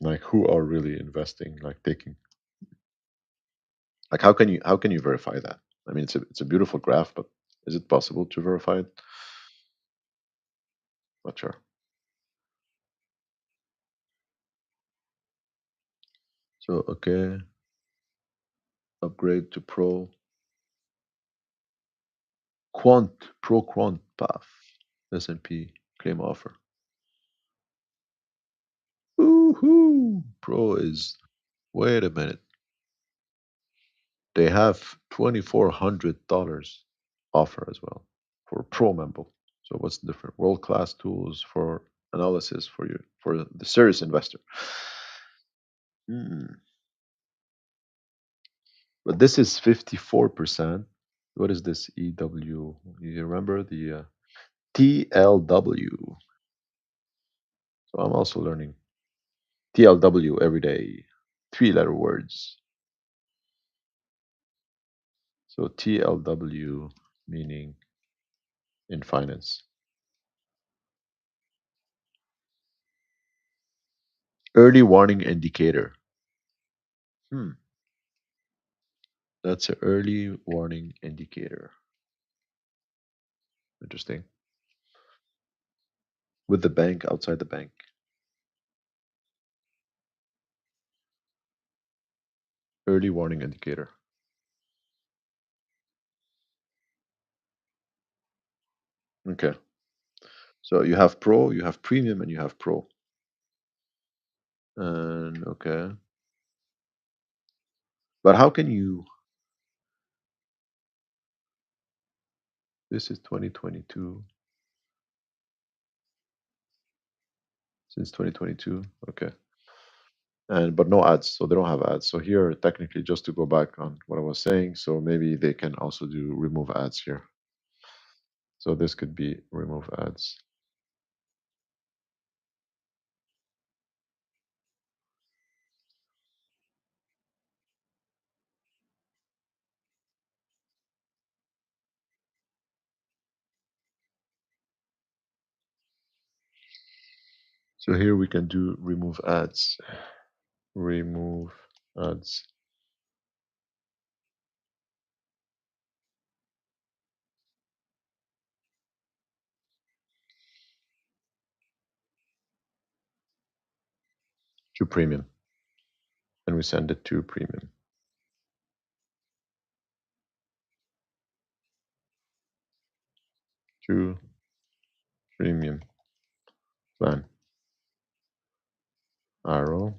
like who are really investing, like taking, like how can you verify that? I mean, it's a beautiful graph, but is it possible to verify it? Not sure. So okay, upgrade to pro quant path. S&P claim offer. Woohoo! Pro is, wait a minute. They have $2,400 offer as well for pro member. So what's the different? World class tools for analysis for you for the serious investor. Hmm. But this is 54%. What is this EW? You remember the TLW? So I'm also learning TLW every day. Three-letter words. So TLW meaning in finance. Early warning indicator. Hmm. That's an early warning indicator. Interesting. With the bank, outside the bank. Early warning indicator. Okay. So you have pro, you have premium, and you have pro. And okay. But how can you, this is 2022, since 2022. Okay. And but no ads. So they don't have ads. So here, technically, just to go back on what I was saying, so maybe they can also do remove ads here. So this could be remove ads. So here we can do remove ads. Remove ads to premium. And we send it to premium. To premium plan. Arrow.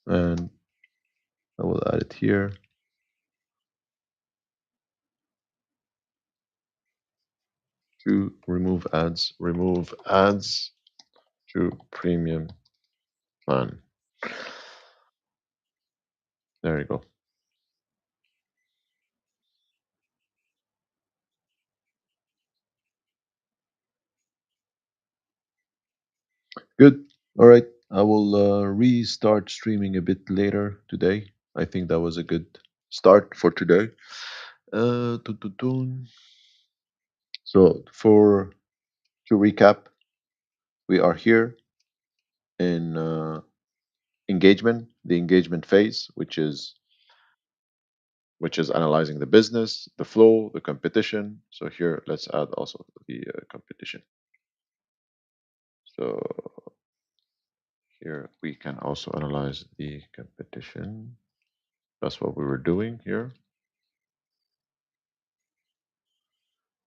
And I will add it here. To remove ads. Remove ads to premium plan. There you go. Good. All right. I will restart streaming a bit later today. I think that was a good start for today. Dun. So for to recap, we are here in engagement, the engagement phase, which is analyzing the business, the flow, the competition. So here, let's add also the competition. So here we can also analyze the competition. That's what we were doing here.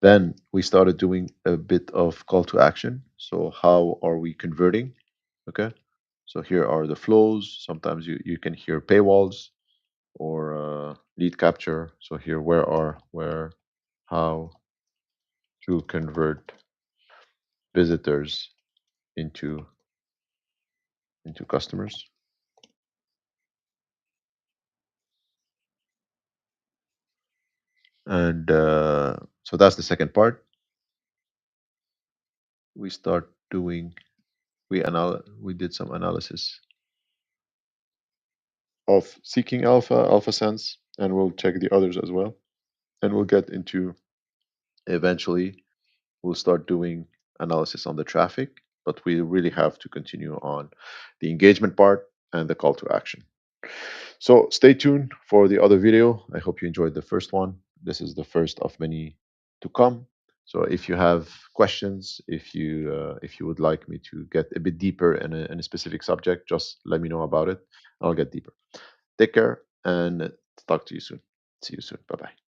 Then we started doing a bit of call to action. So how are we converting? Okay. So here are the flows. Sometimes you can hear paywalls or lead capture. So here, where, how to convert visitors into customers. And so that's the second part. We start doing we did some analysis of seeking alpha sense, and we'll check the others as well. And we'll get into eventually we'll start doing analysis on the traffic, but we really have to continue on the engagement part and the call to action. So stay tuned for the other video. I hope you enjoyed the first one. This is the first of many to come. So if you have questions, if you would like me to get a bit deeper in a specific subject, just let me know about it. I'll get deeper. Take care and talk to you soon. See you soon. Bye bye.